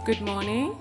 Good morning.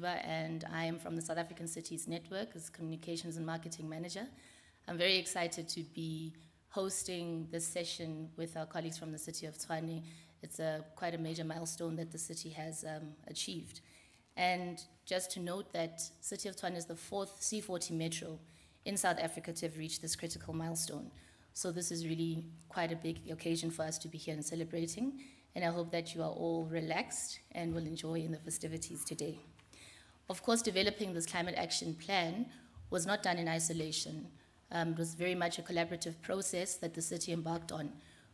And I am from the South African Cities Network as Communications and Marketing Manager. I'm very excited to be hosting this session with our colleagues from the city of Tshwane. It's quite a major milestone that the city has achieved. And just to note that City of Tshwane is the fourth C40 metro in South Africa to have reached this critical milestone. So this is really quite a big occasion for us to be here and celebrating. And I hope that you are all relaxed and will enjoy in the festivities today. Of course, developing this climate action plan was not done in isolation. It was very much a collaborative process that the city embarked on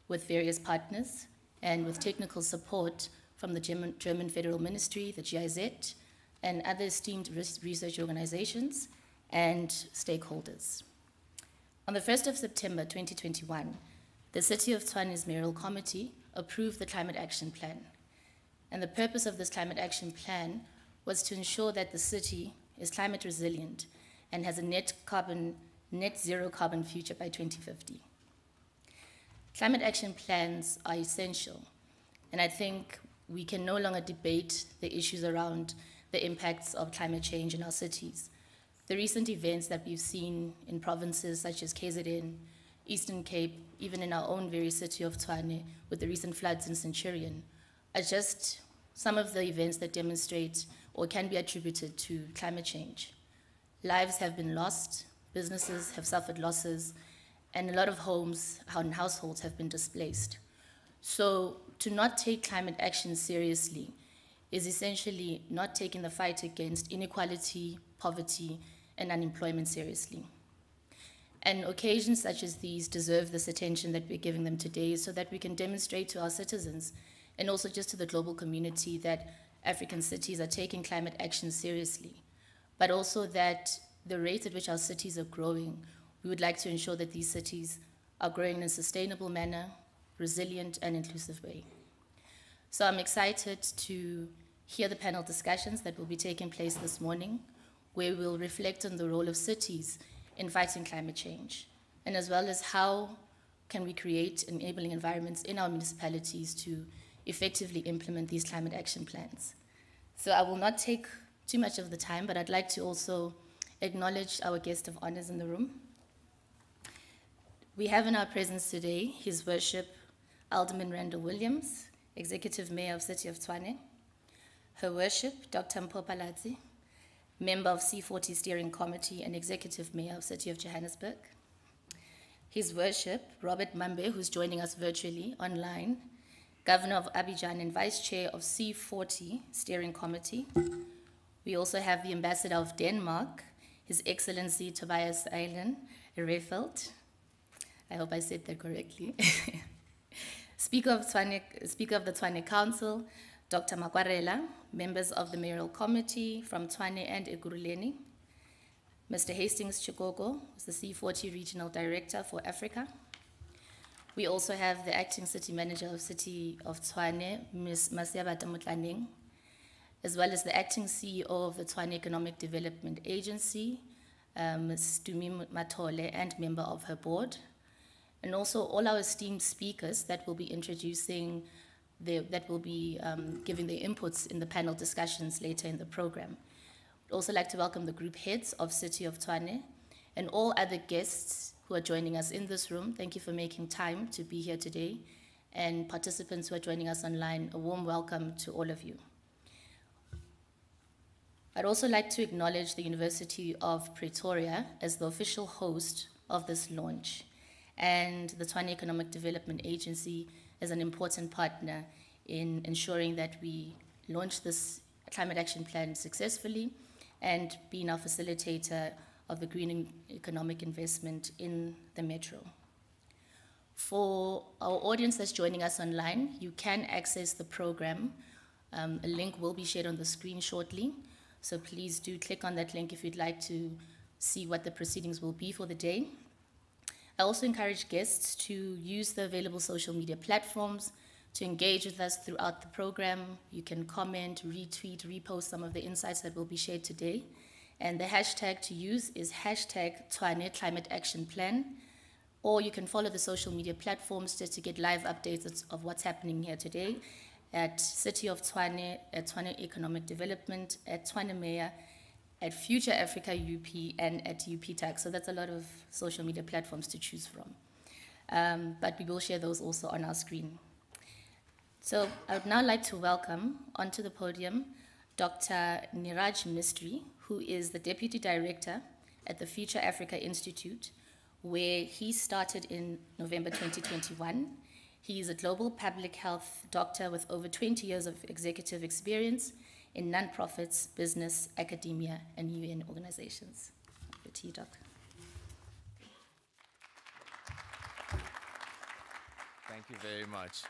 with various partners and with technical support from the German Federal Ministry, the GIZ, and other esteemed research organizations and stakeholders. On the 1st of September 2021, the City of Tshwane's Mayoral Committee approved the Climate Action Plan. And the purpose of this Climate Action Plan was to ensure that the city is climate resilient and has a net zero carbon future by 2050. Climate action plans are essential, and I think we can no longer debate the issues around the impacts of climate change in our cities. The recent events that we've seen in provinces such as KZN, Eastern Cape, even in our own very city of Tshwane, with the recent floods in Centurion, are just some of the events that demonstrate or can be attributed to climate change. Lives have been lost, businesses have suffered losses, and a lot of homes and households have been displaced. So to not take climate action seriously is essentially not taking the fight against inequality, poverty, and unemployment seriously. And occasions such as these deserve this attention that we're giving them today so that we can demonstrate to our citizens and also just to the global community that African cities are taking climate action seriously, but also that the rate at which our cities are growing, we would like to ensure that these cities are growing in a sustainable manner, resilient and inclusive way. So I'm excited to hear the panel discussions that will be taking place this morning, where we'll reflect on the role of cities in fighting climate change, and as well as how can we create enabling environments in our municipalities to effectively implement these climate action plans. So I will not take too much of the time, but I'd like to also acknowledge our guest of honors in the room. We have in our presence today His Worship Alderman Randall Williams, Executive Mayor of City of Tshwane, Her Worship Dr. Mpho Phalatse, Member of C40 Steering Committee and Executive Mayor of City of Johannesburg, His Worship Robert Mambe, who's joining us virtually online, Governor of Abidjan and Vice Chair of C40 Steering Committee. We also have the Ambassador of Denmark, His Excellency Tobias Eilen Rehfeldt. I hope I said that correctly. Speaker of the Tshwane Council, Dr. Makwarela, members of the Mayoral Committee from Tshwane and Ekurhuleni, Mr. Hastings Chikoko, who's the C40 Regional Director for Africa. We also have the Acting City Manager of City of Tshwane, Ms. Masiabata Mutlaneng, as well as the Acting CEO of the Tshwane Economic Development Agency, Ms. Tumi Matole, and member of her board, and also all our esteemed speakers that will be introducing, that will be giving their inputs in the panel discussions later in the program. I'd also like to welcome the group heads of City of Tshwane and all other guests who are joining us in this room. Thank you for making time to be here today. And participants who are joining us online, a warm welcome to all of you. I'd also like to acknowledge the University of Pretoria as the official host of this launch, and the Tshwane Economic Development Agency as an important partner in ensuring that we launch this climate action plan successfully and being our facilitator of the green economic investment in the metro. For our audience that's joining us online, you can access the program. A link will be shared on the screen shortly, so please do click on that link if you'd like to see what the proceedings will be for the day. I also encourage guests to use the available social media platforms to engage with us throughout the program. You can comment, retweet, repost some of the insights that will be shared today. And the hashtag to use is hashtag Tshwane Climate Action Plan, or you can follow the social media platforms just to get live updates of what's happening here today at City of Tshwane, at Tshwane Economic Development, at Tshwane Mayor, at Future Africa UP, and at UPTAC. So that's a lot of social media platforms to choose from. But we will share those also on our screen. So I would now like to welcome onto the podium Dr. Niraj Mistry, who is the Deputy Director at the Future Africa Institute, where he started in November 2021. He is a global public health doctor with over 20 years of executive experience in nonprofits, business, academia, and UN organizations. Over to you, Doc. Thank you very much.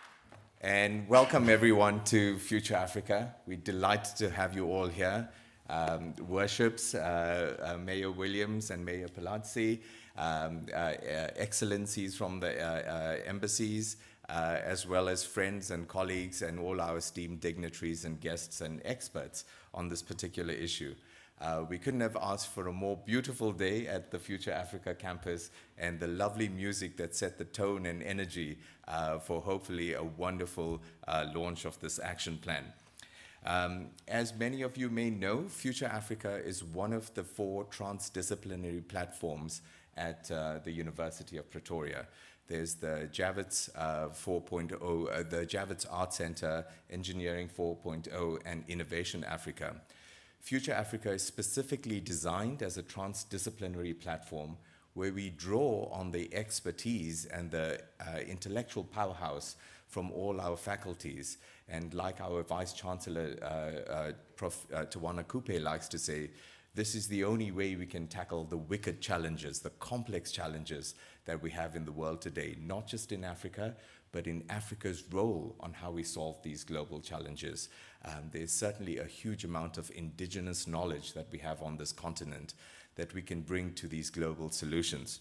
And welcome everyone to Future Africa. We're delighted to have you all here. Worships, Mayor Williams and Mayor Phalatse, excellencies from the embassies, as well as friends and colleagues and all our esteemed dignitaries and guests and experts on this particular issue. We couldn't have asked for a more beautiful day at the Future Africa campus, and the lovely music that set the tone and energy for hopefully a wonderful launch of this action plan. As many of you may know, Future Africa is one of the 4 transdisciplinary platforms at the University of Pretoria. There's the Javits 4.0, the Javits Art Center, Engineering 4.0, and Innovation Africa. Future Africa is specifically designed as a transdisciplinary platform where we draw on the expertise and the intellectual powerhouse from all our faculties. And like our Vice Chancellor, Prof. Tawana Kupe likes to say, this is the only way we can tackle the wicked challenges, the complex challenges that we have in the world today, not just in Africa, but in Africa's role on how we solve these global challenges. There's certainly a huge amount of indigenous knowledge that we have on this continent that we can bring to these global solutions.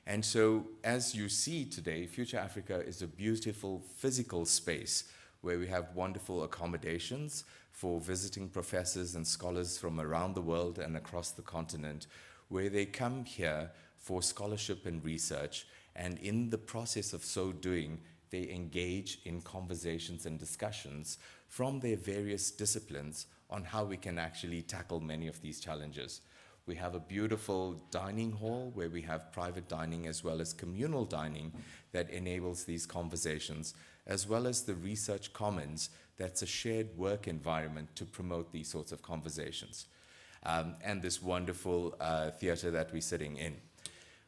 And so, as you see today, Future Africa is a beautiful physical space where we have wonderful accommodations for visiting professors and scholars from around the world and across the continent, where they come here for scholarship and research, and in the process of so doing, they engage in conversations and discussions from their various disciplines on how we can actually tackle many of these challenges. We have a beautiful dining hall where we have private dining as well as communal dining that enables these conversations, as well as the research commons that's a shared work environment to promote these sorts of conversations. And this wonderful theater that we're sitting in.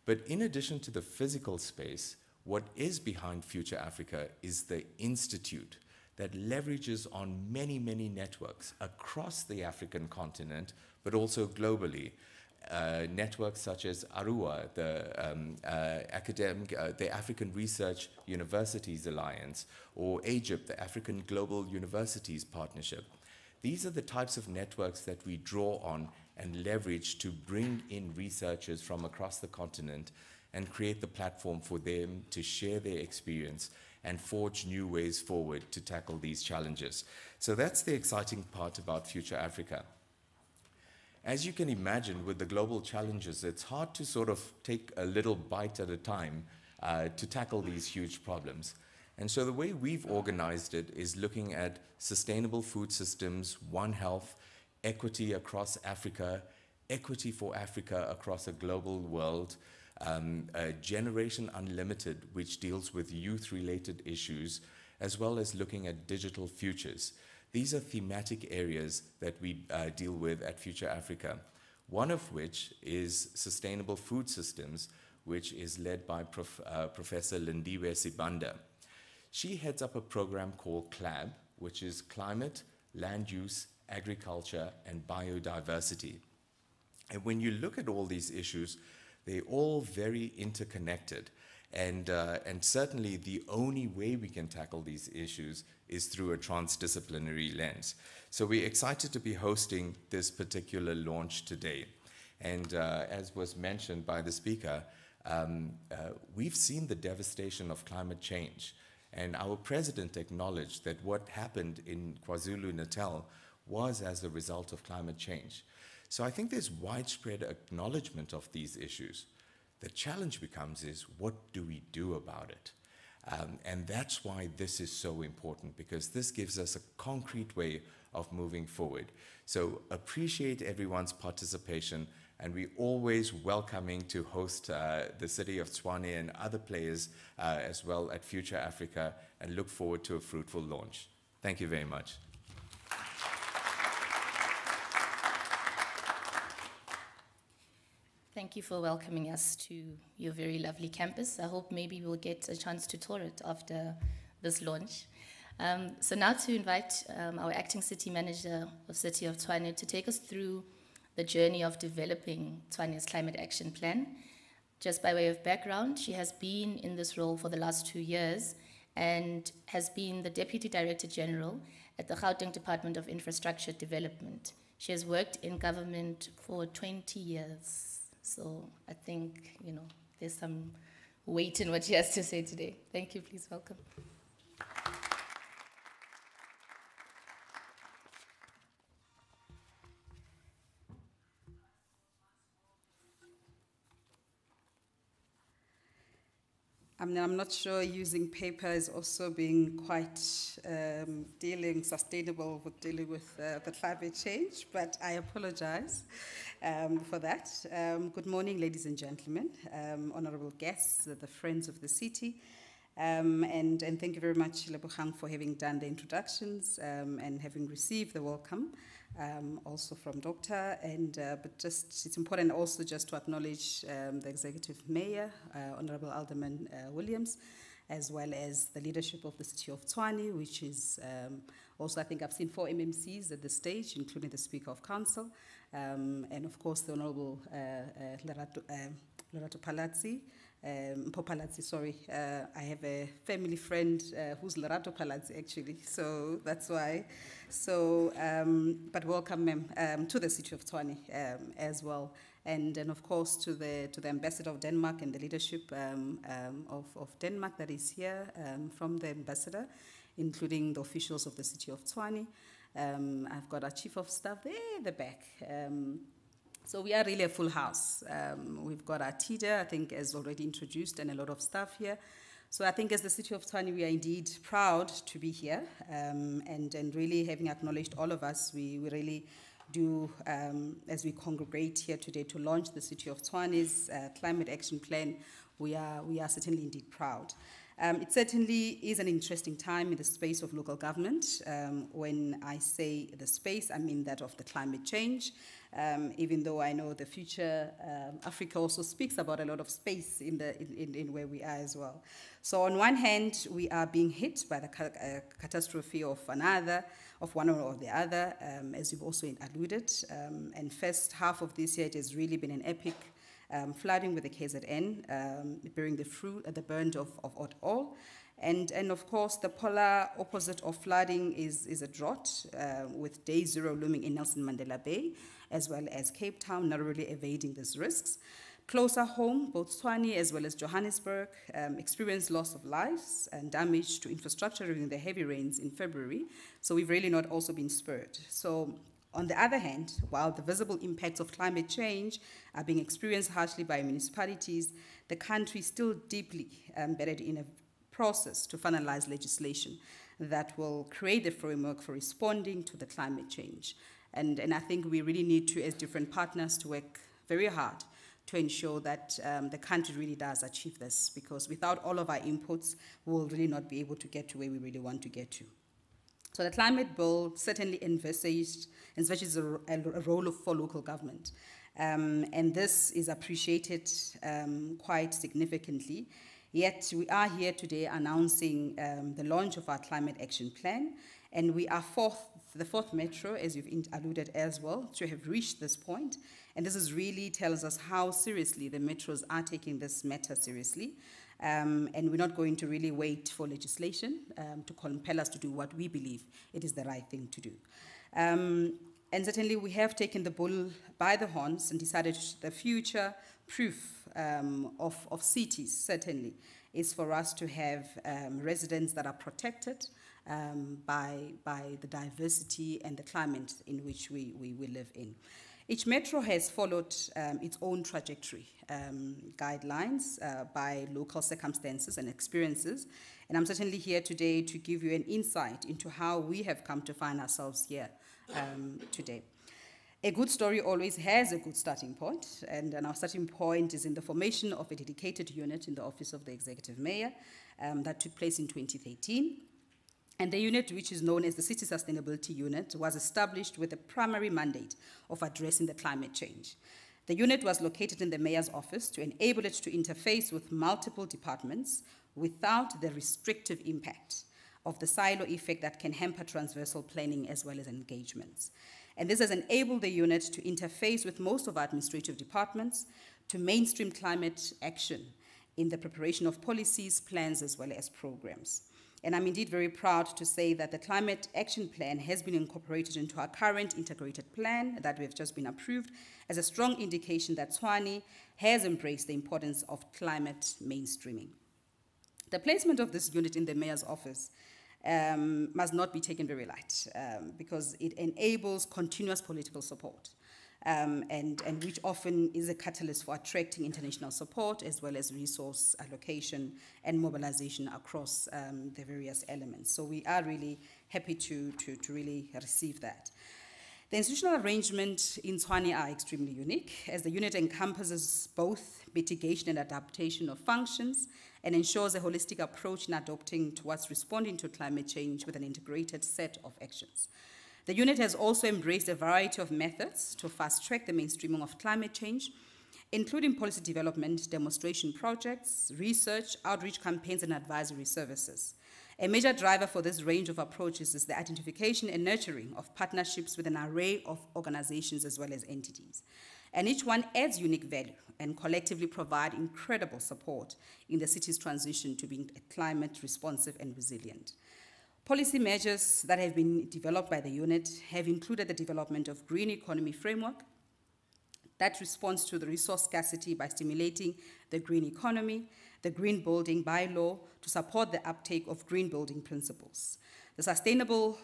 But in addition to the physical space, what is behind Future Africa is the institute that leverages on many, many networks across the African continent, but also globally. Networks such as ARUA, the African Research Universities Alliance, or AGYP, the African Global Universities Partnership. These are the types of networks that we draw on and leverage to bring in researchers from across the continent and create the platform for them to share their experience and forge new ways forward to tackle these challenges. So that's the exciting part about Future Africa. As you can imagine, with the global challenges, it's hard to sort of take a little bite at a time to tackle these huge problems. And so the way we've organized it is looking at sustainable food systems, One Health, equity across Africa, equity for Africa across a global world, Generation Unlimited, which deals with youth-related issues, as well as looking at digital futures. These are thematic areas that we deal with at Future Africa, one of which is sustainable food systems, which is led by Professor Lindiwe Sibanda. She heads up a program called CLAB, which is Climate, Land Use, Agriculture, and Biodiversity. And when you look at all these issues, they're all very interconnected. And certainly the only way we can tackle these issues is through a transdisciplinary lens. So we're excited to be hosting this particular launch today. And as was mentioned by the speaker, we've seen the devastation of climate change. And our president acknowledged that what happened in KwaZulu-Natal was as a result of climate change. So I think there's widespread acknowledgement of these issues. The challenge becomes is, what do we do about it? And that's why this is so important, because this gives us a concrete way of moving forward. So appreciate everyone's participation, and we're always welcoming to host the city of Tshwane and other players as well at Future Africa, and look forward to a fruitful launch. Thank you very much. Thank you for welcoming us to your very lovely campus. I hope maybe we'll get a chance to tour it after this launch. So now to invite our acting city manager of City of Tshwane to take us through the journey of developing Tshwane's climate action plan. Just by way of background, she has been in this role for the last 2 years and has been the Deputy Director General at the Gauteng Department of Infrastructure Development. She has worked in government for 20 years. So I think, there's some weight in what she has to say today. Thank you, please welcome. I'm not sure using paper is also being quite sustainable with dealing with the climate change, but I apologize for that. Good morning, ladies and gentlemen, honorable guests, the friends of the city, and thank you very much, Lebogang, for having done the introductions and having received the welcome. Also from Doctor, but it's important also just to acknowledge the Executive Mayor, Honorable Alderman Williams, as well as the leadership of the City of Tshwane, which is also, I think I've seen 4 MMCs at the stage, including the Speaker of Council, and of course the Honorable Lerato Palazzi. Palazzi, sorry. I have a family friend who's Lerato Palazzi, actually, so that's why. So, but welcome, ma'am, to the City of Tshwane as well, and of course to the Ambassador of Denmark and the leadership of Denmark that is here from the Ambassador, including the officials of the City of Tshwane. I've got our Chief of Staff there at the back. So we are really a full house. We've got our TIDA, I think, as already introduced, and a lot of staff here. So I think as the City of Tshwane, we are indeed proud to be here, and really having acknowledged all of us, we really do, as we congregate here today to launch the City of Tshwane's Climate Action Plan, we are certainly indeed proud. It certainly is an interesting time in the space of local government. When I say the space, I mean that of the climate change. Even though I know the future, Africa also speaks about a lot of space in where we are as well. So on one hand, we are being hit by the catastrophe of one or the other, as you've also alluded. And first half of this year, it has really been an epic flooding with the KZN, bearing the brunt of it all. And of course, the polar opposite of flooding is a drought, with day zero looming in Nelson Mandela Bay, as well as Cape Town, narrowly evading these risks. Closer home, both Tshwane as well as Johannesburg experienced loss of lives and damage to infrastructure during the heavy rains in February. So we've really not also been spared. So on the other hand, while the visible impacts of climate change are being experienced harshly by municipalities, the country is still deeply embedded in a process to finalize legislation that will create the framework for responding to the climate change. And I think we really need to, as different partners, to work very hard to ensure that the country really does achieve this, because without all of our inputs, we'll really not be able to get to where we really want to get to. So the climate bill certainly envisages a role for local government. And this is appreciated quite significantly. Yet we are here today announcing the launch of our climate action plan, and we are the fourth metro, as you've alluded as well, to have reached this point. And this is really tells us how seriously the metros are taking this matter seriously. And we're not going to really wait for legislation to compel us to do what we believe it is the right thing to do. And certainly we have taken the bull by the horns and decided the future proof of cities, certainly, is for us to have residents that are protected by the diversity and the climate in which we live in. Each metro has followed its own trajectory, guidelines by local circumstances and experiences, and I'm certainly here today to give you an insight into how we have come to find ourselves here today. A good story always has a good starting point, and our starting point is in the formation of a dedicated unit in the Office of the Executive Mayor that took place in 2013. And the unit, which is known as the City Sustainability Unit, was established with the primary mandate of addressing the climate change. The unit was located in the mayor's office to enable it to interface with multiple departments without the restrictive impact of the silo effect that can hamper transversal planning as well as engagements. And this has enabled the unit to interface with most of our administrative departments to mainstream climate action in the preparation of policies, plans, as well as programs. And I'm indeed very proud to say that the Climate Action Plan has been incorporated into our current integrated plan that we have just been approved as a strong indication that Tshwane has embraced the importance of climate mainstreaming. The placement of this unit in the mayor's office must not be taken very light because it enables continuous political support. And which often is a catalyst for attracting international support as well as resource allocation and mobilization across the various elements. So we are really happy to really receive that. The institutional arrangement in Tshwane are extremely unique, as the unit encompasses both mitigation and adaptation of functions and ensures a holistic approach in adopting towards responding to climate change with an integrated set of actions. The unit has also embraced a variety of methods to fast-track the mainstreaming of climate change, including policy development, demonstration projects, research, outreach campaigns, and advisory services. A major driver for this range of approaches is the identification and nurturing of partnerships with an array of organizations as well as entities. And each one adds unique value and collectively provide incredible support in the city's transition to being climate responsive and resilient. Policy measures that have been developed by the unit have included the development of green economy framework, that responds to the resource scarcity by stimulating the green economy, the green building bylaw to support the uptake of green building principles, the sustainable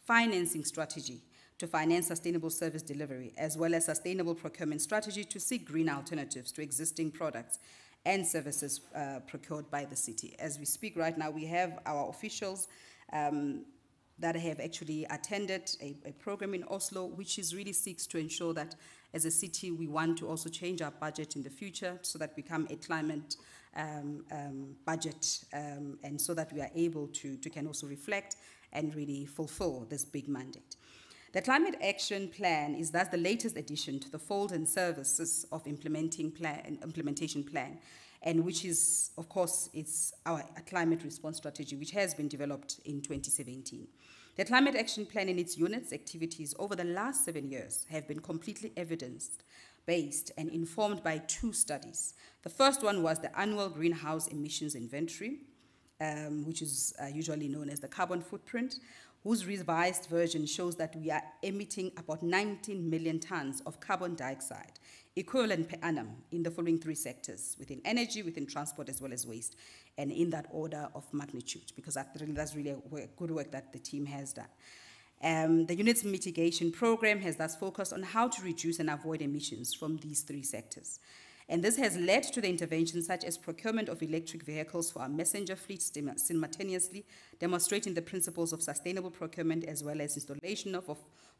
financing strategy to finance sustainable service delivery, as well as sustainable procurement strategy to seek green alternatives to existing products and services procured by the city. As we speak right now, we have our officials that have actually attended a program in Oslo, which really seeks to ensure that as a city, we want to also change our budget in the future so that we become a climate budget, and so that we are able to can also reflect and really fulfill this big mandate. The Climate Action Plan is thus the latest addition to the fold and services of implementation plan, and which is, of course, it's our climate response strategy, which has been developed in 2017. The Climate Action Plan and its units' activities over the last 7 years have been completely evidence-based and informed by 2 studies. The first one was the annual greenhouse emissions inventory, which is usually known as the carbon footprint, whose revised version shows that we are emitting about 19 million tons of carbon dioxide, equivalent per annum, in the following 3 sectors: within energy, within transport, as well as waste, and in that order of magnitude, because that's really a good work that the team has done. The unit's mitigation program has thus focused on how to reduce and avoid emissions from these 3 sectors. And this has led to the interventions such as procurement of electric vehicles for our messenger fleet simultaneously, demonstrating the principles of sustainable procurement, as well as installation of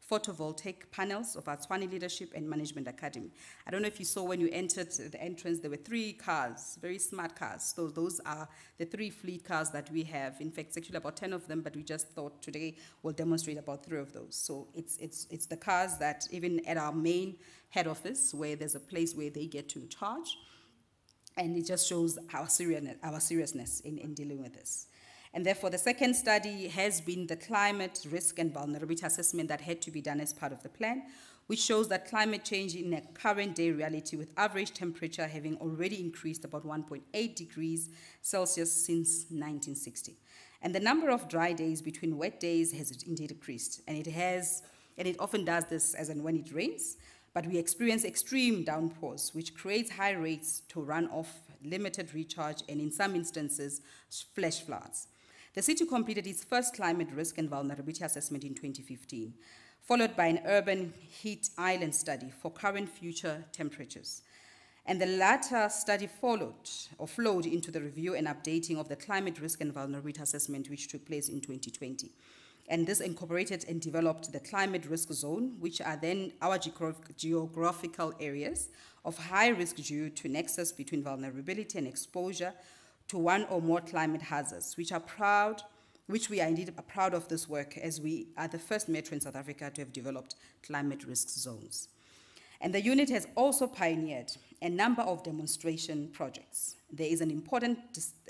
photovoltaic panels of our Tshwane Leadership and Management Academy. I don't know if you saw when you entered the entrance, there were 3 cars, very smart cars. So those are the 3 fleet cars that we have. In fact, it's actually about 10 of them, but we just thought today we'll demonstrate about 3 of those. So it's the cars that even at our main head office, where there's a place where they get to charge, and it just shows our seriousness in dealing with this. And therefore, the second study has been the climate risk and vulnerability assessment that had to be done as part of the plan, which shows that climate change in a current day reality, with average temperature having already increased about 1.8 degrees Celsius since 1960. And the number of dry days between wet days has indeed decreased, and it often does this as and when it rains. But we experience extreme downpours, which creates high rates to runoff, limited recharge, and in some instances, flash floods. The city completed its first climate risk and vulnerability assessment in 2015, followed by an urban heat island study for current future temperatures. And the latter study flowed into the review and updating of the climate risk and vulnerability assessment, which took place in 2020. And this incorporated and developed the climate risk zone, which are then our geographical areas of high risk due to nexus between vulnerability and exposure to one or more climate hazards, which we are indeed proud of this work, as we are the first metro in South Africa to have developed climate risk zones. And the unit has also pioneered a number of demonstration projects. There is an important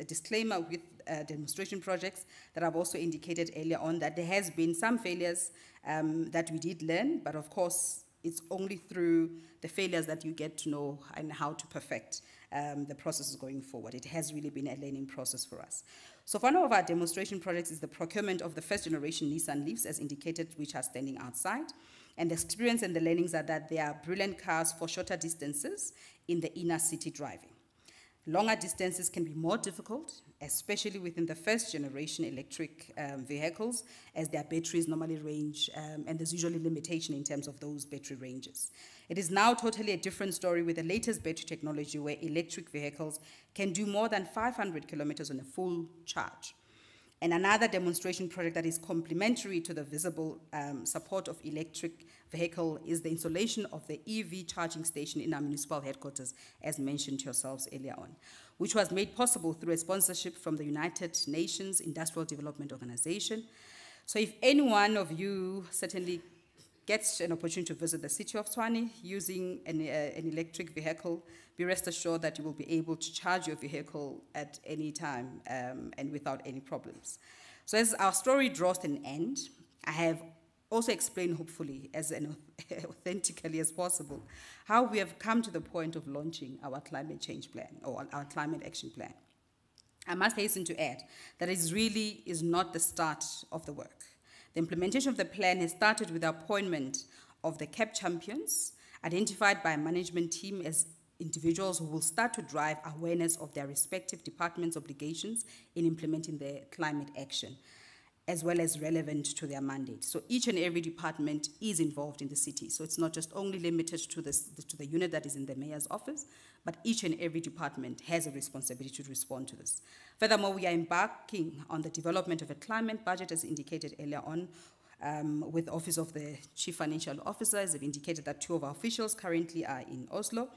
disclaimer with demonstration projects that I've also indicated earlier on, that there has been some failures that we did learn, but of course, it's only through the failures that you get to know and how to perfect the processes going forward. It has really been a learning process for us. So one of our demonstration projects is the procurement of the first generation Nissan Leafs, as indicated, which are standing outside. And the experience and the learnings are that they are brilliant cars for shorter distances in the inner city driving. Longer distances can be more difficult, especially within the first generation electric vehicles, as their batteries normally range, and there's usually limitation in terms of those battery ranges. It is now totally a different story with the latest battery technology, where electric vehicles can do more than 500 kilometers on a full charge. And another demonstration project that is complementary to the visible support of electric vehicle is the installation of the EV charging station in our municipal headquarters, as mentioned yourselves earlier on, which was made possible through a sponsorship from the United Nations Industrial Development Organization. So if any one of you certainly gets an opportunity to visit the city of Tshwane using an electric vehicle, be rest assured that you will be able to charge your vehicle at any time and without any problems. So as our story draws to an end, I have also explained, hopefully, as authentically as possible, how we have come to the point of launching our climate change plan, or our climate action plan. I must hasten to add that it really is not the start of the work. The implementation of the plan has started with the appointment of the CAP champions identified by a management team as individuals who will start to drive awareness of their respective departments' obligations in implementing their climate action, as well as relevant to their mandate. So each and every department is involved in the city. So it's not just only limited to the unit that is in the mayor's office, but each and every department has a responsibility to respond to this. Furthermore, we are embarking on the development of a climate budget, as indicated earlier on, with the Office of the Chief Financial Officer. As they've indicated that 2 of our officials currently are in Oslo,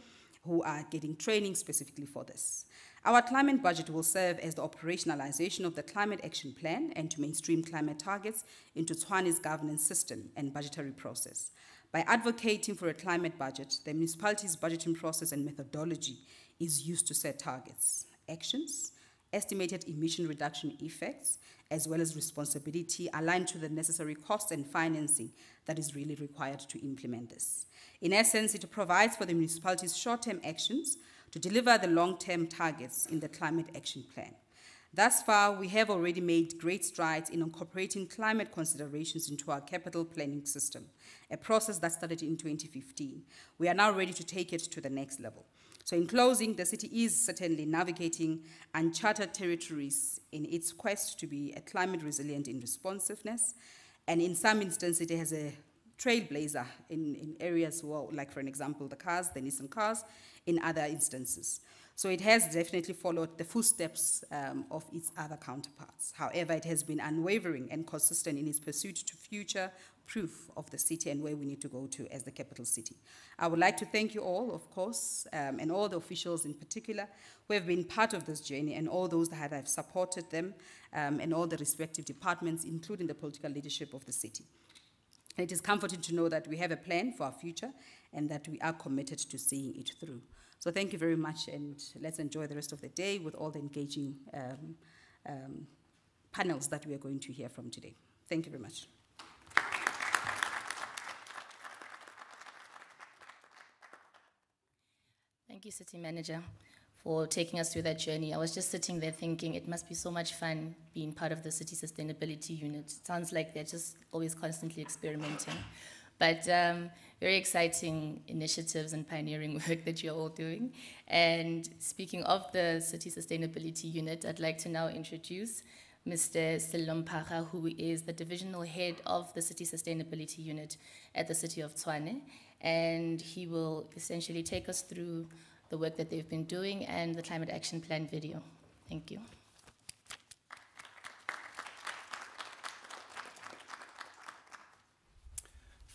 who are getting training specifically for this. Our climate budget will serve as the operationalization of the climate action plan and to mainstream climate targets into Tshwane's governance system and budgetary process. By advocating for a climate budget, the municipality's budgeting process and methodology is used to set targets, actions, estimated emission reduction effects, as well as responsibility aligned to the necessary costs and financing that is really required to implement this. In essence, it provides for the municipality's short-term actions to deliver the long-term targets in the climate action plan. Thus far, we have already made great strides in incorporating climate considerations into our capital planning system, a process that started in 2015. We are now ready to take it to the next level. So in closing, the city is certainly navigating uncharted territories in its quest to be a climate resilient in responsiveness, and in some instances it has a trailblazer in areas, well, like for an example, the Nissan cars, in other instances. So it has definitely followed the footsteps of its other counterparts. However, it has been unwavering and consistent in its pursuit to future proof of the city and where we need to go to as the capital city. I would like to thank you all, of course, and all the officials in particular who have been part of this journey, and all those that have supported them, and all the respective departments, including the political leadership of the city. It is comforting to know that we have a plan for our future and that we are committed to seeing it through. So thank you very much, and let's enjoy the rest of the day with all the engaging panels that we are going to hear from today. Thank you very much. Thank you, City Manager, for taking us through that journey. I was just sitting there thinking it must be so much fun being part of the City Sustainability Unit. It sounds like they're just always constantly experimenting. But very exciting initiatives and pioneering work that you're all doing. And speaking of the City Sustainability Unit, I'd like to now introduce Mr. Selompara, who is the Divisional Head of the City Sustainability Unit at the City of Tshwane. And he will essentially take us through the work that they've been doing and the Climate Action Plan video. Thank you.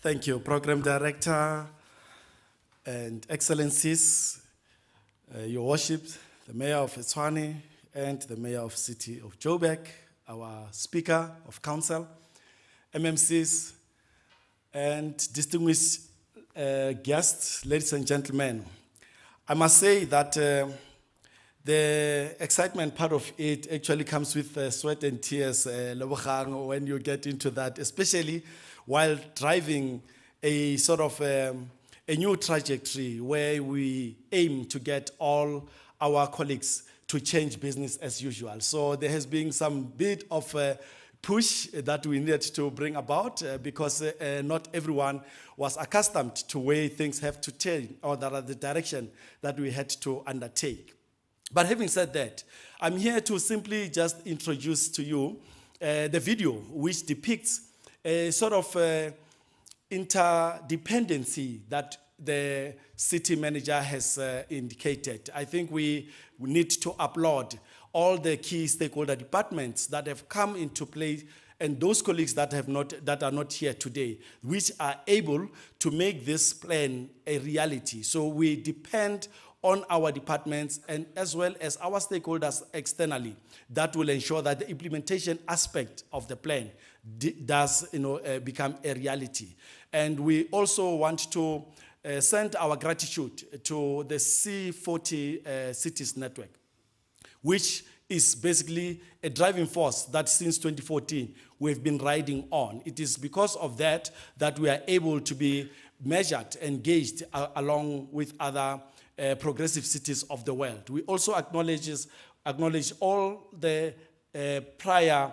Thank you, Program Director and Excellencies, Your Worship, the Mayor of Tshwane and the Mayor of City of Joburg, our Speaker of Council, MMCs, and distinguished guests, ladies and gentlemen. I must say that the excitement part of it actually comes with sweat and tears when you get into that, especially while driving a sort of a new trajectory where we aim to get all our colleagues to change business as usual. So there has been some bit of push that we needed to bring about because not everyone was accustomed to where things have to turn, or the direction that we had to undertake. But having said that, I'm here to simply just introduce to you the video which depicts a sort of interdependency that the city manager has indicated. I think we need to applaud all the key stakeholder departments that have come into play, and those colleagues that are not here today, which are able to make this plan a reality. So we depend on our departments and as well as our stakeholders externally that will ensure that the implementation aspect of the plan does become a reality. And we also want to send our gratitude to the C40 Cities Network, which is basically a driving force that since 2014 we've been riding on. It is because of that that we are able to be measured, engaged along with other progressive cities of the world. We also acknowledge all the prior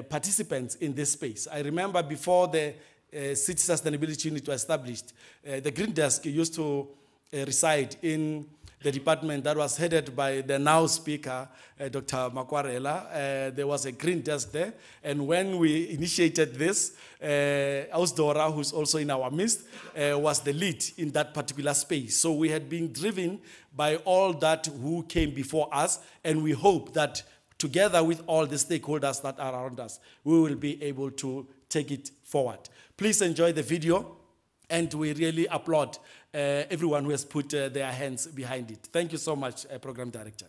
participants in this space. I remember before the City Sustainability Unit was established, the Green Desk used to reside in the department that was headed by the now speaker, Dr. Makwarela. There was a Green Desk there. And when we initiated this, Ausdora, who's also in our midst, was the lead in that particular space. So we had been driven by all that who came before us, and we hope that together with all the stakeholders that are around us, we will be able to take it forward. Please enjoy the video, and we really applaud everyone who has put their hands behind it. Thank you so much, Program Director.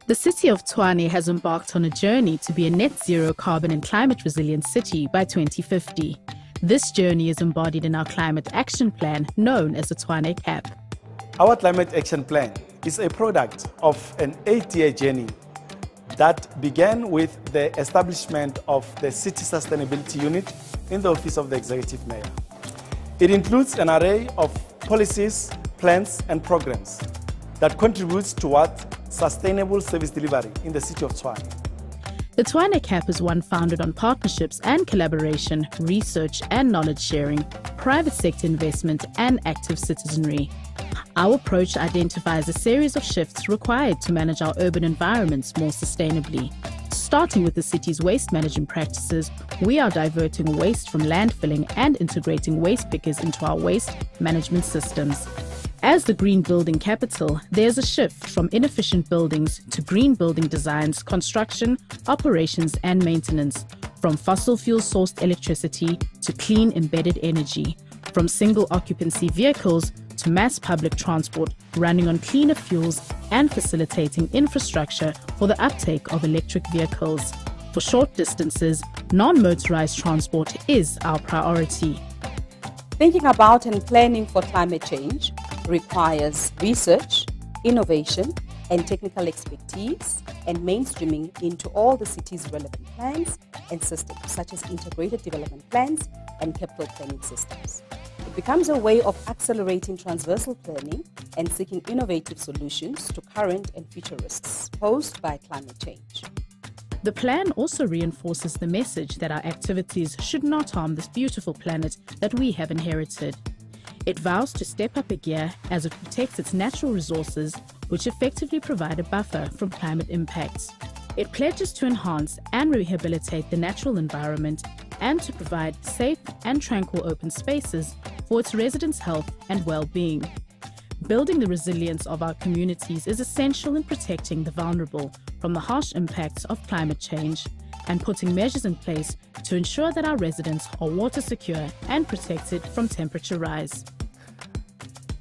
The city of Tshwane has embarked on a journey to be a net zero carbon and climate resilient city by 2050. This journey is embodied in our climate action plan known as the Tshwane CAP. Our climate action plan is a product of an 8-year journey that began with the establishment of the City Sustainability Unit in the Office of the Executive Mayor. It includes an array of policies, plans, and programs that contributes towards sustainable service delivery in the city of Tshwane. The Tshwane CAP is one founded on partnerships and collaboration, research and knowledge sharing, private sector investment, and active citizenry. Our approach identifies a series of shifts required to manage our urban environments more sustainably. Starting with the city's waste management practices, we are diverting waste from landfilling and integrating waste pickers into our waste management systems. As the green building capital, there's a shift from inefficient buildings to green building designs, construction, operations and maintenance, from fossil fuel sourced electricity to clean embedded energy, from single occupancy vehicles to mass public transport running on cleaner fuels and facilitating infrastructure for the uptake of electric vehicles. For short distances, non-motorized transport is our priority. Thinking about and planning for climate change requires research, innovation, and technical expertise, and mainstreaming into all the city's relevant plans and systems, such as integrated development plans and capital planning systems. It becomes a way of accelerating transversal planning and seeking innovative solutions to current and future risks posed by climate change. The plan also reinforces the message that our activities should not harm this beautiful planet that we have inherited. It vows to step up a gear as it protects its natural resources, which effectively provide a buffer from climate impacts. It pledges to enhance and rehabilitate the natural environment and to provide safe and tranquil open spaces for its residents' health and well-being. Building the resilience of our communities is essential in protecting the vulnerable from the harsh impacts of climate change and putting measures in place to ensure that our residents are water secure and protected from temperature rise.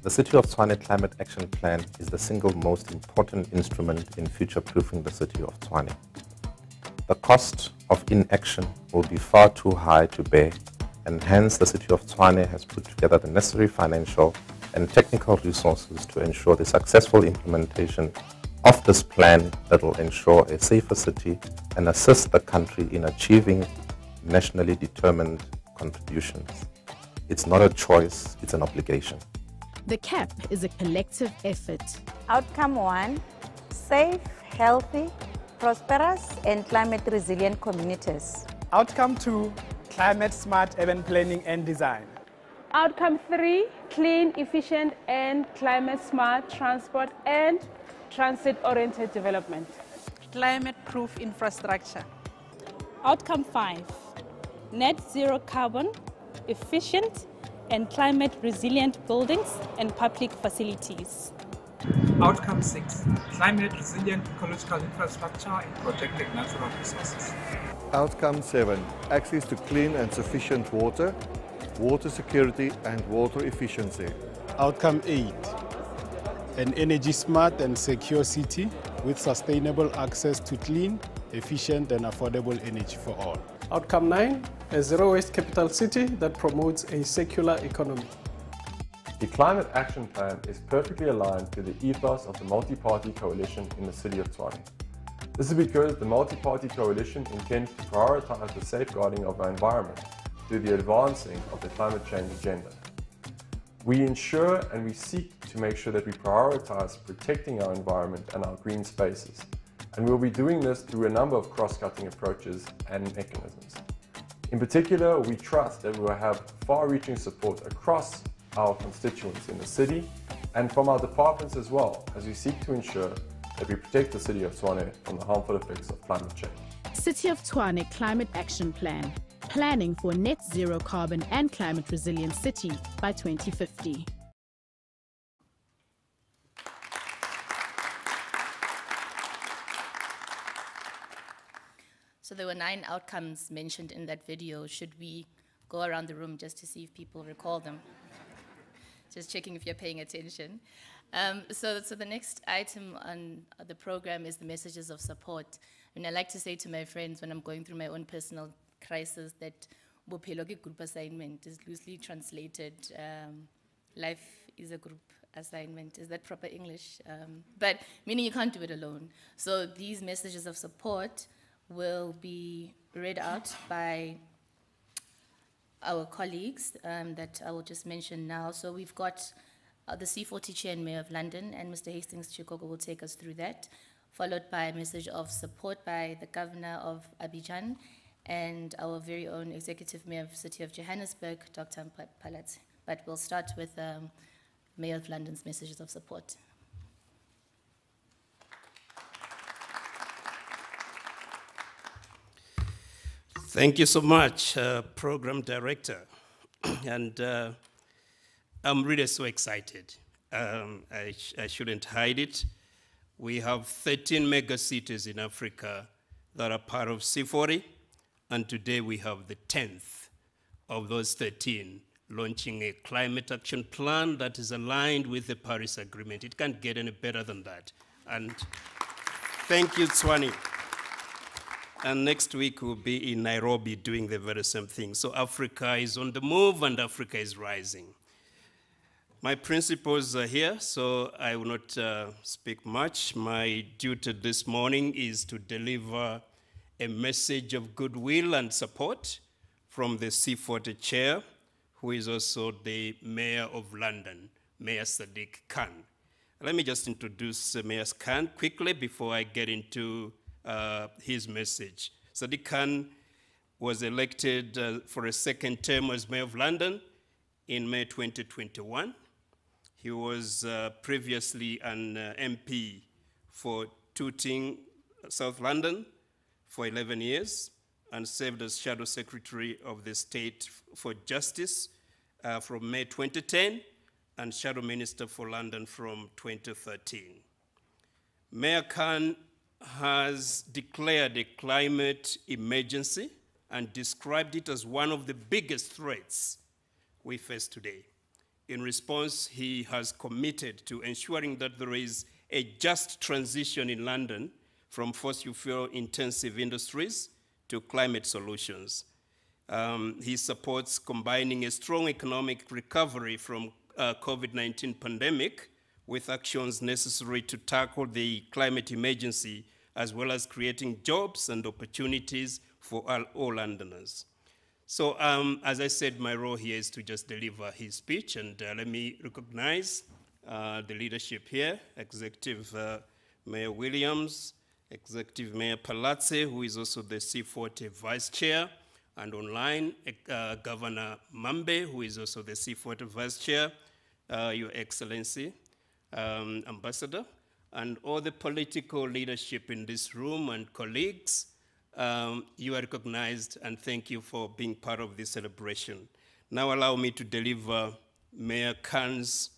The City of Tshwane Climate Action Plan is the single most important instrument in future-proofing the City of Tshwane. The cost of inaction will be far too high to bear, and hence the City of Tshwane has put together the necessary financial and technical resources to ensure the successful implementation of this plan that will ensure a safer city and assist the country in achieving nationally determined contributions. It's not a choice, it's an obligation. The CAP is a collective effort. Outcome 1, safe, healthy, prosperous and climate resilient communities. Outcome 2, climate smart urban planning and design. Outcome 3, clean, efficient and climate smart transport and transit-oriented development. Climate-proof infrastructure. Outcome 5, net zero carbon, efficient and climate-resilient buildings and public facilities. Outcome 6, climate-resilient ecological infrastructure and protected natural resources. Outcome 7, access to clean and sufficient water, water security and water efficiency. Outcome 8, an energy-smart and secure city with sustainable access to clean, efficient and affordable energy for all. Outcome 9, a zero-waste capital city that promotes a circular economy. The Climate Action Plan is perfectly aligned to the ethos of the multi-party coalition in the City of Tshwane. This is because the multi-party coalition intends to prioritize the safeguarding of our environment through the advancing of the climate change agenda. We ensure and we seek to make sure that we prioritize protecting our environment and our green spaces. and we'll be doing this through a number of cross-cutting approaches and mechanisms. In particular, we trust that we will have far-reaching support across our constituents in the city and from our departments as well, as we seek to ensure that we protect the city of Tshwane from the harmful effects of climate change. City of Tshwane Climate Action Plan, planning for a net zero carbon and climate resilient city by 2050. So there were 9 outcomes mentioned in that video. Should we go around the room just to see if people recall them? Just checking if you're paying attention. So the next item on the program is the messages of support. And I like to say to my friends when I'm going through my own personal crisis that bophelo ke group assignment is loosely translated. Life is a group assignment. Is that proper English? But meaning you can't do it alone. So these messages of support will be read out by our colleagues that I will just mention now. So we've got the C40 Chair and Mayor of London, and Mr. Hastings Chikoko will take us through that, followed by a message of support by the Governor of Abidjan and our very own Executive Mayor of the City of Johannesburg, Dr. Mpalatsi. But we'll start with Mayor of London's messages of support. Thank you so much, Program Director. And I'm really so excited. I shouldn't hide it. We have 13 mega cities in Africa that are part of C40, and today we have the 10th of those 13 launching a climate action plan that is aligned with the Paris Agreement. It can't get any better than that. And thank you, Tshwane. And next week we'll be in Nairobi doing the very same thing. So Africa is on the move and Africa is rising. My principals are here, so I will not speak much. My duty this morning is to deliver a message of goodwill and support from the C40 chair, who is also the Mayor of London, Mayor Sadiq Khan. Let me just introduce Mayor Khan quickly before I get into his message. Sadiq Khan was elected for a second term as Mayor of London in May 2021. He was previously an MP for Tooting, South London for 11 years and served as Shadow Secretary of the State for Justice from May 2010 and Shadow Minister for London from 2013. Mayor Khan has declared a climate emergency and described it as one of the biggest threats we face today. In response, he has committed to ensuring that there is a just transition in London from fossil fuel intensive industries to climate solutions. He supports combining a strong economic recovery from COVID-19 pandemic with actions necessary to tackle the climate emergency, as well as creating jobs and opportunities for all Londoners. So as I said, my role here is to just deliver his speech, and let me recognize the leadership here, Executive Mayor Williams, Executive Mayor Palazzi, who is also the C40 Vice Chair, and online, Governor Mambe, who is also the C40 Vice Chair, Your Excellency, Ambassador, and all the political leadership in this room and colleagues. You are recognized, and thank you for being part of this celebration. Now allow me to deliver Mayor Khan's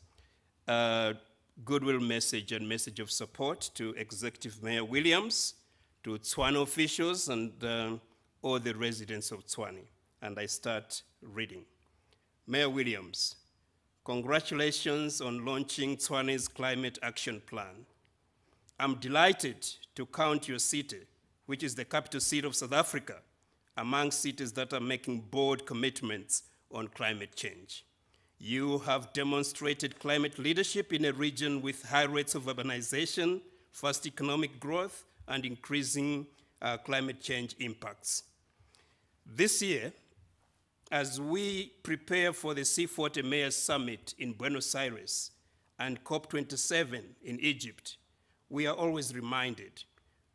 goodwill message and message of support to Executive Mayor Williams, to Tshwane officials, and all the residents of Tshwane. And I start reading. Mayor Williams, congratulations on launching Tshwane's Climate Action Plan. I'm delighted to count your city, which is the capital city of South Africa, among cities that are making bold commitments on climate change. You have demonstrated climate leadership in a region with high rates of urbanization, fast economic growth, and increasing climate change impacts. This year, as we prepare for the C40 Mayors Summit in Buenos Aires and COP27 in Egypt, we are always reminded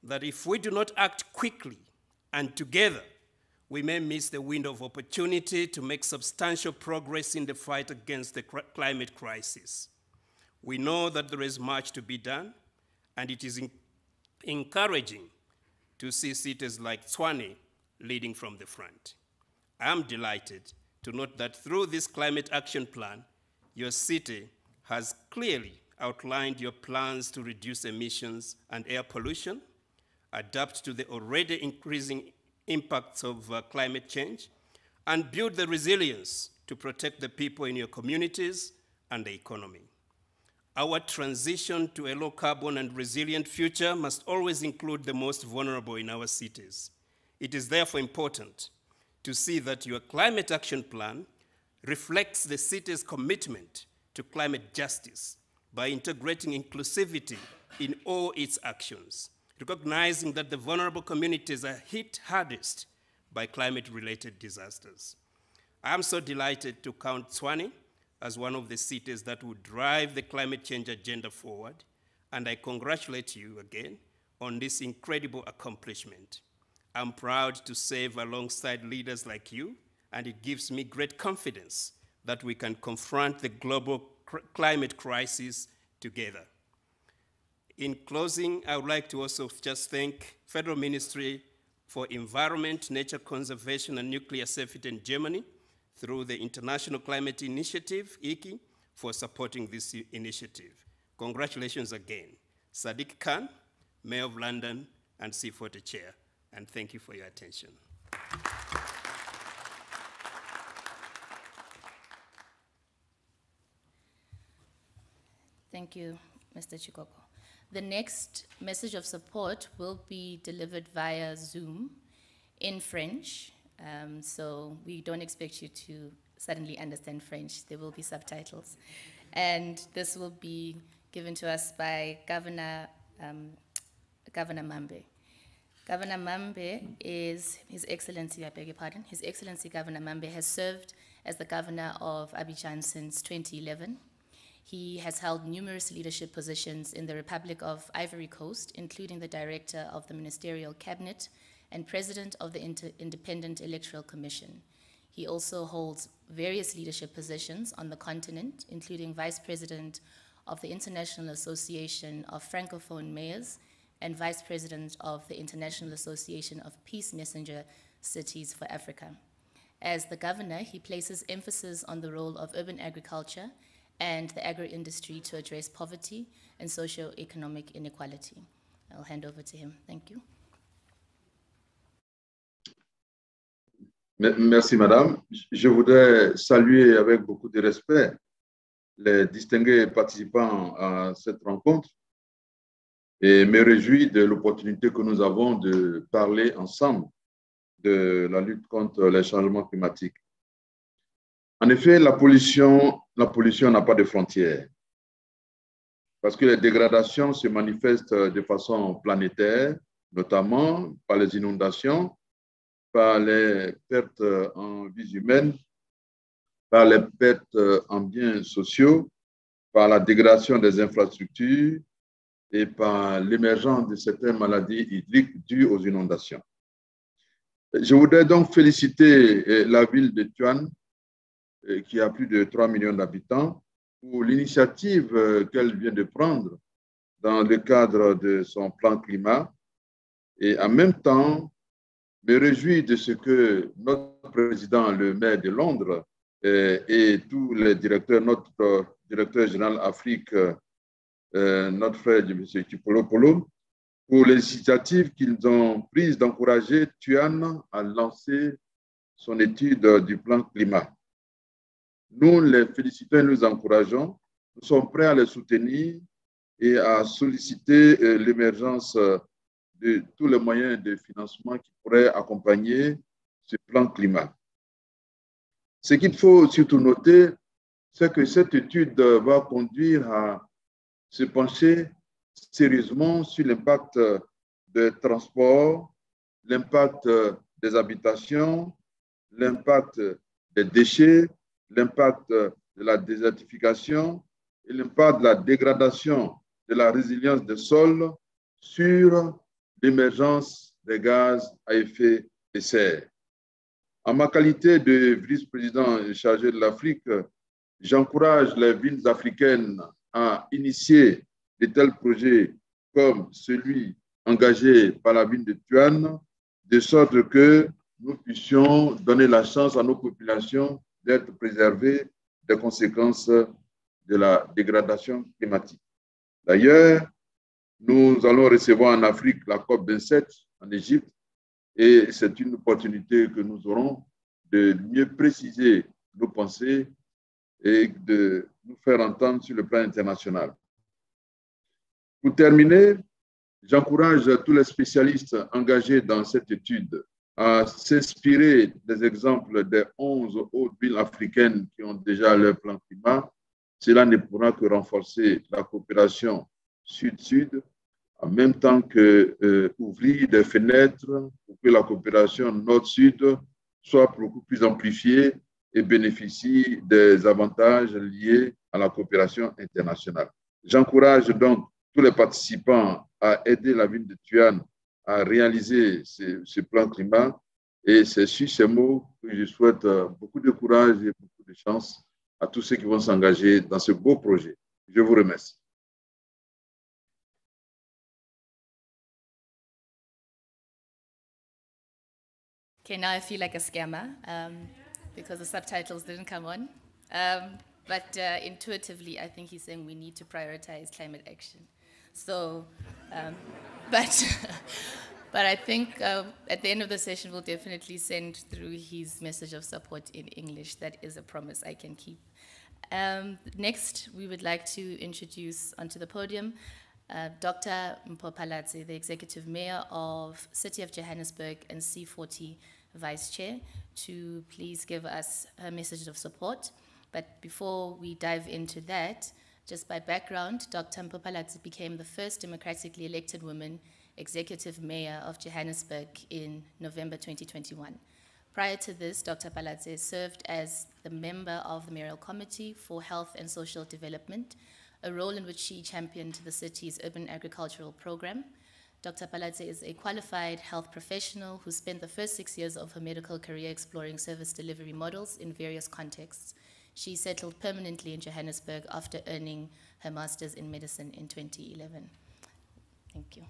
that if we do not act quickly and together, we may miss the window of opportunity to make substantial progress in the fight against the climate crisis. We know that there is much to be done, and it is encouraging to see cities like Tshwane leading from the front. I am delighted to note that through this climate action plan, your city has clearly outlined your plans to reduce emissions and air pollution, adapt to the already increasing impacts of climate change, and build the resilience to protect the people in your communities and the economy. Our transition to a low carbon and resilient future must always include the most vulnerable in our cities. It is therefore important to see that your climate action plan reflects the city's commitment to climate justice by integrating inclusivity in all its actions, recognizing that the vulnerable communities are hit hardest by climate-related disasters. I am so delighted to count Tshwane as one of the cities that will drive the climate change agenda forward, and I congratulate you again on this incredible accomplishment. I'm proud to serve alongside leaders like you, and it gives me great confidence that we can confront the global climate crisis together. In closing, I would like to also just thank Federal Ministry for Environment, Nature Conservation and Nuclear Safety in Germany through the International Climate Initiative, ICI, for supporting this initiative. Congratulations again. Sadiq Khan, Mayor of London and C40 Chair, and thank you for your attention. Thank you, Mr. Chikoko. The next message of support will be delivered via Zoom in French. So we don't expect you to suddenly understand French. There will be subtitles. And this will be given to us by Governor Mambe. Governor Mambe is, His Excellency, I beg your pardon, His Excellency Governor Mambe has served as the governor of Abidjan since 2011. He has held numerous leadership positions in the Republic of Ivory Coast, including the Director of the Ministerial Cabinet and President of the Independent Electoral Commission. He also holds various leadership positions on the continent, including Vice President of the International Association of Francophone Mayors and Vice President of the International Association of Peace Messenger Cities for Africa. As the governor, he places emphasis on the role of urban agriculture and the agro-industry to address poverty and socio-economic inequality. I'll hand over to him. Thank you. Merci, Madame. Je voudrais saluer avec beaucoup de respect les distingués participants à cette rencontre et me réjouis de l'opportunité que nous avons de parler ensemble de la lutte contre les changements climatiques. En effet, la pollution n'a pas de frontières parce que les dégradations se manifestent de façon planétaire, notamment par les inondations, par les pertes en vies humaines, par les pertes en biens sociaux, par la dégradation des infrastructures et par l'émergence de certaines maladies hydriques dues aux inondations. Je voudrais donc féliciter la ville de Tshwane, qui a plus de 3 millions d'habitants, pour l'initiative qu'elle vient de prendre dans le cadre de son plan climat. Et en même temps, me réjouis de ce que notre président, le maire de Londres, et tous les directeurs, notre directeur général Afrique, notre frère M. Tshipolopolo, pour l'initiative qu'ils ont prise d'encourager Tshwane à lancer son étude du plan climat. Nous les félicitons et nous encourageons. Nous sommes prêts à les soutenir et à solliciter l'émergence de tous les moyens de financement qui pourraient accompagner ce plan climat. Ce qu'il faut surtout noter, c'est que cette étude va conduire à se pencher sérieusement sur l'impact des transports, l'impact des habitations, l'impact des déchets, l'impact de la désertification et l'impact de la dégradation de la résilience des sols sur l'émergence des gaz à effet de serre. En ma qualité de vice-président chargé de l'Afrique, j'encourage les villes africaines à initier de tels projets comme celui engagé par la ville de Tshwane, de sorte que nous puissions donner la chance à nos populations d'être préservées des conséquences de la dégradation climatique. D'ailleurs, nous allons recevoir en Afrique la COP27 en Égypte et c'est une opportunité que nous aurons de mieux préciser nos pensées et de nous faire entendre sur le plan international. Pour terminer, j'encourage tous les spécialistes engagés dans cette étude à s'inspirer des exemples des 11 autres villes africaines qui ont déjà leur plan climat. Cela ne pourra que renforcer la coopération sud-sud, en même temps qu'ouvrir des fenêtres pour que la coopération nord-sud soit beaucoup plus amplifiée et bénéficie des avantages liés à la coopération internationale. J'encourage donc tous les participants à aider la ville de Tshwane à réaliser ce plan climat. Et c'est sur ces mots que je souhaite beaucoup de courage et beaucoup de chance à tous ceux qui vont s'engager dans ce beau projet. Je vous remercie. Okay, now I feel like a scammer because the subtitles didn't come on. But intuitively, I think he's saying we need to prioritize climate action. So, but I think at the end of the session, we'll definitely send through his message of support in English. That is a promise I can keep. Next, we would like to introduce onto the podium Dr. Mpopalatse, the Executive Mayor of City of Johannesburg and C40 Vice Chair, to please give us her message of support. But before we dive into that, just by background, Dr. Mpopalatse became the first democratically elected woman executive mayor of Johannesburg in November 2021. Prior to this, Dr. Palatse served as the member of the Mayoral Committee for Health and Social Development, a role in which she championed the city's urban agricultural program. Dr. Palatse is a qualified health professional who spent the first 6 years of her medical career exploring service delivery models in various contexts. She settled permanently in Johannesburg after earning her master's in medicine in 2011. Thank you.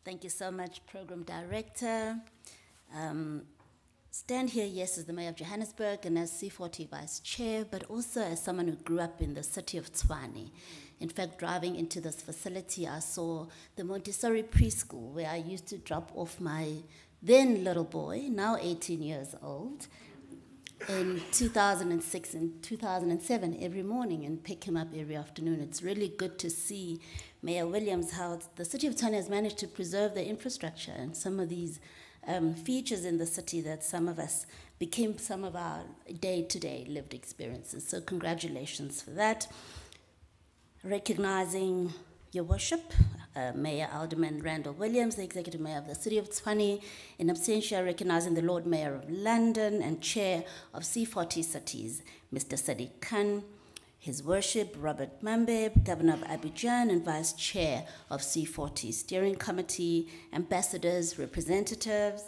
Thank you so much, Program Director. Stand here, yes, as the Mayor of Johannesburg and as C40 Vice Chair, but also as someone who grew up in the city of Tshwane. In fact, driving into this facility, I saw the Montessori preschool where I used to drop off my then little boy, now 18 years old, in 2006 and 2007 every morning and pick him up every afternoon. It's really good to see, Mayor Williams, how the city of Tshwane has managed to preserve the infrastructure and some of these features in the city that some of us became some of our day-to-day lived experiences. So congratulations for that. Recognizing Your Worship, Mayor Alderman Randall Williams, the Executive Mayor of the City of Tshwane, in absentia recognizing the Lord Mayor of London and Chair of C40 Cities, Mr. Sadiq Khan, His Worship Robert Mambe, Governor of Abidjan and Vice Chair of C40 Steering Committee, ambassadors, representatives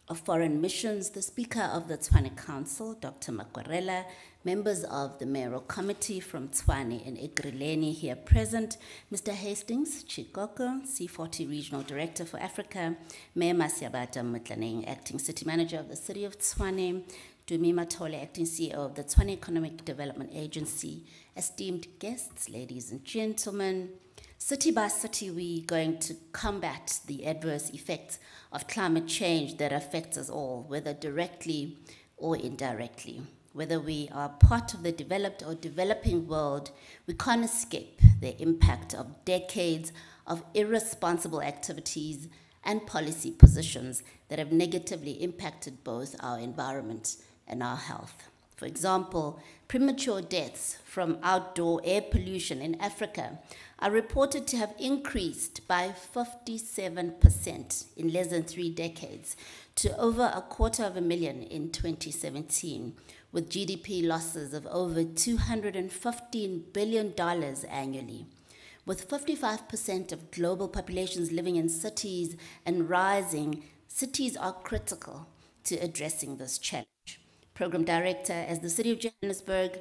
of foreign missions, the Speaker of the Tshwane Council, Dr. Makwarela, members of the Mayoral Committee from Tshwane and Ekurhuleni here present, Mr. Hastings Chikoko, C40 Regional Director for Africa, Mayor Masiabata Mutlaneng, Acting City Manager of the City of Tshwane, Dumi Matole, Acting CEO of the Tshwane Economic Development Agency, esteemed guests, ladies and gentlemen. City by city, we're going to combat the adverse effects of climate change that affects us all, whether directly or indirectly. Whether we are part of the developed or developing world, we can't escape the impact of decades of irresponsible activities and policy positions that have negatively impacted both our environment and our health. For example, premature deaths from outdoor air pollution in Africa are reported to have increased by 57% in less than 3 decades to over 250,000 in 2017, with GDP losses of over $215 billion annually. With 55% of global populations living in cities and rising, cities are critical to addressing this challenge. Program Director, as the City of Johannesburg,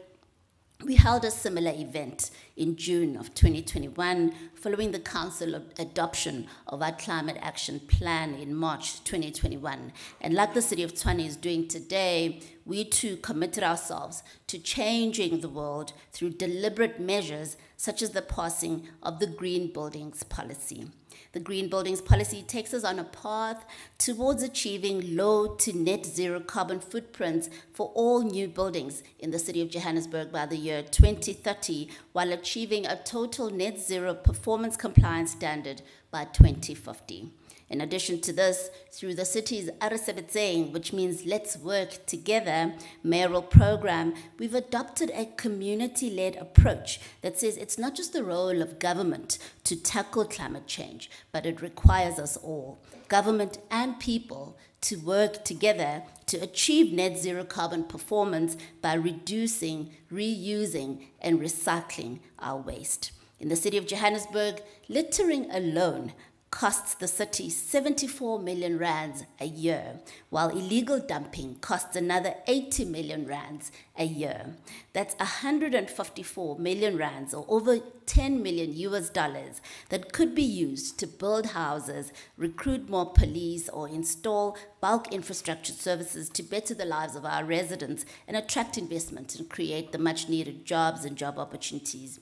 we held a similar event in June of 2021 following the Council adoption of our Climate Action Plan in March 2021. And like the City of Tshwane is doing today, we too committed ourselves to changing the world through deliberate measures such as the passing of the Green Buildings Policy. The Green Buildings Policy takes us on a path towards achieving low to net zero carbon footprints for all new buildings in the City of Johannesburg by the year 2030, while achieving a total net zero performance compliance standard by 2050. In addition to this, through the city's Arisebetseng, which means let's work together, mayoral program, we've adopted a community-led approach that says it's not just the role of government to tackle climate change, but it requires us all, government and people, to work together to achieve net zero carbon performance by reducing, reusing, and recycling our waste. In the City of Johannesburg, littering alone costs the city 74 million rands a year, while illegal dumping costs another 80 million rands a year. That's 154 million rands, or over 10 million US dollars, that could be used to build houses, recruit more police, or install bulk infrastructure services to better the lives of our residents and attract investment and create the much needed jobs and job opportunities.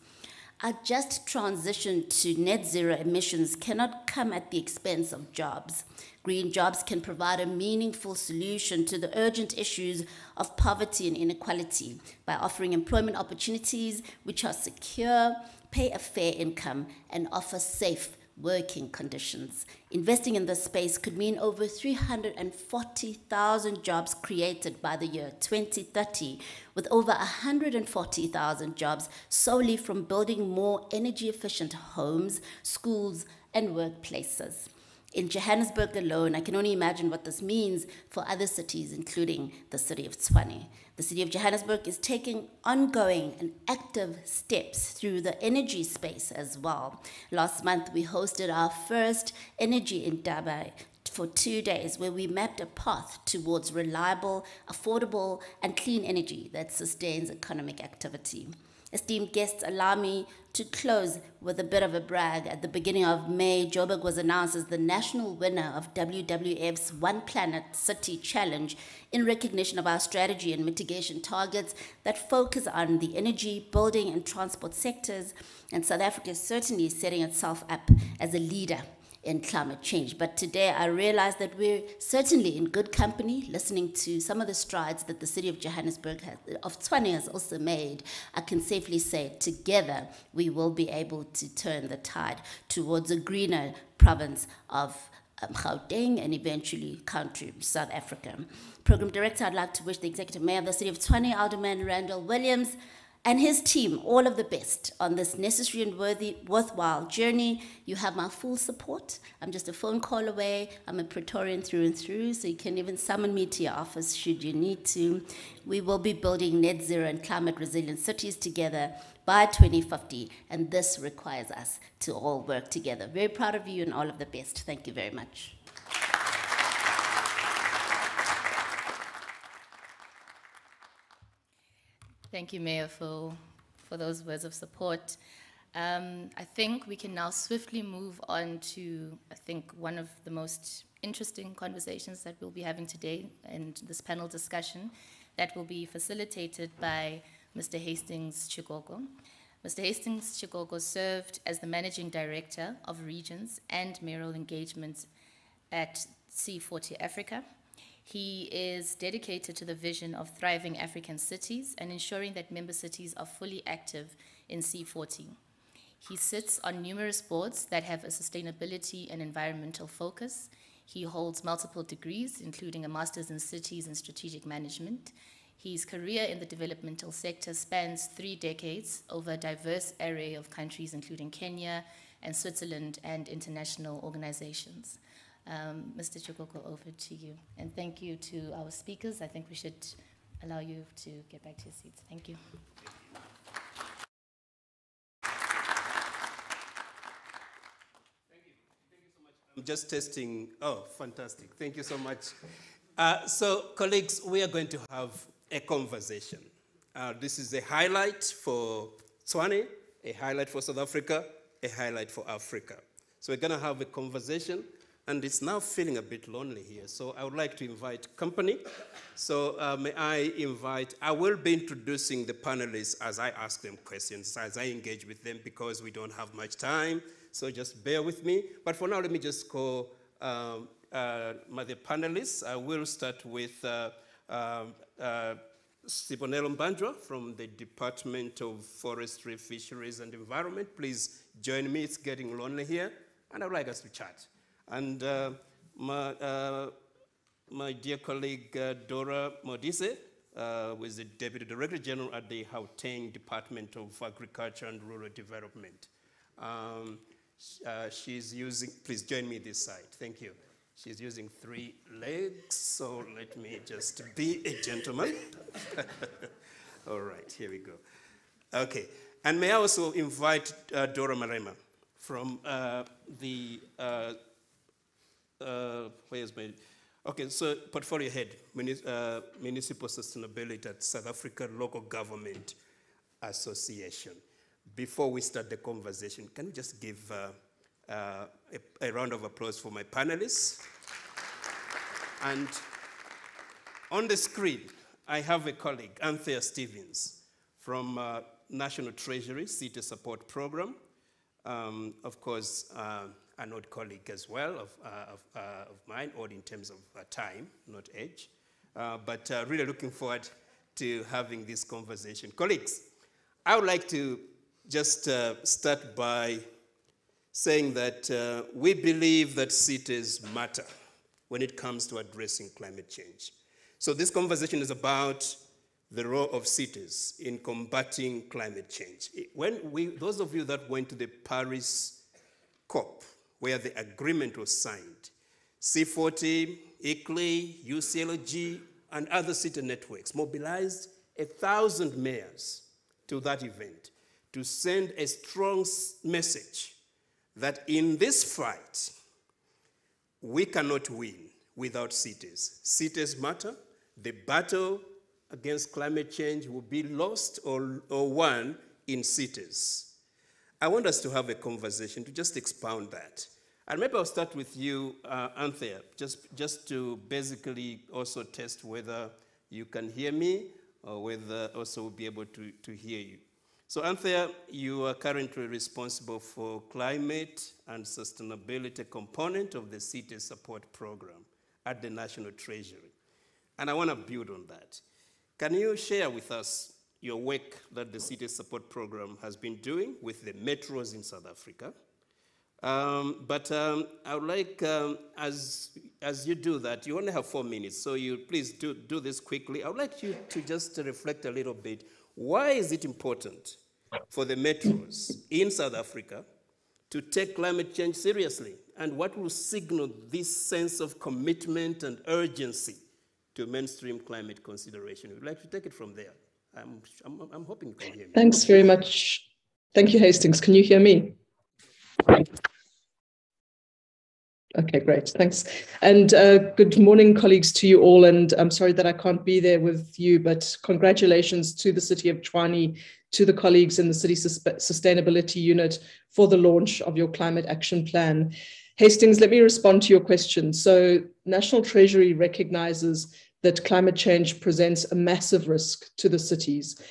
Our just transition to net zero emissions cannot come at the expense of jobs. Green jobs can provide a meaningful solution to the urgent issues of poverty and inequality by offering employment opportunities which are secure, pay a fair income, and offer safe working conditions. Investing in this space could mean over 340,000 jobs created by the year 2030, with over 140,000 jobs solely from building more energy-efficient homes, schools, and workplaces. In Johannesburg alone, I can only imagine what this means for other cities, including the City of Tshwane. The City of Johannesburg is taking ongoing and active steps through the energy space as well. Last month, we hosted our first Energy in Durban for 2 days, where we mapped a path towards reliable, affordable, and clean energy that sustains economic activity. Esteemed guests, allow me to close with a bit of a brag. At the beginning of May, Joburg was announced as the national winner of WWF's One Planet City Challenge in recognition of our strategy and mitigation targets that focus on the energy, building, and transport sectors. And South Africa is certainly setting itself up as a leader in climate change. But today I realize that we're certainly in good company, listening to some of the strides that the City of Johannesburg, of Tshwane, has also made. I can safely say together we will be able to turn the tide towards a greener province of Gauteng and eventually country South Africa. Program Director, I'd like to wish the Executive Mayor of the City of Tshwane, Alderman Randall Williams, and his team all of the best on this necessary and worthwhile journey. You have my full support. I'm just a phone call away. I'm a Praetorian through and through, so you can even summon me to your office should you need to. We will be building net zero and climate resilient cities together by 2050, and this requires us to all work together. Very proud of you and all of the best. Thank you very much. Thank you, Mayor, for those words of support. I think we can now swiftly move on to, I think, one of the most interesting conversations that we'll be having today and this panel discussion that will be facilitated by Mr. Hastings Chikoko. Mr. Hastings Chikoko served as the Managing Director of Regions and Mayoral Engagement at C40 Africa. He is dedicated to the vision of thriving African cities and ensuring that member cities are fully active in C40. He sits on numerous boards that have a sustainability and environmental focus. He holds multiple degrees, including a master's in cities and strategic management. His career in the developmental sector spans 3 decades over a diverse array of countries, including Kenya and Switzerland and international organizations. Mr. Chikoko, over to you. And thank you to our speakers. I think we should allow you to get back to your seats. Thank you. I'm just testing. Oh, fantastic. Thank you so much. So, colleagues, we are going to have a conversation. This is a highlight for Tshwane, a highlight for South Africa, a highlight for Africa. So we're going to have a conversation, and it's now feeling a bit lonely here. So I would like to invite company. So may I invite, I will be introducing the panelists as I ask them questions, as I engage with them, because we don't have much time. So just bear with me. But for now, let me just call the panelists. I will start with Sibonelo Mbanjwa from the Department of Forestry, Fisheries and Environment. Please join me. It's getting lonely here, and I would like us to chat. And my dear colleague Dora Modise, who is the Deputy Director General at the Gauteng Department of Agriculture and Rural Development. She's using, please join me this side, thank you. She's using 3 legs, so let me just be a gentleman. All right, here we go. Okay, and may I also invite Dora Marema from where's my, okay, so portfolio head, Municipal Sustainability at South Africa Local Government Association. Before we start the conversation, can we just give a round of applause for my panelists? And on the screen, I have a colleague, Anthea Stevens, from National Treasury City Support Program. Of course, an old colleague as well of mine, old in terms of time, not age. But really looking forward to having this conversation. Colleagues, I would like to just start by saying that we believe that cities matter when it comes to addressing climate change. So this conversation is about the role of cities in combating climate change. Those of you that went to the Paris COP, where the agreement was signed, C40, ICLEI, UCLG, and other city networks mobilized 1,000 mayors to that event to send a strong message that in this fight, we cannot win without cities. Cities matter. The battle against climate change will be lost or won in cities. I want us to have a conversation to just expound that. And maybe I'll start with you, Anthea, just to basically also test whether you can hear me or whether also we'll be able to hear you. So Anthea, you are currently responsible for climate and sustainability component of the City Support Program at the National Treasury. And I want to build on that. Can you share with us your work that the City Support Program has been doing with the metros in South Africa? I would like, as you do that, you only have 4 minutes, so you please do this quickly. I would like you to just reflect a little bit. Why is it important for the metros in South Africa to take climate change seriously? And what will signal this sense of commitment and urgency to mainstream climate consideration? We'd like to take it from there. I'm hoping you can hear me. Thanks very much. Thank you, Hastings. Can you hear me? Okay, great, thanks. And good morning, colleagues, to you all. And I'm sorry that I can't be there with you, but congratulations to the City of Tshwane, to the colleagues in the City Sustainability Unit for the launch of your Climate Action Plan. Hastings, let me respond to your question. So National Treasury recognizes that climate change presents a massive risk to the cities,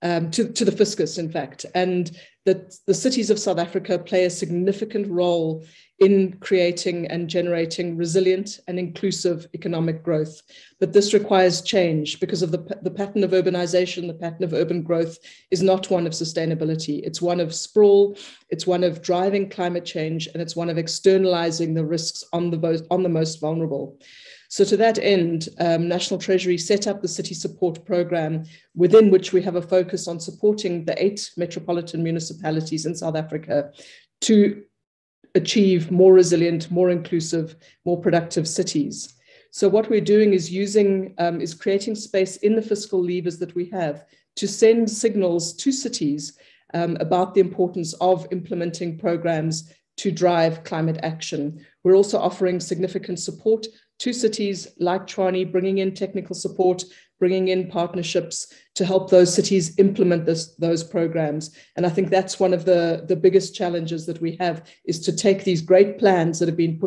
to the fiscus, in fact, and that the cities of South Africa play a significant role in creating and generating resilient and inclusive economic growth. But this requires change because of the pattern of urbanization. The pattern of urban growth is not one of sustainability. It's one of sprawl, it's one of driving climate change, and it's one of externalizing the risks on the most vulnerable. So to that end, National Treasury set up the City Support Program, within which we have a focus on supporting the 8 metropolitan municipalities in South Africa to achieve more resilient, more inclusive, more productive cities. So what we're doing is creating space in the fiscal levers that we have to send signals to cities about the importance of implementing programs to drive climate action. We're also offering significant support to cities like Tshwane, bringing in technical support, bringing in partnerships to help those cities implement those programs. And I think that's one of the biggest challenges that we have, is to take these great plans that have been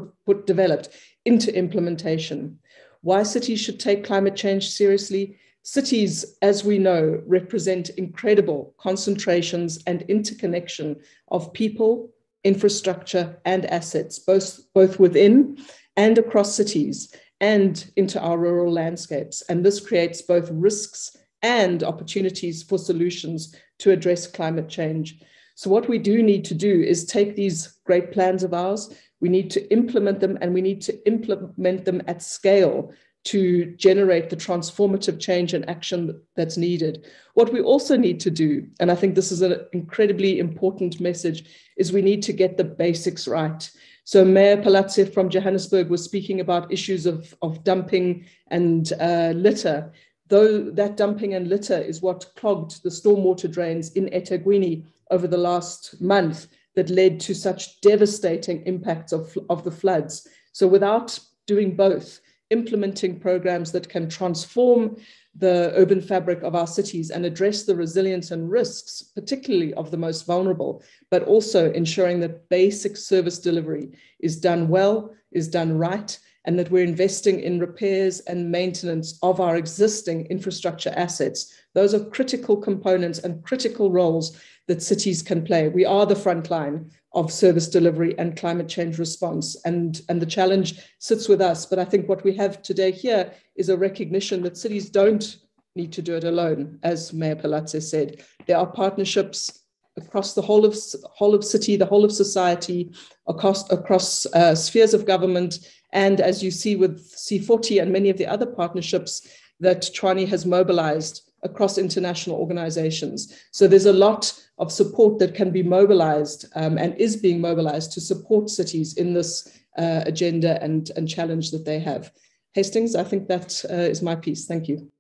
developed into implementation. Why cities should take climate change seriously? Cities, as we know, represent incredible concentrations and interconnection of people, infrastructure, and assets, both within and across cities and into our rural landscapes. And this creates both risks and opportunities for solutions to address climate change. So what we do need to do is take these great plans of ours, we need to implement them, and we need to implement them at scale to generate the transformative change and action that's needed. What we also need to do, and I think this is an incredibly important message, is we need to get the basics right. So Mayor Palatse from Johannesburg was speaking about issues of dumping and litter. Though that dumping and litter is what clogged the stormwater drains in eThekwini over the last month that led to such devastating impacts of the floods. So without doing both, implementing programs that can transform the urban fabric of our cities and address the resilience and risks, particularly of the most vulnerable, but also ensuring that basic service delivery is done well, is done right, and that we're investing in repairs and maintenance of our existing infrastructure assets. Those are critical components and critical roles that cities can play. We are the front line of service delivery and climate change response, and the challenge sits with us. But I think what we have today here is a recognition that cities don't need to do it alone. As Mayor Palatse said, there are partnerships across the whole of city, the whole of society, across spheres of government, and as you see with C40 and many of the other partnerships that Tshwane has mobilized across international organizations. So there's a lot of support that can be mobilized and is being mobilized to support cities in this agenda and challenge that they have. Hastings, I think that is my piece. Thank you.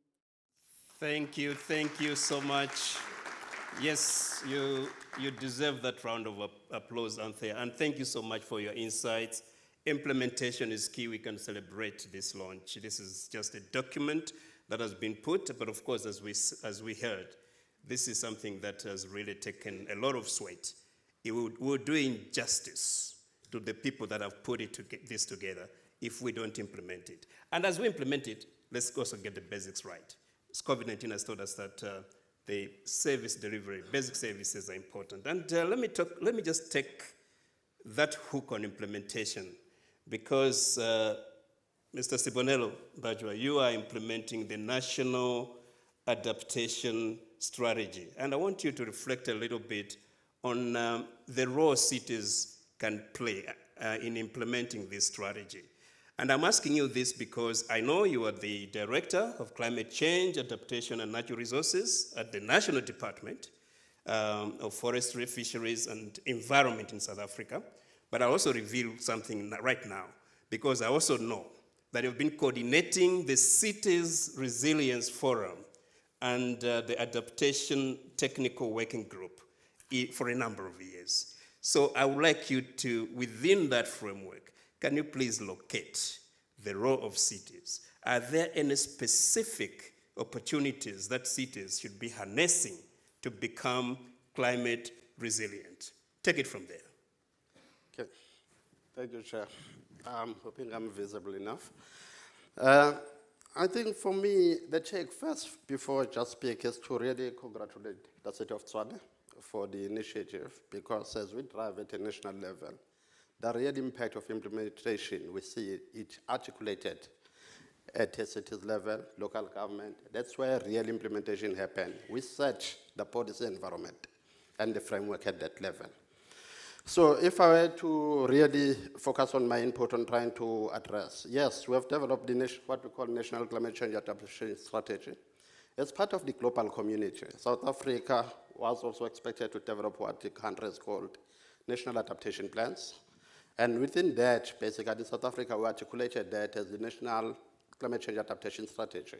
Thank you so much. Yes, you deserve that round of applause, Anthea, and thank you so much for your insights. Implementation is key. We can celebrate this launch. This is just a document that has been put, but of course, as we heard, this is something that has really taken a lot of sweat. We're doing justice to the people that have put this together if we don't implement it. And as we implement it, let's also get the basics right. COVID-19 has taught us that the service delivery, basic services are important. And let me just take that hook on implementation, because Mr. Sibonelo Bajwa, you are implementing the National Adaptation Strategy. And I want you to reflect a little bit on the role cities can play in implementing this strategy. And I'm asking you this because I know you are the Director of Climate Change, Adaptation and Natural Resources at the National Department of Forestry, Fisheries and Environment in South Africa. But I also reveal something right now, because I also know that you've been coordinating the Cities Resilience Forum and the Adaptation Technical Working Group for a number of years. So I would like you to, within that framework, can you please locate the role of cities? Are there any specific opportunities that cities should be harnessing to become climate resilient? Take it from there. Okay. Thank you, Chair. I'm hoping I'm visible enough. I think for me, the take first, before I just speak, is to really congratulate the City of Tshwane for the initiative, because as we drive at a national level, the real impact of implementation, we see it articulated at a city's level, local government. That's where real implementation happens. We set the policy environment and the framework at that level. So if I were to really focus on my input on trying to address, yes, we have developed what we call National Climate Change Adaptation Strategy. As part of the global community, South Africa was also expected to develop what the country has called National Adaptation Plans. And within that, basically, South Africa, we articulated that as the National Climate Change Adaptation Strategy,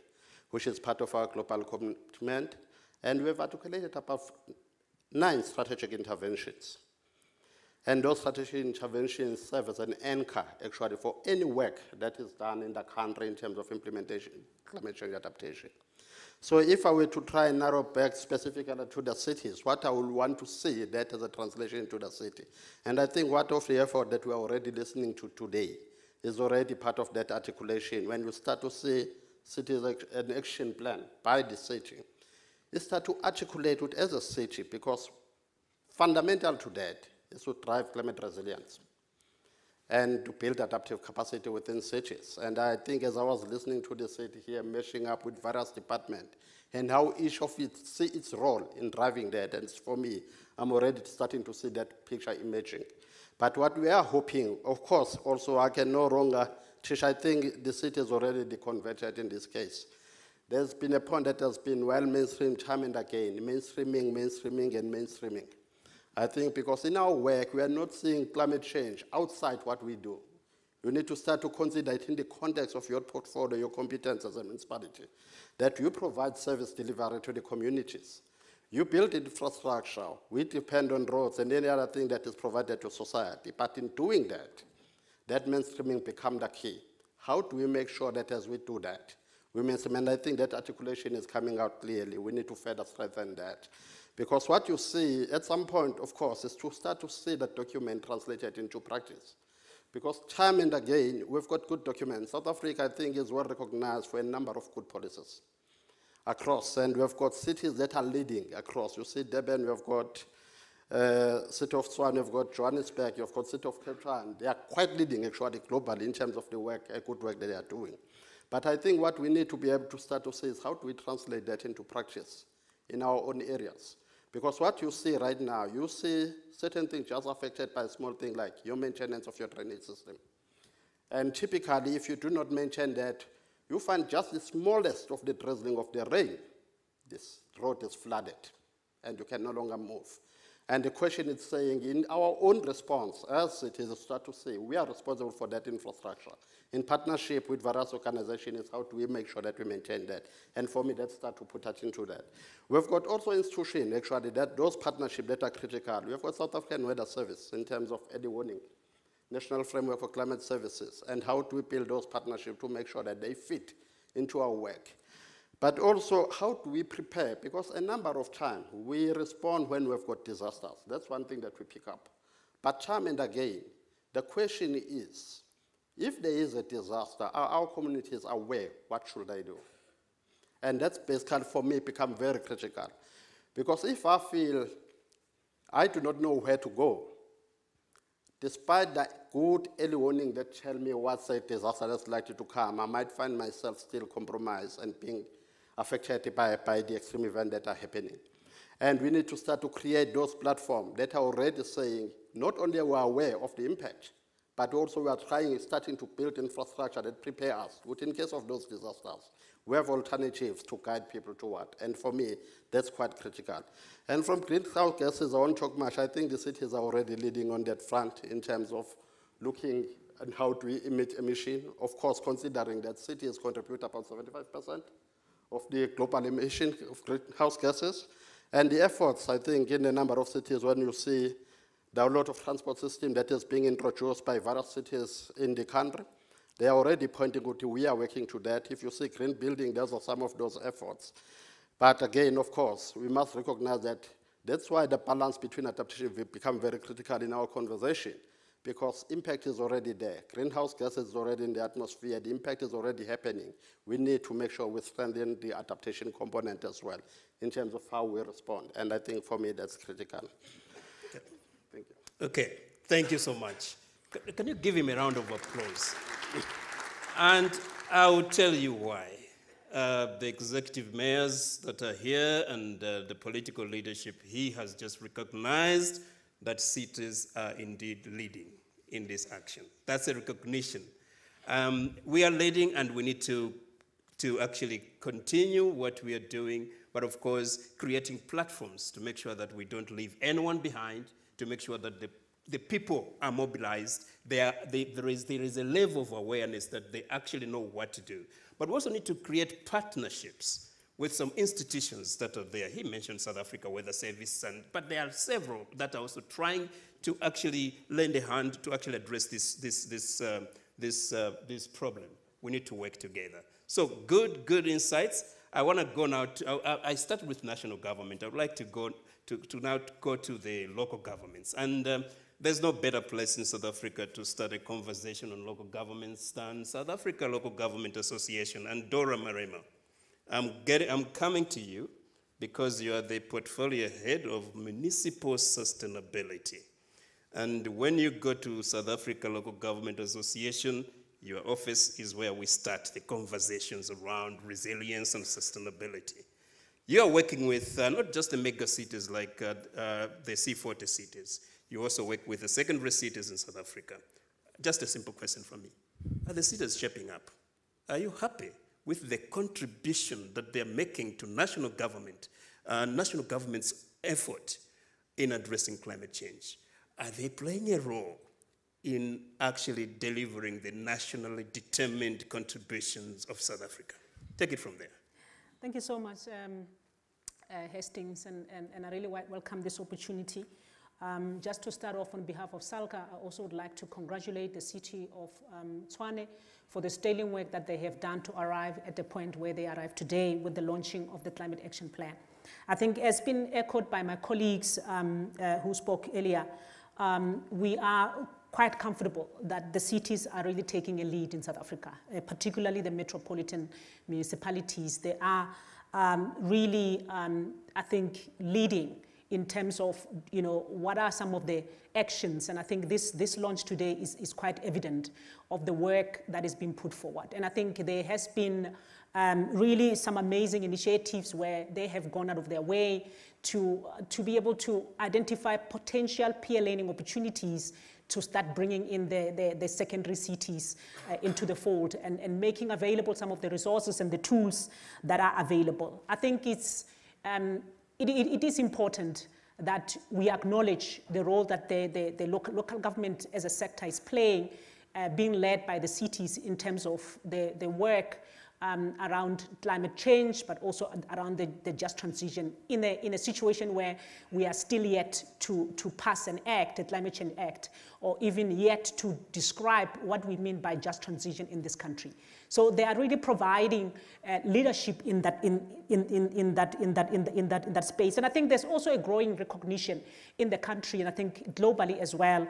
which is part of our global commitment. And we've articulated about 9 strategic interventions. And those strategic interventions serve as an anchor, actually, for any work that is done in the country in terms of implementation, climate change adaptation. So if I were to try and narrow back specifically to the cities, what I would want to see that as a translation to the city. And I think what of the effort that we're already listening to today is already part of that articulation. When you start to see cities an action plan by the city, you start to articulate it as a city, because fundamental to that is to drive climate resilience and to build adaptive capacity within cities. And I think as I was listening to the city here, meshing up with various departments, and how each of it see its role in driving that, and for me, I'm already starting to see that picture emerging. But what we are hoping, of course, also I can no longer, Tish, I think the city is already deconverted in this case. There's been a point that has been well mainstreamed time and again, mainstreaming, mainstreaming, and mainstreaming. I think because in our work, we are not seeing climate change outside what we do. You need to start to consider it in the context of your portfolio, your competence as a municipality, that you provide service delivery to the communities. You build infrastructure, we depend on roads and any other thing that is provided to society. But in doing that, that mainstreaming becomes the key. How do we make sure that as we do that, we mainstream? And I think that articulation is coming out clearly. We need to further strengthen that. Because what you see at some point, of course, is to start to see that document translated into practice. Because time and again, we've got good documents. South Africa, I think, is well recognized for a number of good policies across. And we've got cities that are leading across. You see Durban, we've got City of Tshwane, we've got Johannesburg, you've got City of Cape Town. They are quite leading, actually, globally in terms of the work, good work that they are doing. But I think what we need to be able to start to say is how do we translate that into practice in our own areas? Because what you see right now, you see certain things just affected by a small thing like your maintenance of your drainage system. And typically, if you do not maintain that, you find just the smallest of the drizzling of the rain, this road is flooded, and you can no longer move. And the question is saying, in our own response, as it is start to say, we are responsible for that infrastructure. In partnership with various organizations, how do we make sure that we maintain that? And for me, let's start to put that into that. We've got also institutions, actually, that those partnerships that are critical. We've got South African Weather Service in terms of early warning, National Framework for Climate Services, and how do we build those partnerships to make sure that they fit into our work. But also, how do we prepare? Because a number of times, we respond when we've got disasters. That's one thing that we pick up. But time and again, the question is, if there is a disaster, are our communities aware? What should I do? And that's basically, for me, become very critical. Because if I feel I do not know where to go, despite that good early warning that tell me what's a disaster that's likely to come, I might find myself still compromised and being affected by the extreme events that are happening. And we need to start to create those platforms that are already saying, not only are we aware of the impact, but also we are starting to build infrastructure that prepare us, which in case of those disasters, we have alternatives to guide people toward. And for me, that's quite critical. And from greenhouse gases, I won't talk much. I think the cities are already leading on that front in terms of looking at how do we emit emission. Of course, considering that cities contribute about 75% of the global emission of greenhouse gases. And the efforts, I think, in a number of cities, when you see the lot of transport system that is being introduced by various cities in the country, they are already pointing to, we are working to that. If you see green building, those are some of those efforts. But again, of course, we must recognize that that's why the balance between adaptation will become very critical in our conversation, because impact is already there. Greenhouse gases is already in the atmosphere. The impact is already happening. We need to make sure we strengthen the adaptation component as well in terms of how we respond. And I think for me, that's critical. Okay. Thank you. Okay, thank you so much. Can you give him a round of applause? And I will tell you why. The executive mayors that are here and the political leadership, he has just recognized that cities are indeed leading in this action. That's a recognition. We are leading, and we need to actually continue what we are doing, but of course, creating platforms to make sure that we don't leave anyone behind, to make sure that the people are mobilized. There is a level of awareness that they actually know what to do. But we also need to create partnerships with some institutions that are there. He mentioned South Africa Weather Service, but there are several that are also trying to actually lend a hand to actually address this problem. We need to work together. So good insights. I want to go now I started with national government. I would like to go to the local governments. And there's no better place in South Africa to start a conversation on local governments than South Africa Local Government Association and Dora Marema. I'm coming to you because you are the portfolio head of municipal sustainability. And when you go to South Africa Local Government Association, your office is where we start the conversations around resilience and sustainability. You are working with not just the mega cities like the C40 cities. You also work with the secondary cities in South Africa. Just a simple question from me. Are the cities shaping up? Are you happy with the contribution that they're making to national government, national government's effort in addressing climate change? Are they playing a role in actually delivering the nationally determined contributions of South Africa? Take it from there. Thank you so much, Hastings, and I really welcome this opportunity. Just to start off on behalf of SALCA, I also would like to congratulate the city of Tshwane for the sterling work that they have done to arrive at the point where they arrive today with the launching of the Climate Action Plan. I think, as been echoed by my colleagues who spoke earlier, we are quite comfortable that the cities are really taking a lead in South Africa, particularly the metropolitan municipalities. They are really, I think, leading in terms of, what are some of the actions. And I think this launch today is quite evident of the work that is being put forward. And I think there has been really some amazing initiatives where they have gone out of their way to be able to identify potential peer learning opportunities to start bringing in the secondary cities into the fold and making available some of the resources and the tools that are available. I think it is important that we acknowledge the role that the local government as a sector is playing, being led by the cities in terms of the work around climate change, but also around the just transition in a situation where we are still yet to pass an act, a climate change act, or even yet to describe what we mean by just transition in this country. So they are really providing leadership in that space. And I think there's also a growing recognition in the country, and I think globally as well,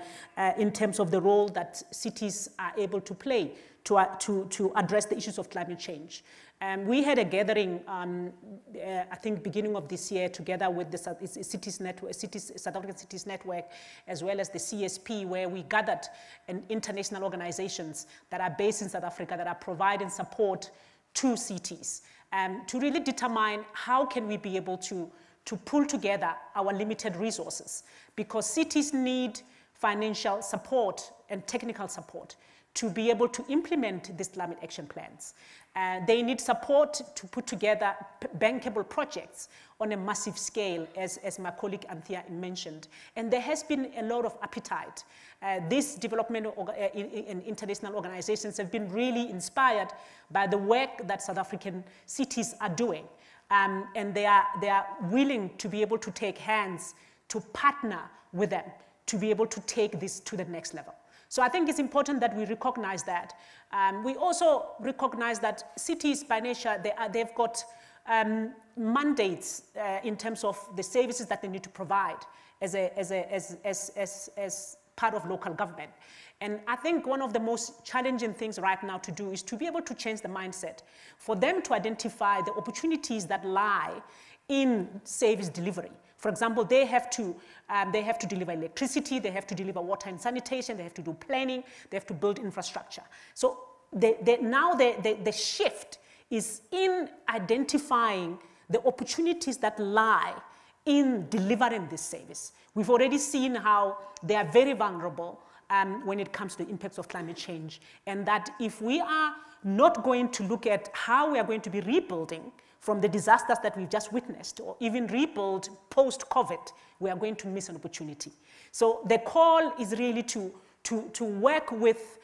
in terms of the role that cities are able to play to address the issues of climate change. We had a gathering, I think, beginning of this year, together with the South African Cities Network, as well as the CSP, where we gathered international organizations that are based in South Africa that are providing support to cities to really determine how can we be able to pull together our limited resources, because cities need financial support and technical support to be able to implement these climate action plans. They need support to put together bankable projects on a massive scale, as my colleague Anthea mentioned. And there has been a lot of appetite. These development and international organizations have been really inspired by the work that South African cities are doing. And they are willing to be able to take hands to partner with them to be able to take this to the next level. So I think it's important that we recognize that. We also recognize that cities by nature, they've got mandates in terms of the services that they need to provide as part of local government. And I think one of the most challenging things right now to do is to be able to change the mindset, for them to identify the opportunities that lie in service delivery. For example, they have to deliver electricity, they have to deliver water and sanitation, they have to do planning, they have to build infrastructure. So now the shift is in identifying the opportunities that lie in delivering this service. We've already seen how they are very vulnerable when it comes to the impacts of climate change, and that if we are not going to look at how we are going to be rebuilding from the disasters that we've just witnessed, or even rebuild post-COVID, we are going to miss an opportunity. So the call is really to work with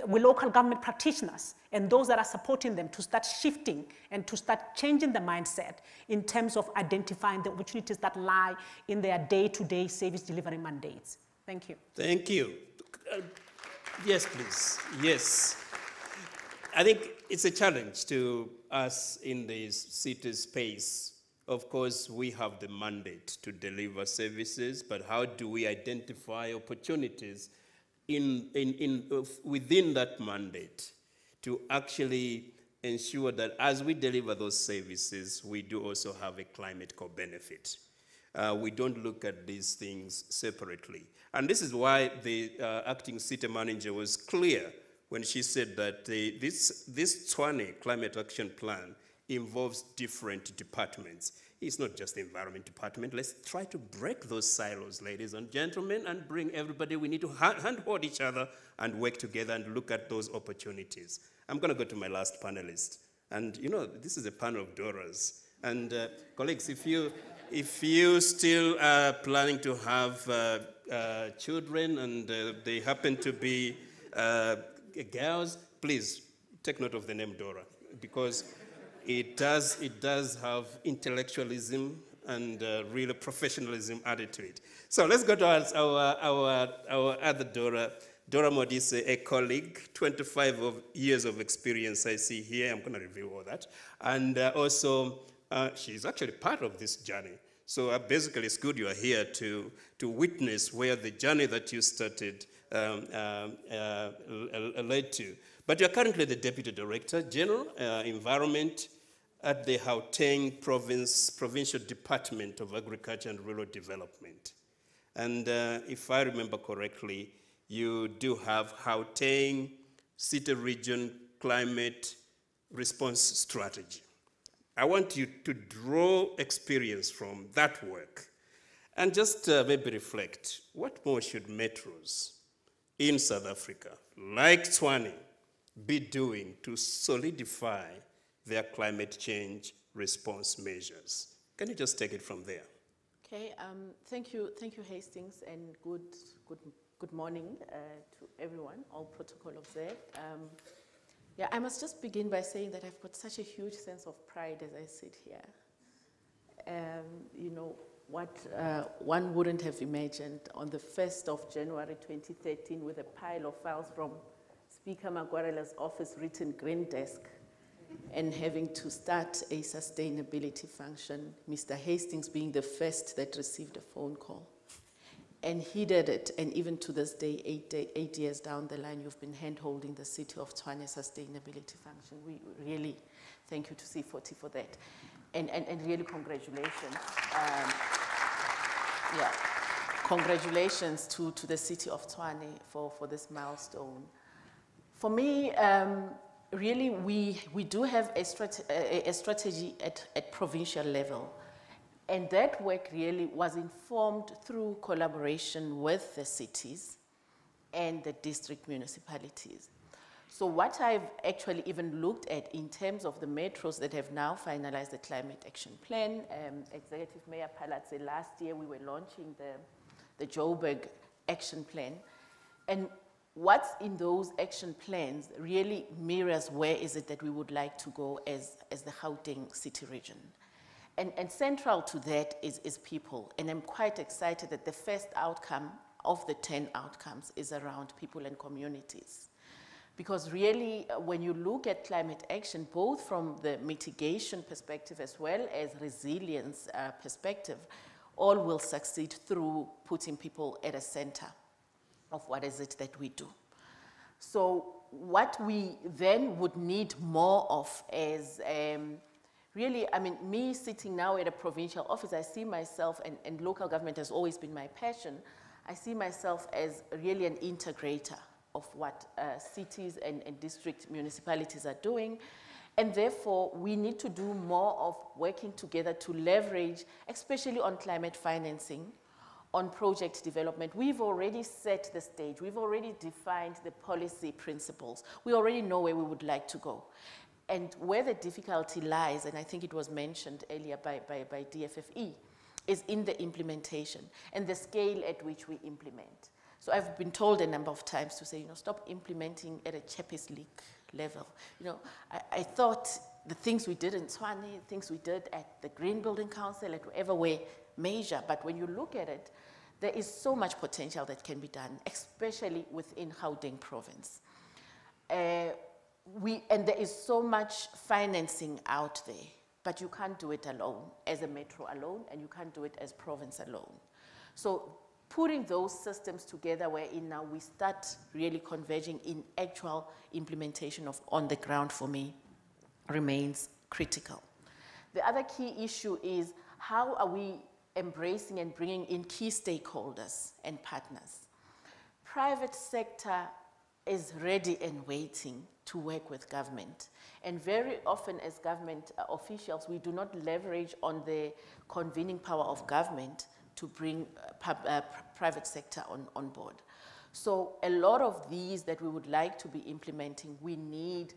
local government practitioners and those that are supporting them to start shifting and to start changing the mindset in terms of identifying the opportunities that lie in their day-to-day service delivery mandates. Thank you. Thank you. Yes, please. Yes. I think it's a challenge to us in this city space. Of course, we have the mandate to deliver services, but how do we identify opportunities within that mandate to actually ensure that as we deliver those services, we do also have a climate co-benefit. We don't look at these things separately. And this is why the acting city manager was clear when she said that this Tshwane Climate Action Plan involves different departments. It's not just the Environment Department. Let's try to break those silos, ladies and gentlemen, and bring everybody. We need to hand-hold each other and work together and look at those opportunities. I'm going to go to my last panelist. And, you know, this is a panel of Doras. And, colleagues, if you still are planning to have children and they happen to be girls, please take note of the name Dora, because it does have intellectualism and real professionalism added to it. So let's go to our other Dora. Dora Modise, a colleague, 25 years of experience I see here. I'm going to review all that. And also, she's actually part of this journey. So basically, it's good you are here to witness where the journey that you started led to. But you're currently the Deputy Director General, Environment at the Gauteng Provincial Department of Agriculture and Rural Development. And if I remember correctly, you do have Gauteng City Region Climate Response Strategy. I want you to draw experience from that work and just maybe reflect, what more should metros in South Africa, like Tshwane, be doing to solidify their climate change response measures? Can you just take it from there? Okay, thank you, Hastings, and good morning to everyone, all protocol observed. Yeah, I must just begin by saying that I've got such a huge sense of pride as I sit here. You know, what one wouldn't have imagined on the 1st of January 2013 with a pile of files from Speaker Magwarela's office written green desk and having to start a sustainability function, Mr. Hastings being the first that received a phone call. And he did it, and even to this day, 8 years down the line, you've been hand-holding the City of Tshwane sustainability function. We really thank you to C40 for that. And really congratulations. Yeah, congratulations to the City of Tshwane for this milestone. For me, really, we do have a strategy at provincial level. And that work really was informed through collaboration with the cities and the district municipalities. So what I've actually even looked at in terms of the metros that have now finalized the climate action plan, Executive Mayor Palatse, last year we were launching the Joburg action plan. And what's in those action plans really mirrors where is it that we would like to go as the Gauteng city region. And central to that is people. And I'm quite excited that the first outcome of the 10 outcomes is around people and communities. Because really, when you look at climate action, both from the mitigation perspective as well as resilience perspective, all will succeed through putting people at a center of what is it that we do. So what we then would need more of is really, I mean, me sitting now at a provincial office, I see myself, and local government has always been my passion, I see myself as really an integrator of what cities and district municipalities are doing. And therefore, we need to do more of working together to leverage, especially on climate financing, on project development. We've already set the stage. We've already defined the policy principles. We already know where we would like to go. And where the difficulty lies, and I think it was mentioned earlier by DFFE, is in the implementation and the scale at which we implement. So I've been told a number of times to say, you know, stop implementing at a Champions League level. You know, I thought the things we did in Tshwane, things we did at the Green Building Council, at whatever way, major. But when you look at it, there is so much potential that can be done, especially within Gauteng province. And there is so much financing out there, but you can't do it alone, as a metro alone, and you can't do it as province alone. So putting those systems together wherein now we start really converging in actual implementation of on the ground, for me, remains critical. The other key issue is how are we embracing and bringing in key stakeholders and partners. Private sector is ready and waiting to work with government. And very often as government officials, we do not leverage on the convening power of government to bring private sector on board. So a lot of these that we would like to be implementing, we need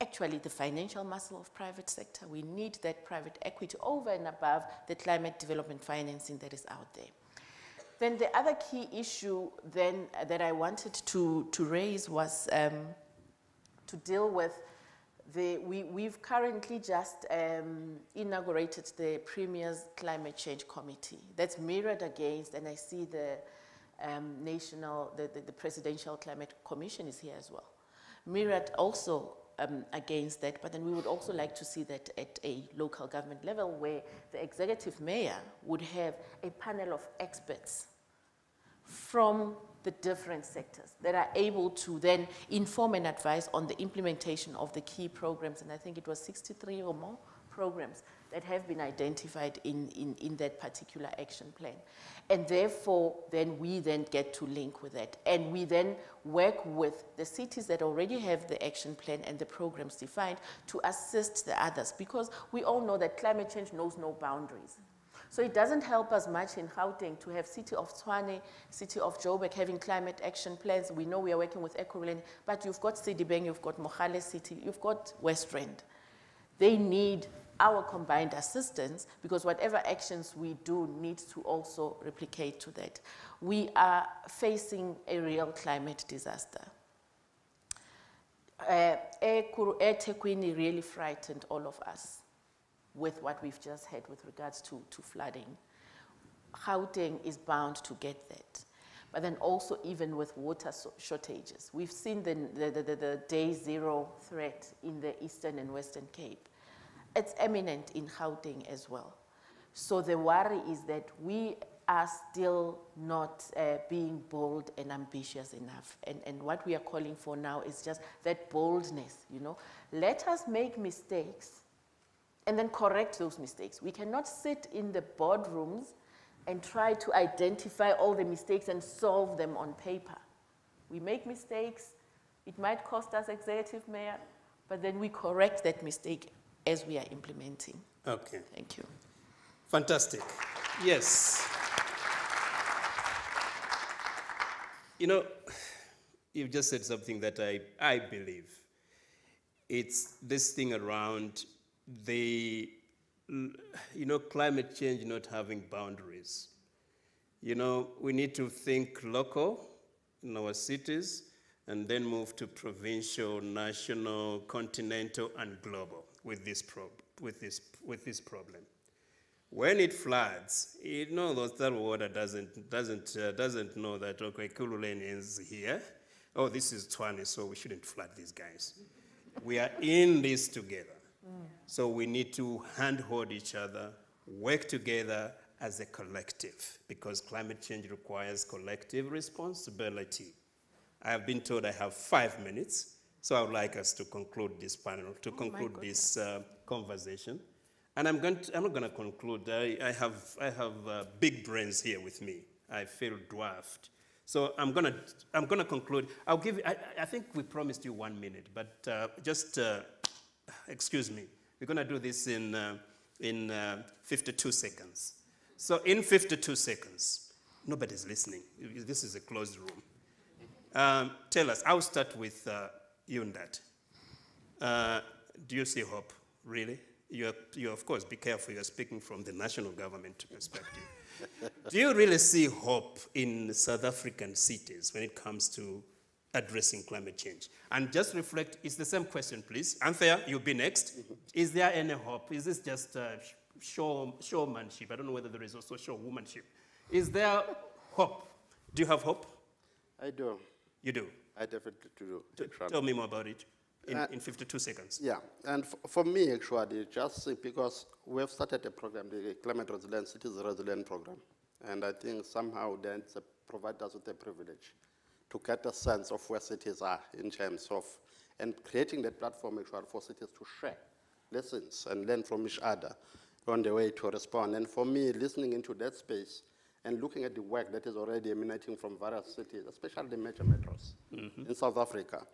actually the financial muscle of private sector. We need that private equity over and above the climate development financing that is out there. Then the other key issue then that I wanted to raise was to deal with we've currently just inaugurated the Premier's Climate Change Committee. That's mirrored against, and I see the the Presidential Climate Commission is here as well. Mirrored also against that, but then we would also like to see that at a local government level where the executive mayor would have a panel of experts from the different sectors that are able to then inform and advise on the implementation of the key programs, and I think it was 63 or more programs that have been identified in that particular action plan. And therefore, then we then get to link with that. And we then work with the cities that already have the action plan and the programs defined to assist the others, because we all know that climate change knows no boundaries. So it doesn't help us much in Gauteng to have City of Tshwane, City of Joburg having climate action plans. We know we are working with Ekurhuleni, but you've got Sedibeng, you've got Mogale City, you've got West Rand. They need our combined assistance, because whatever actions we do needs to also replicate to that. We are facing a real climate disaster. eThekwini really frightened all of us with what we've just had with regards to flooding. Gauteng is bound to get that. But then also even with water shortages. We've seen the day zero threat in the Eastern and Western Cape. It's eminent in Gauteng as well. So the worry is that we are still not being bold and ambitious enough. And what we are calling for now is just that boldness, you know. Let us make mistakes and then correct those mistakes. We cannot sit in the boardrooms and try to identify all the mistakes and solve them on paper. We make mistakes, it might cost us executive mayor, but then we correct that mistake as we are implementing. Okay. Thank you. Fantastic. Yes. You know, you've just said something that I believe. It's this thing around the, you know, climate change not having boundaries. You know, we need to think local in our cities and then move to provincial, national, continental, and global with this problem. When it floods, you know that water doesn't know that, okay, Ekurhuleni is here. Oh, this is Tshwane, so we shouldn't flood these guys. We are in this together. So we need to hand-hold each other, work together as a collective, because climate change requires collective responsibility. I have been told I have 5 minutes, so I would like us to conclude this panel, to conclude this conversation. And I'm not going to conclude. I have big brains here with me. I feel dwarfed. So I'm going to conclude. I'll give. I think we promised you 1 minute, but just excuse me, we're going to do this in 52 seconds. So in 52 seconds, nobody's listening. This is a closed room. Tell us, I'll start with you, Ndat. Do you see hope, really? You, of course, be careful, you're speaking from the national government perspective. Do you really see hope in South African cities when it comes to addressing climate change? And just reflect, it's the same question, please. Anthea, you'll be next. Is there any hope? Is this just showmanship? I don't know whether there is also showwomanship. Is there hope? Do you have hope? I do. You do? I definitely do. Tell me more about it in 52 seconds. Yeah, and for me, actually, just because we have started a program, the Climate Resilience Cities Resilient Program, and I think somehow then it provides us with a privilege to get a sense of where cities are in terms of, and creating that platform actually for cities to share lessons and learn from each other on the way to respond. And for me, listening into that space and looking at the work that is already emanating from various cities, especially the major metros in South Africa,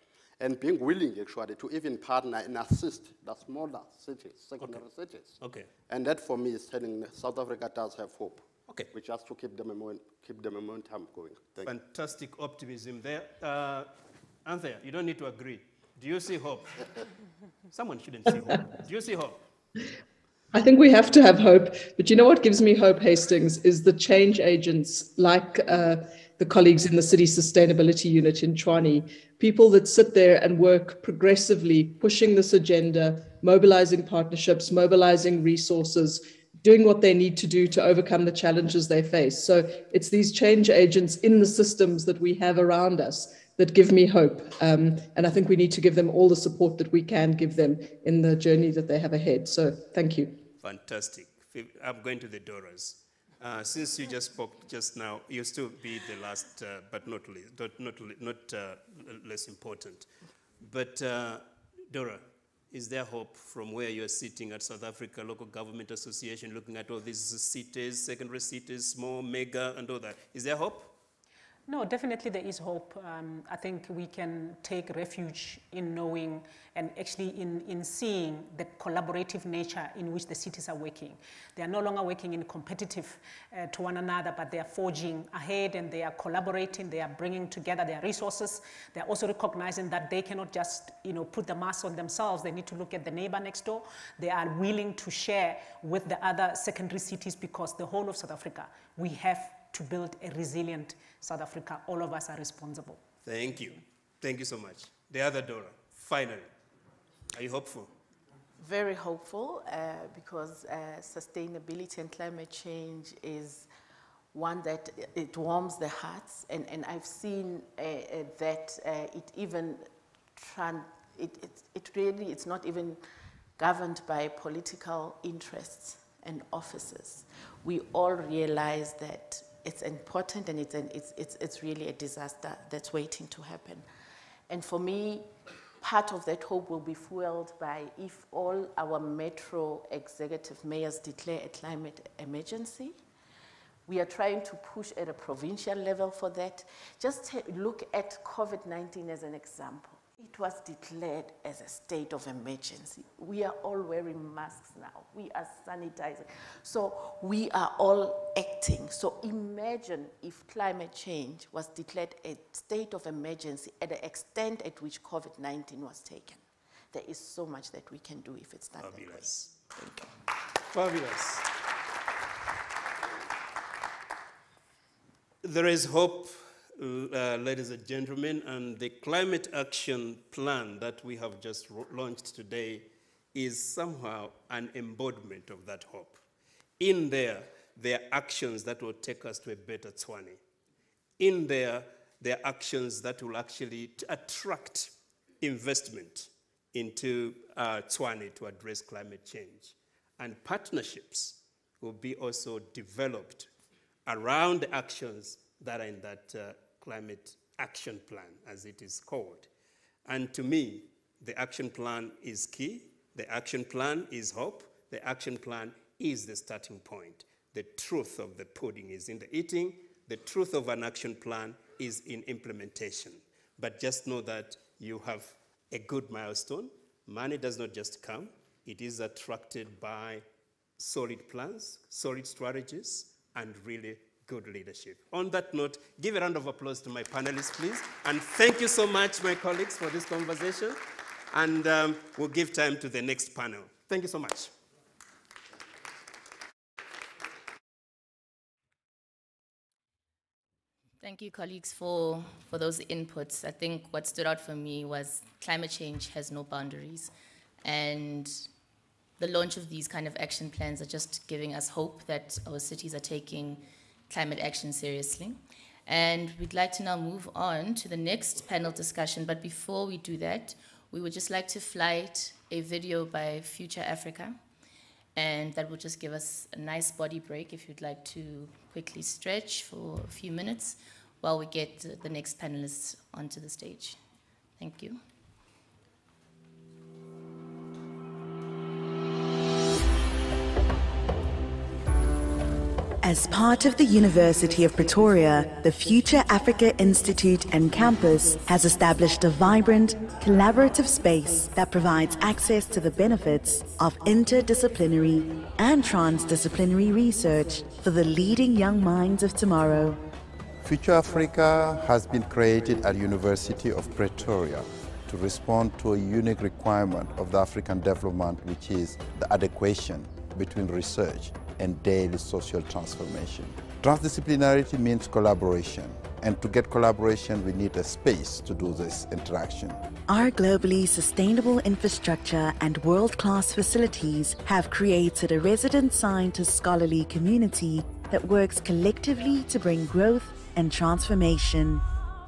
and being willing actually to even partner and assist the smaller cities, secondary cities. Okay. And that for me is telling South Africa does have hope. Okay. We just to keep the momentum going. Fantastic optimism there. Anthea, you don't need to agree. Do you see hope? Someone shouldn't see hope. Do you see hope? I think we have to have hope, but you know what gives me hope, Hastings, is the change agents like the colleagues in the City Sustainability Unit in Tshwane, people that sit there and work progressively, pushing this agenda, mobilizing partnerships, mobilizing resources, doing what they need to do to overcome the challenges they face. So it's these change agents in the systems that we have around us that give me hope. And I think we need to give them all the support that we can give them in the journey that they have ahead. So thank you. Fantastic. I'm going to the Doras. Since you just spoke just now, you still be the last, but not less important. But Dora, is there hope from where you're sitting at South Africa Local Government Association, looking at all these cities, secondary cities, small, mega, and all that? Is there hope? No, definitely there is hope. I think we can take refuge in knowing and actually in seeing the collaborative nature in which the cities are working. They are no longer working in competitive to one another, but they are forging ahead and they are collaborating, they are bringing together their resources. They are also recognizing that they cannot just put the mass on themselves. They need to look at the neighbor next door. They are willing to share with the other secondary cities because the whole of South Africa, we have to build a resilient South Africa. All of us are responsible. Thank you. Thank you so much. The other Dora, finally, are you hopeful? Very hopeful because sustainability and climate change is one that it warms the hearts, and I've seen that it even it's not even governed by political interests and offices. We all realize that it's important and it's really a disaster that's waiting to happen. And for me, part of that hope will be fueled by if all our metro executive mayors declare a climate emergency. We are trying to push at a provincial level for that. Just look at COVID-19 as an example. It was declared as a state of emergency. We are all wearing masks now. We are sanitizing. So we are all acting. So imagine if climate change was declared a state of emergency at the extent at which COVID-19 was taken. There is so much that we can do if it's done that way. Thank you. Fabulous. There is hope, ladies and gentlemen, and the climate action plan that we have just launched today is somehow an embodiment of that hope. In there are actions that will take us to a better Tshwane. In there are actions that will actually attract investment into Tshwane to address climate change. And partnerships will be also developed around the actions that are in that climate action plan, as it is called. And to me, the action plan is key. The action plan is hope. The action plan is the starting point. The truth of the pudding is in the eating. The truth of an action plan is in implementation. But just know that you have a good milestone. money does not just come, it is attracted by solid plans, solid strategies, and really good leadership. On that note, give a round of applause to my panelists, please. And thank you so much, my colleagues, for this conversation. And we'll give time to the next panel. Thank you so much. Thank you, colleagues, for those inputs. I think what stood out for me was climate change has no boundaries. And the launch of these kind of action plans are just giving us hope that our cities are taking climate action seriously. And we'd like to now move on to the next panel discussion. But before we do that, we would just like to flight a video by Future Africa. And that will just give us a nice body break if you'd like to quickly stretch for a few minutes while we get the next panelists onto the stage. Thank you. As part of the University of Pretoria, the Future Africa Institute and Campus has established a vibrant, collaborative space that provides access to the benefits of interdisciplinary and transdisciplinary research for the leading young minds of tomorrow. Future Africa has been created at University of Pretoria to respond to a unique requirement of the African development, which is the adequation between research and daily social transformation. Transdisciplinarity means collaboration, and to get collaboration, we need a space to do this interaction. Our globally sustainable infrastructure and world-class facilities have created a resident scientist scholarly community that works collectively to bring growth and transformation.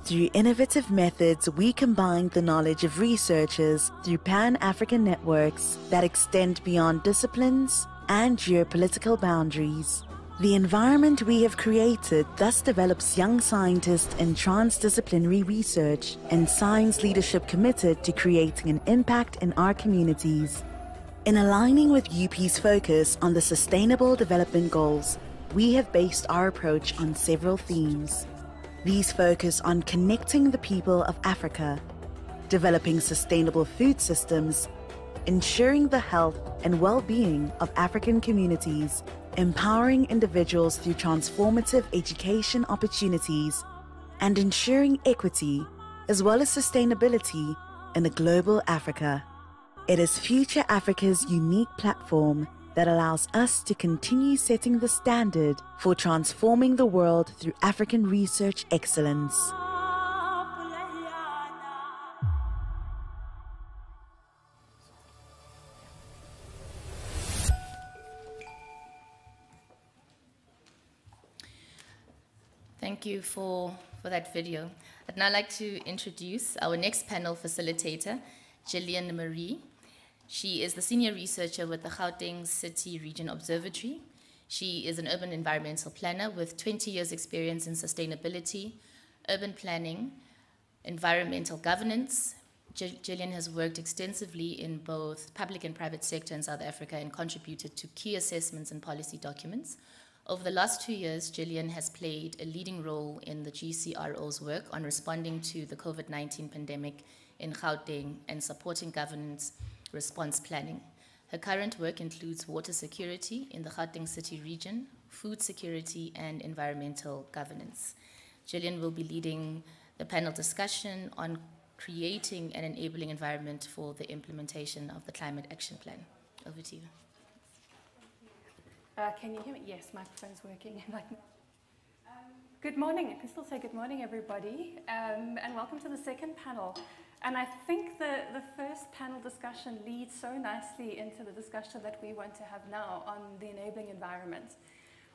Through innovative methods, we combine the knowledge of researchers through Pan-African networks that extend beyond disciplines and geopolitical boundaries. The environment we have created thus develops young scientists in transdisciplinary research and science leadership committed to creating an impact in our communities. In aligning with UP's focus on the Sustainable Development Goals, we have based our approach on several themes. These focus on connecting the people of Africa, developing sustainable food systems, ensuring the health and well-being of African communities, empowering individuals through transformative education opportunities, and ensuring equity as well as sustainability in a global Africa. It is Future Africa's unique platform that allows us to continue setting the standard for transforming the world through African research excellence. Thank you for that video. I'd now like to introduce our next panel facilitator, Gillian Marie. She is the senior researcher with the Gauteng City Region Observatory. She is an urban environmental planner with 20 years experience in sustainability, urban planning, environmental governance. Gillian has worked extensively in both public and private sector in South Africa and contributed to key assessments and policy documents. Over the last 2 years, Gillian has played a leading role in the GCRO's work on responding to the COVID-19 pandemic in Gauteng and supporting governance response planning. Her current work includes water security in the Gauteng City region, food security, and environmental governance. Gillian will be leading the panel discussion on creating an enabling environment for the implementation of the Climate Action Plan. Over to you. Can you hear me? Yes, microphone's working. Good morning. I can still say good morning, everybody, and welcome to the second panel. And I think the first panel discussion leads so nicely into the discussion that we want to have now on the enabling environment.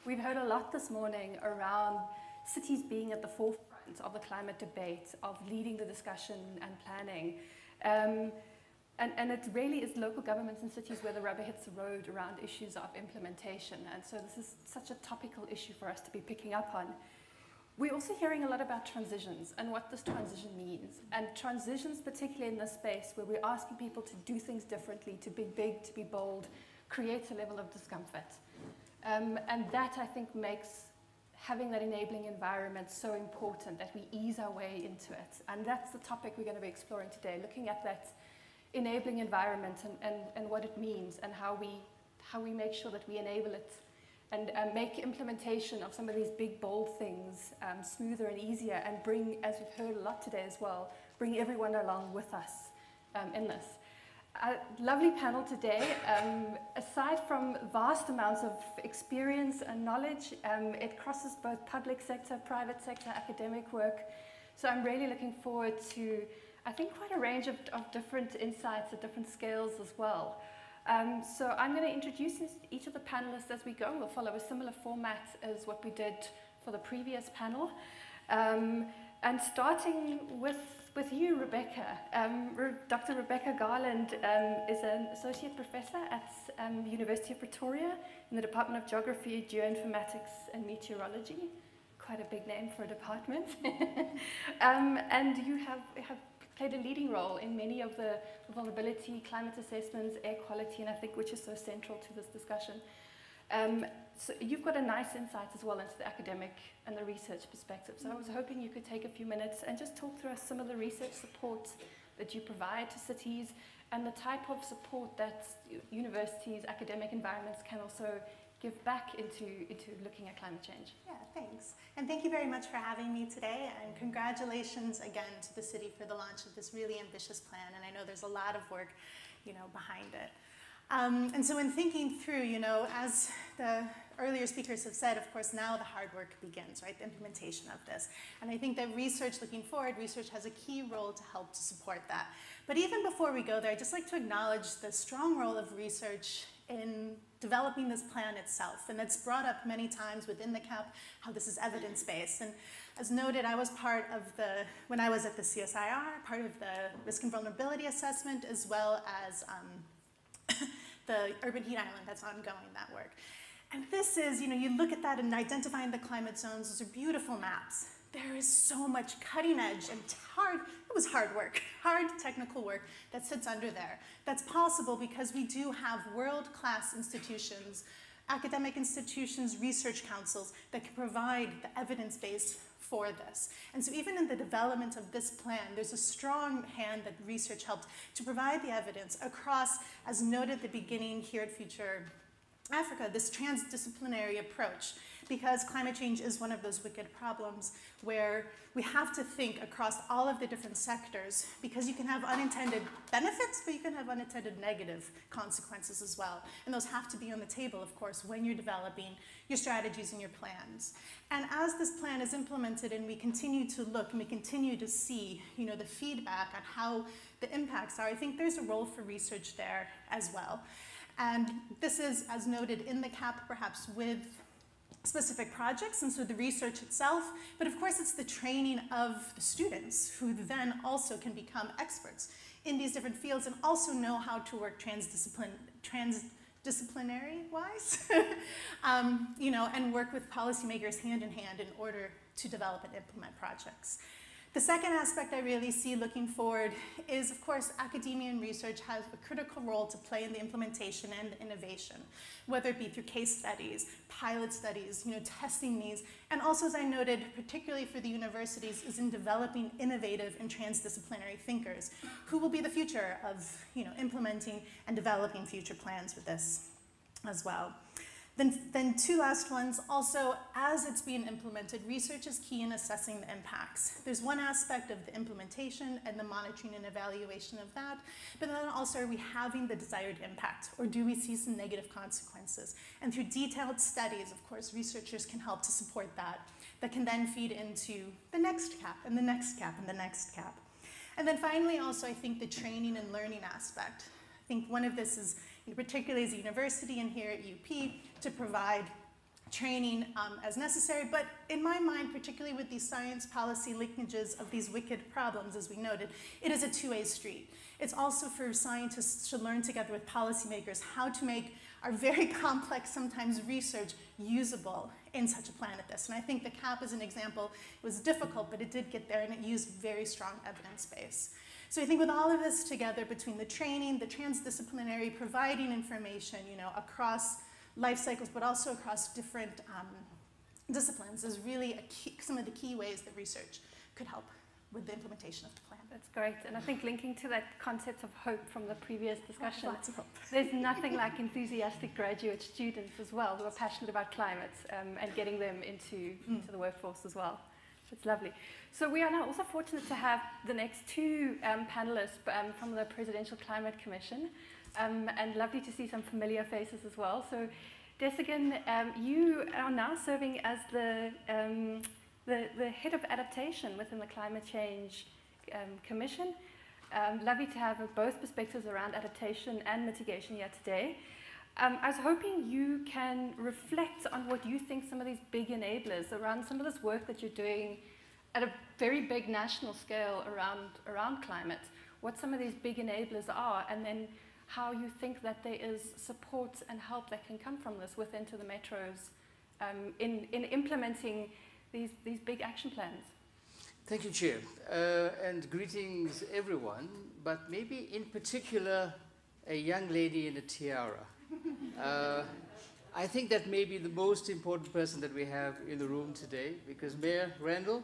We've heard a lot this morning around cities being at the forefront of the climate debate, of leading the discussion and planning. And it really is local governments and cities where the rubber hits the road around issues of implementation. And so this is such a topical issue for us to be picking up on. We're also hearing a lot about transitions and what this transition means. And transitions, particularly in this space where we're asking people to do things differently, to be big, to be bold, creates a level of discomfort. And that, I think, makes having that enabling environment so important, that we ease our way into it. And that's the topic we're going to be exploring today, looking at that enabling environment and what it means, and how we make sure that we enable it and make implementation of some of these big, bold things smoother and easier, and bring, as we've heard a lot today as well, bring everyone along with us in this. Lovely panel today. Aside from vast amounts of experience and knowledge, it crosses both public sector, private sector, academic work. So I'm really looking forward to, I think, quite a range of different insights at different scales as well. So I'm going to introduce each of the panelists as we go. We'll follow a similar format as what we did for the previous panel. And starting with you, Rebecca. Dr. Rebecca Garland is an associate professor at the University of Pretoria in the Department of Geography, Geoinformatics and Meteorology. Quite a big name for a department. And you have played a leading role in many of the vulnerability, climate assessments, air quality, and I think which is so central to this discussion. So you've got a nice insight as well into the academic and the research perspective. So I was hoping you could take a few minutes and just talk through some of the research support that you provide to cities and the type of support that universities, academic environments can also give back into looking at climate change. Yeah, thanks. And thank you very much for having me today, and congratulations again to the city for the launch of this really ambitious plan, and I know there's a lot of work, behind it. And so in thinking through, as the earlier speakers have said, of course, now the hard work begins, right? The implementation of this. And I think that research, looking forward, research has a key role to help to support that. But even before we go there, I'd just like to acknowledge the strong role of research in developing this plan itself. And that's brought up many times within the CAP, how this is evidence-based. And as noted, I was part of when I was at the CSIR, part of the risk and vulnerability assessment, as well as the urban heat island that's ongoing, that work. And this is, you look at that and identifying the climate zones, those are beautiful maps. There is so much cutting edge and it was hard work, hard technical work that sits under there. That's possible because we do have world-class institutions, academic institutions, research councils that can provide the evidence base for this. And so even in the development of this plan, there's a strong hand that research helped to provide the evidence across, as noted at the beginning here at Future Africa, this transdisciplinary approach, because climate change is one of those wicked problems where we have to think across all of the different sectors, because you can have unintended benefits, but you can have unintended negative consequences as well. And those have to be on the table, of course, when you're developing your strategies and your plans. And as this plan is implemented and we continue to look and we continue to see, the feedback on how the impacts are, I think there's a role for research there as well. And this is, as noted in the CAP, perhaps with specific projects, and so the research itself, but of course it's the training of the students who then also can become experts in these different fields and also know how to work transdisciplinary-wise, and work with policymakers hand in hand in order to develop and implement projects. The second aspect I really see looking forward is, of course, academia and research has a critical role to play in the implementation and the innovation, whether it be through case studies, pilot studies, testing these, and also, as I noted, particularly for the universities, is in developing innovative and transdisciplinary thinkers who will be the future of, implementing and developing future plans with this as well. Then two last ones. Also, as it's being implemented, research is key in assessing the impacts. There's one aspect of the implementation and the monitoring and evaluation of that, but then also are we having the desired impact, or do we see some negative consequences? And through detailed studies, of course, researchers can help to support that. That can then feed into the next CAP, and the next CAP, and the next CAP. And then finally, also, I think the training and learning aspect. I think one of this is, particularly as a university and here at UP, to provide training as necessary, but in my mind, particularly with these science policy linkages of these wicked problems, as we noted, it is a two-way street. It's also for scientists to learn together with policymakers how to make our very complex, sometimes research, usable in such a plan as this. And I think the CAP is an example. It was difficult, but it did get there, and it used very strong evidence base. So I think with all of this together, between the training, the transdisciplinary, providing information, across life cycles, but also across different disciplines, is really some of the key ways that research could help with the implementation of the plan. That's great. And I think linking to that concept of hope from the previous discussion, Lots of hope. There's nothing like enthusiastic graduate students as well who are passionate about climate and getting them into the workforce as well. It's lovely. So we are now also fortunate to have the next two panelists from the Presidential Climate Commission, and lovely to see some familiar faces as well. So Desigan, you are now serving as the head of adaptation within the Climate Change Commission. Lovely to have both perspectives around adaptation and mitigation here today. I was hoping you can reflect on what you think some of these big enablers around some of this work that you're doing at a very big national scale around climate, what some of these big enablers are, and then how you think that there is support and help that can come from this within to the metros in implementing these big action plans. Thank you, Chair, and greetings everyone, but maybe in particular a young lady in a tiara. I think that may be the most important person that we have in the room today, because Mayor Randall,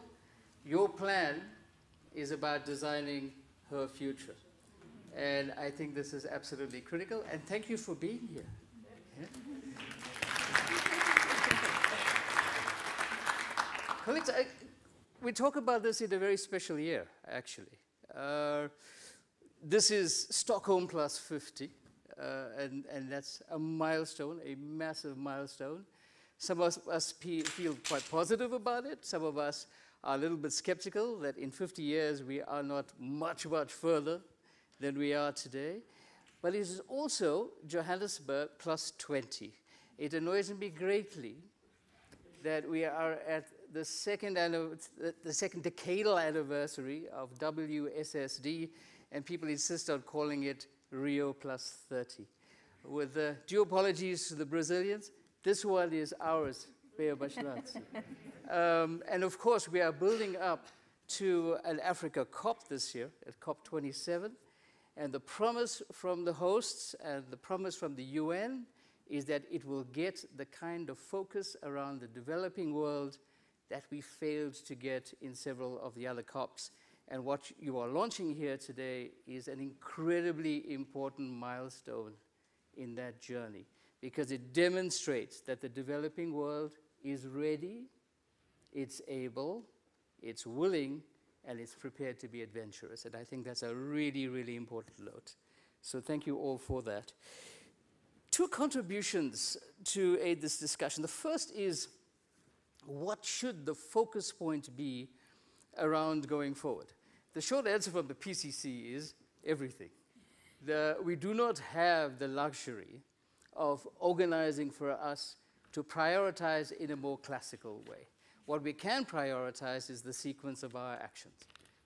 your plan is about designing her future. And I think this is absolutely critical, and thank you for being here. Yeah. Colleagues, we talk about this in a very special year, actually. This is Stockholm plus 50, and that's a milestone, a massive milestone. Some of us feel quite positive about it. Some of us are a little bit skeptical that in 50 years we are not much further than we are today. But it is also Johannesburg plus 20. It annoys me greatly that we are at the second decadal anniversary of WSSD, and people insist on calling it Rio plus 30. With due apologies to the Brazilians, this one is ours, Beo Bashlands. And of course, we are building up to an Africa COP this year, at COP 27. And the promise from the hosts and the promise from the UN is that it will get the kind of focus around the developing world that we failed to get in several of the other COPs. And what you are launching here today is an incredibly important milestone in that journey, because it demonstrates that the developing world is ready, it's able, it's willing, and it's prepared to be adventurous. And I think that's a really, really important note. So thank you all for that. Two contributions to aid this discussion. The first is, what should the focus point be around going forward? The short answer from the PCC is everything. We do not have the luxury of organizing for us to prioritize in a more classical way. What we can prioritize is the sequence of our actions.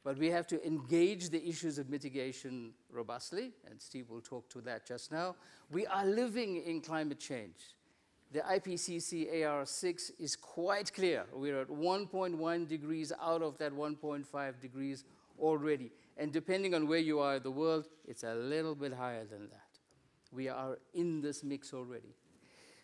But we have to engage the issues of mitigation robustly, and Steve will talk to that just now. We are living in climate change. The IPCC AR6 is quite clear. We're at 1.1 degrees out of that 1.5 degrees already. And depending on where you are in the world, it's a little bit higher than that. We are in this mix already.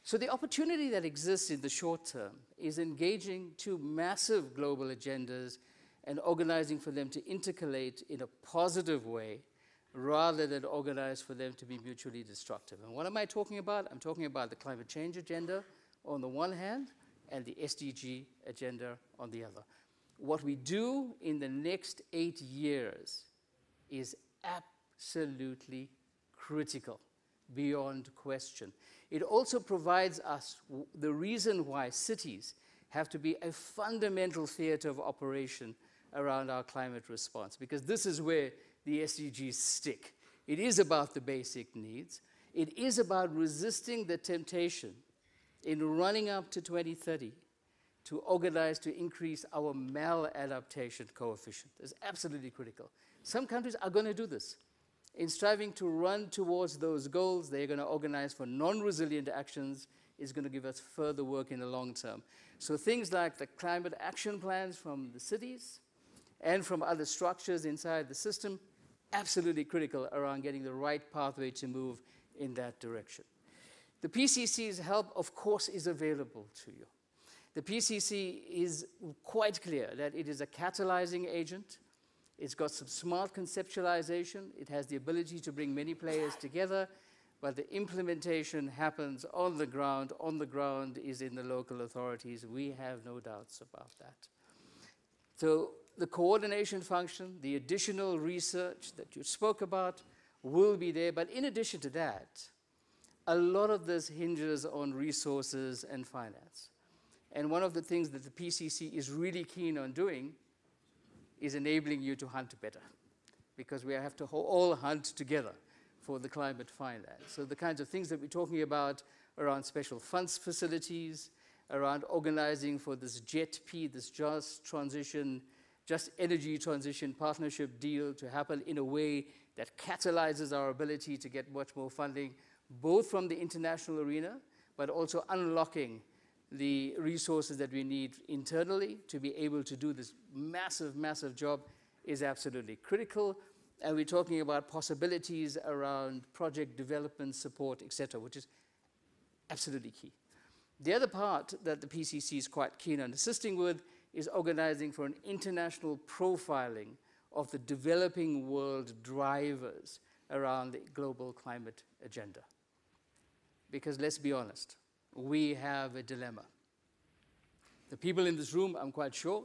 So the opportunity that exists in the short term is engaging two massive global agendas and organizing for them to intercalate in a positive way rather than organize for them to be mutually destructive. And what am I talking about? I'm talking about the climate change agenda on the one hand and the SDG agenda on the other. What we do in the next 8 years is absolutely critical, beyond question. It also provides us the reason why cities have to be a fundamental theater of operation around our climate response, because this is where the SDGs stick. It is about the basic needs. It is about resisting the temptation in running up to 2030 to organize to increase our maladaptation coefficient. It's absolutely critical. Some countries are going to do this. In striving to run towards those goals, they're going to organize for non-resilient actions. Is going to give us further work in the long term. So things like the climate action plans from the cities and from other structures inside the system, absolutely critical around getting the right pathway to move in that direction. The PCC's help, of course, is available to you. The PCC is quite clear that it is a catalyzing agent. It's got some smart conceptualization. It has the ability to bring many players together, but the implementation happens on the ground. On the ground is in the local authorities. We have no doubts about that. So the coordination function, the additional research that you spoke about will be there. But in addition to that, a lot of this hinges on resources and finance. And one of the things that the PCC is really keen on doing is enabling you to hunt better, because we have to all hunt together for the climate finance. So the kinds of things that we're talking about around special funds facilities, around organizing for this JETP, this Just Energy Transition Partnership deal to happen in a way that catalyzes our ability to get much more funding, both from the international arena, but also unlocking the resources that we need internally to be able to do this massive, massive job is absolutely critical. And we're talking about possibilities around project development, support, et cetera, which is absolutely key. The other part that the PCC is quite keen on assisting with is organizing for an international profiling of the developing world drivers around the global climate agenda. Because let's be honest, we have a dilemma. The people in this room, I'm quite sure,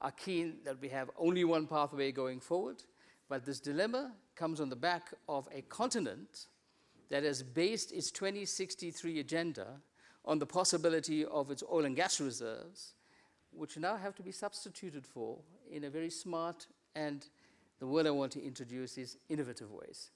are keen that we have only one pathway going forward, but this dilemma comes on the back of a continent that has based its 2063 agenda on the possibility of its oil and gas reserves, which now have to be substituted for in a very smart, and the word I want to introduce is innovative ways.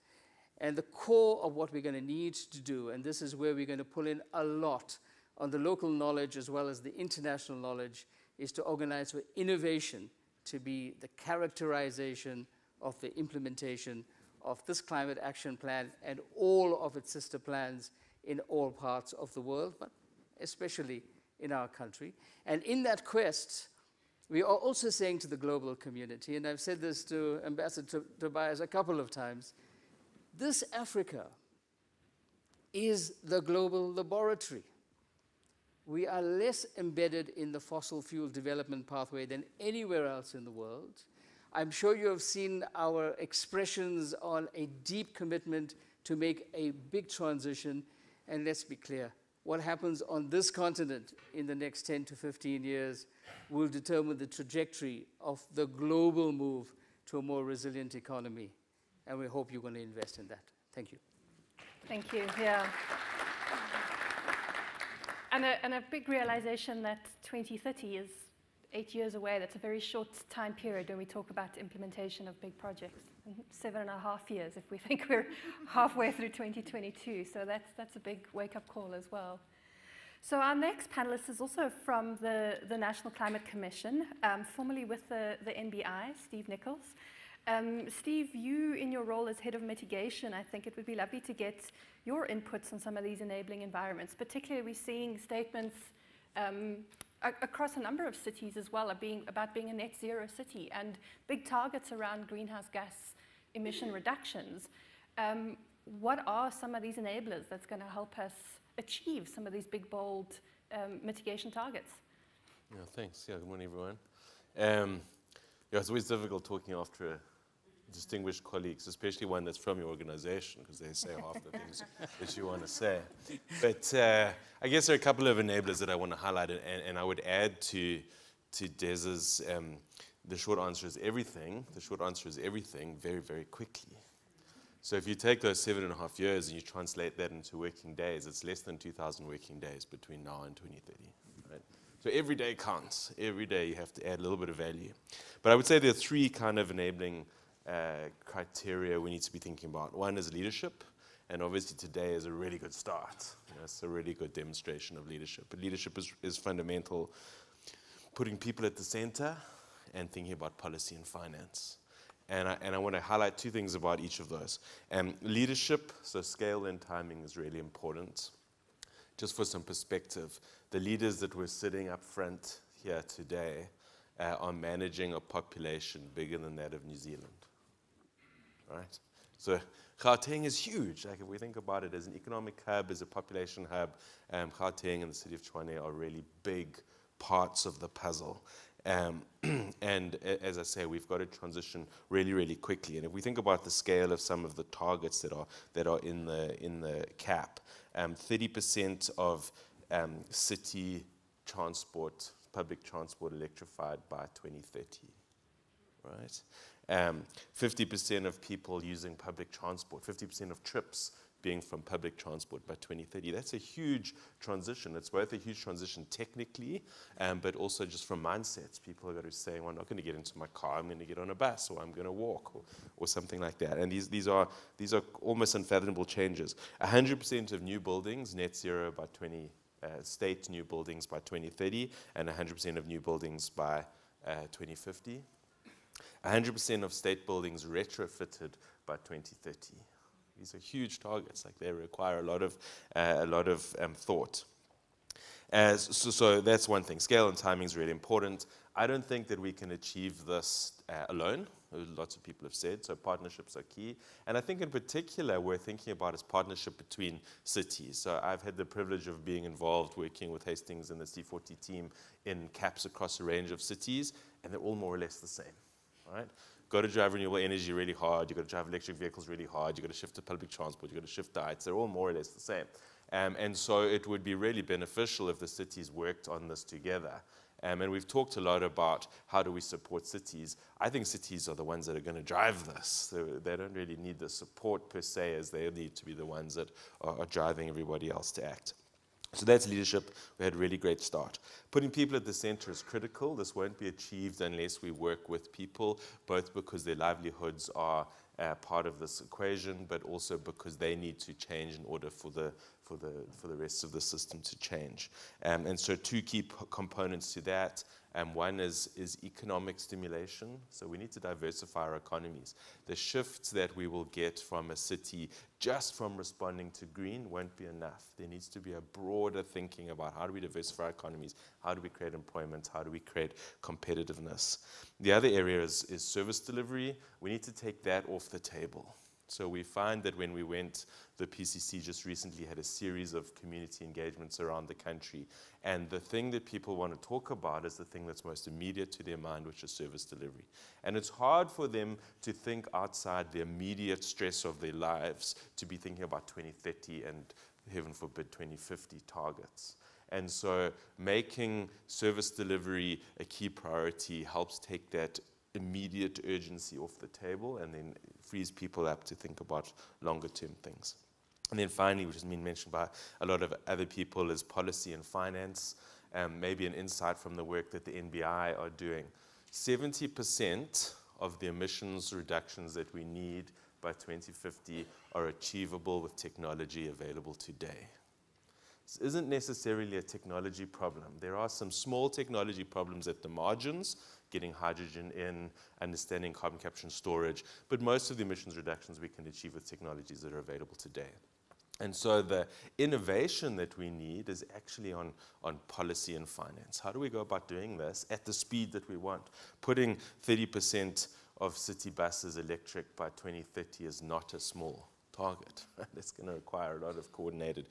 And the core of what we're going to need to do, and this is where we're going to pull in a lot on the local knowledge as well as the international knowledge, is to organize for innovation to be the characterization of the implementation of this climate action plan and all of its sister plans in all parts of the world, but especially in our country. And in that quest, we are also saying to the global community, and I've said this to Ambassador Tobias a couple of times, this Africa is the global laboratory. We are less embedded in the fossil fuel development pathway than anywhere else in the world. I'm sure you have seen our expressions on a deep commitment to make a big transition. And let's be clear, what happens on this continent in the next 10 to 15 years will determine the trajectory of the global move to a more resilient economy. And we hope you're going to invest in that. Thank you. Thank you, yeah. And a big realization that 2030 is 8 years away. That's a very short time period when we talk about implementation of big projects. 7.5 years if we think we're halfway through 2022. So that's a big wake-up call as well. So our next panelist is also from the National Climate Commission, formerly with the NBI, Steve Nichols. Steve, you in your role as head of mitigation, I think it would be lovely to get your inputs on some of these enabling environments. Particularly, we're seeing statements across a number of cities as well about being a net zero city and big targets around greenhouse gas emission reductions. What are some of these enablers that's going to help us achieve some of these big, bold mitigation targets? Yeah, thanks. Yeah, good morning, everyone. Yeah, it's always difficult talking after distinguished colleagues, especially one that's from your organization, because they say half the things that you want to say. But I guess there are a couple of enablers that I want to highlight, and I would add to Des's, the short answer is everything. The short answer is everything very, very quickly. So if you take those 7.5 years and you translate that into working days, it's less than 2,000 working days between now and 2030. Right? So every day counts. Every day you have to add a little bit of value. But I would say there are three kind of enabling criteria we need to be thinking about. One is leadership, and obviously today is a really good start. It's a really good demonstration of leadership. But leadership is fundamental, putting people at the center and thinking about policy and finance. And I want to highlight two things about each of those. Leadership, so scale and timing is really important. Just for some perspective, the leaders that we're sitting up front here today are managing a population bigger than that of New Zealand. Right? So Gauteng is huge. Like if we think about it as an economic hub, as a population hub, Gauteng and the city of Tshwane are really big parts of the puzzle. And as I say, we've got to transition really, really quickly. And if we think about the scale of some of the targets that are in the CAP, 30% of city transport, public transport electrified by 2030, right? 50% of people using public transport, 50% of trips being from public transport by 2030. That's a huge transition. It's both a huge transition technically, but also just from mindsets. People are going to say, well, I'm not going to get into my car, I'm going to get on a bus, or I'm going to walk, or something like that. And these are almost unfathomable changes. 100% of new buildings, net zero by state new buildings by 2030, and 100% of new buildings by 2050. 100% of state buildings retrofitted by 2030. These are huge targets. Like, they require a lot of thought. So that's one thing. Scale and timing is really important. I don't think that we can achieve this alone. Lots of people have said, so partnerships are key. And I think in particular, we're thinking about is partnership between cities. So I've had the privilege of being involved working with Hastings and the C40 team in CAPs across a range of cities, and they're all more or less the same, right? Got to drive renewable energy really hard, you've got to drive electric vehicles really hard, you've got to shift to public transport, you've got to shift diets, they're all more or less the same. And so it would be really beneficial if the cities worked on this together. And we've talked a lot about how do we support cities. I think cities are the ones that are going to drive this. They don't really need the support per se, as they need to be the ones that are driving everybody else to act. So that's leadership. We had a really great start. Putting people at the center is critical. This won't be achieved unless we work with people, both because their livelihoods are part of this equation, but also because they need to change in order for the rest of the system to change. And so two key components to that. One is economic stimulation. So we need to diversify our economies. The shifts that we will get from a city just from responding to green won't be enough. There needs to be a broader thinking about how do we diversify our economies, how do we create employment, how do we create competitiveness. The other area is service delivery. We need to take that off the table. So we find that when we went, the PCC just recently had a series of community engagements around the country. And the thing that people want to talk about is the thing that's most immediate to their mind, which is service delivery. And it's hard for them to think outside the immediate stress of their lives to be thinking about 2030 and, heaven forbid, 2050 targets. And so making service delivery a key priority helps take that immediate urgency off the table and then frees people up to think about longer term things. And then finally, which has been mentioned by a lot of other people, is policy and finance. Maybe an insight from the work that the NBI are doing. 70% of the emissions reductions that we need by 2050 are achievable with technology available today. This isn't necessarily a technology problem. There are some small technology problems at the margins, getting hydrogen in, understanding carbon capture and storage, but most of the emissions reductions we can achieve with technologies that are available today. And so the innovation that we need is actually on policy and finance. How do we go about doing this at the speed that we want? Putting 30% of city buses electric by 2030 is not a small target. It's going to require a lot of coordinated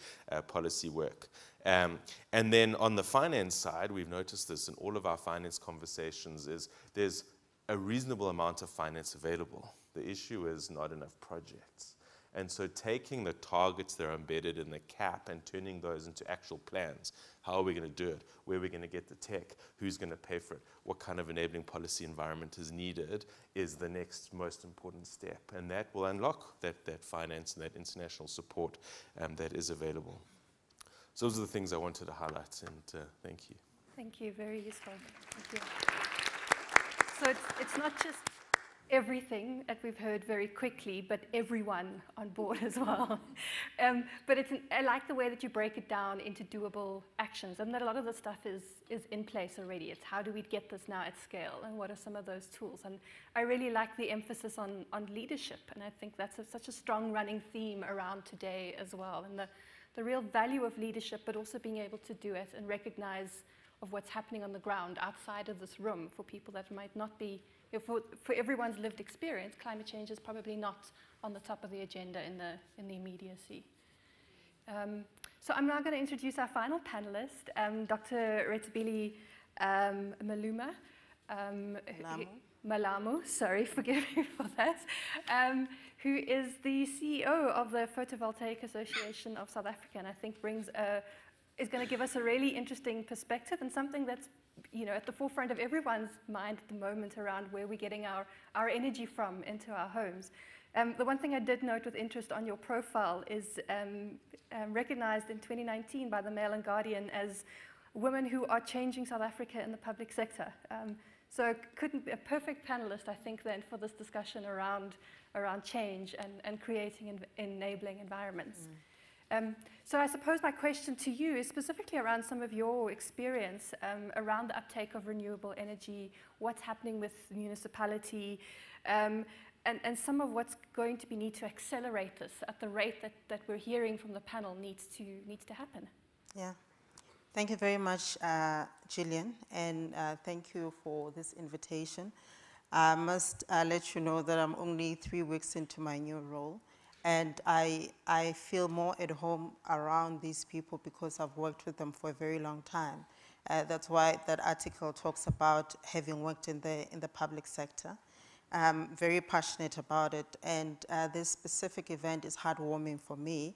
policy work. And then on the finance side, we've noticed this in all of our finance conversations, is there's a reasonable amount of finance available. The issue is not enough projects. And so taking the targets that are embedded in the CAP and turning those into actual plans. How are we going to do it? Where are we going to get the tech? Who's going to pay for it? What kind of enabling policy environment is needed is the next most important step. And that will unlock that finance and that international support that is available. So those are the things I wanted to highlight, and thank you. Thank you, very useful. Thank you. So it's not just everything that we've heard very quickly, but everyone on board as well. But I like the way that you break it down into doable actions, and that a lot of the stuff is in place already. It's how do we get this now at scale, and what are some of those tools? And I really like the emphasis on leadership, and I think that's such a strong running theme around today as well, and the real value of leadership, but also being able to do it and recognize of what's happening on the ground outside of this room for people that might not be, for everyone's lived experience, climate change is probably not on the top of the agenda in the immediacy. So I'm now going to introduce our final panelist, Dr. Retabile Maluma. Malamu, sorry, forgive me for that, who is the CEO of the Photovoltaic Association of South Africa, and I think is going to give us a really interesting perspective and something that's at the forefront of everyone's mind at the moment around where we're getting our energy from into our homes. The one thing I did note with interest on your profile is recognized in 2019 by the Mail and Guardian as women who are changing South Africa in the public sector. So couldn't be a perfect panelist, I think, then for this discussion around change and creating enabling environments. So I suppose my question to you is specifically around some of your experience around the uptake of renewable energy, what's happening with the municipality, and some of what's going to be need to accelerate this at the rate that we're hearing from the panel needs to happen. Yeah. Thank you very much, Gillian, and thank you for this invitation. I must let you know that I'm only 3 weeks into my new role, and I feel more at home around these people because I've worked with them for a very long time. That's why that article talks about having worked in the public sector. I'm very passionate about it, and this specific event is heartwarming for me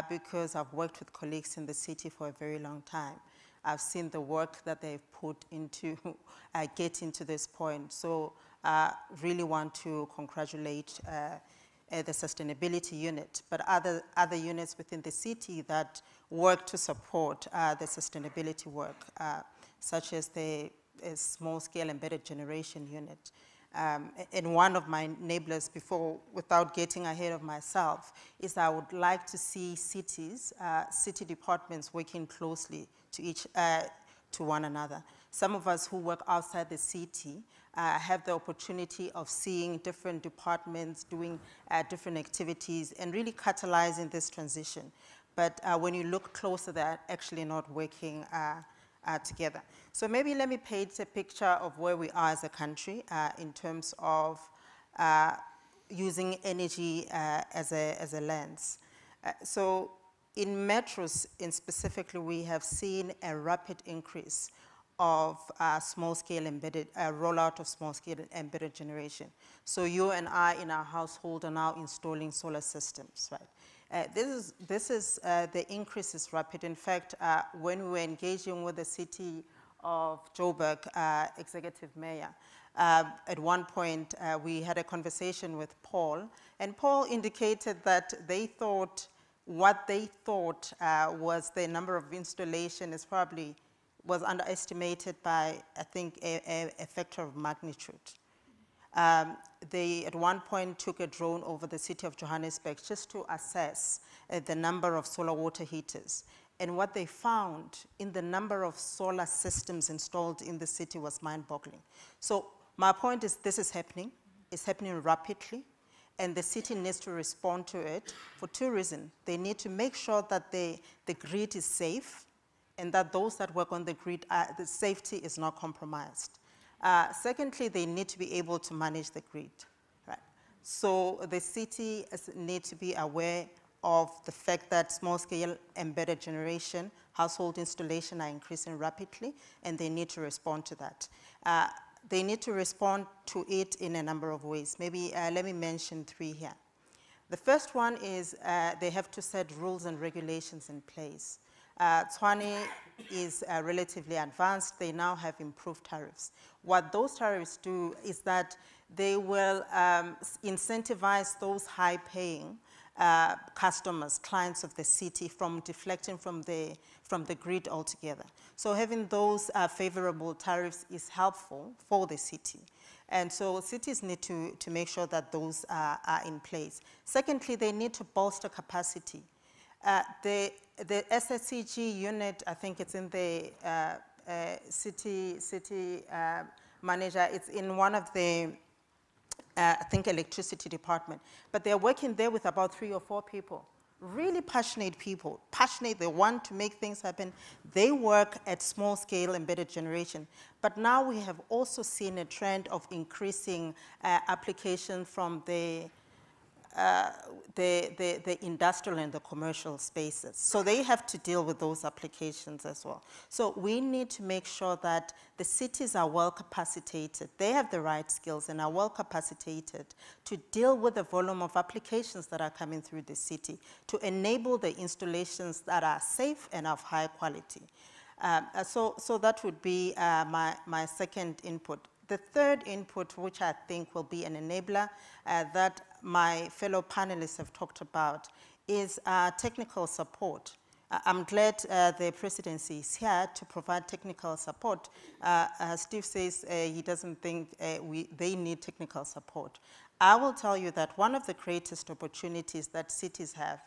because I've worked with colleagues in the city for a very long time. I've seen the work that they've put into getting to this point. So I really want to congratulate the sustainability unit, but other units within the city that work to support the sustainability work, such as the small-scale embedded generation unit. And one of my enablers without getting ahead of myself, is I would like to see cities, city departments working closely to one another. Some of us who work outside the city have the opportunity of seeing different departments doing different activities and really catalyzing this transition. But when you look closer, they're actually not working together. So maybe let me paint a picture of where we are as a country in terms of using energy as a lens. So in metros, specifically, we have seen a rapid increase of small-scale embedded, rollout of small-scale embedded generation. So you and I in our household are now installing solar systems, right? The increase is rapid. In fact, when we were engaging with the city of Joburg executive mayor, at one point we had a conversation with Paul, and Paul indicated that what they thought was the number of installation was underestimated by, I think, a factor of magnitude. They, at one point, took a drone over the city of Johannesburg just to assess the number of solar water heaters. And what they found in the number of solar systems installed in the city was mind-boggling. So my point is this is happening. It's happening rapidly. And the city needs to respond to it for two reasons. They need to make sure that the grid is safe and that those that work on the grid, the safety is not compromised. Secondly, they need to be able to manage the grid. Right? So the city needs to be aware of the fact that small-scale embedded generation, household installation are increasing rapidly, and they need to respond to that. They need to respond to it in a number of ways. Maybe let me mention 3 here. The first one is they have to set rules and regulations in place. Tshwane is relatively advanced. They now have improved tariffs. What those tariffs do is that they will incentivize those high-paying customers, clients of the city, from deflecting from the grid altogether. So having those favorable tariffs is helpful for the city. And so cities need to make sure that those are in place. Secondly, they need to bolster capacity. The SSCG unit, I think it's in the city manager, it's in one of the I think electricity department, but they're working there with about 3 or 4 people, really passionate people, passionate, they want to make things happen. They work at small scale embedded generation, but now we have also seen a trend of increasing application from the the industrial and the commercial spaces. So they have to deal with those applications as well. So we need to make sure that the cities are well capacitated. They have the right skills and are well capacitated to deal with the volume of applications that are coming through the city, to enable the installations that are safe and of high quality. So that would be my second input. The third input, which I think will be an enabler that my fellow panelists have talked about, is technical support. I'm glad the presidency is here to provide technical support. Steve says he doesn't think they need technical support. I will tell you that one of the greatest opportunities that cities have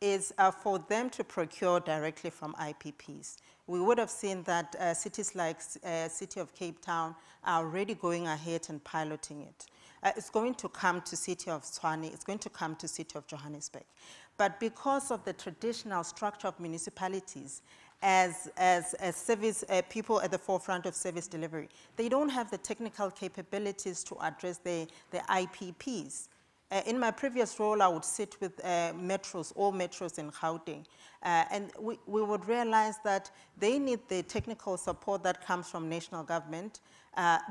is for them to procure directly from IPPs. We would have seen that cities like City of Cape Town are already going ahead and piloting it. It's going to come to City of Tshwane, it's going to come to City of Johannesburg. But because of the traditional structure of municipalities, as service people at the forefront of service delivery, they don't have the technical capabilities to address the IPPs. In my previous role, I would sit with metros, all metros in Gauteng, and we would realize that they need the technical support that comes from national government.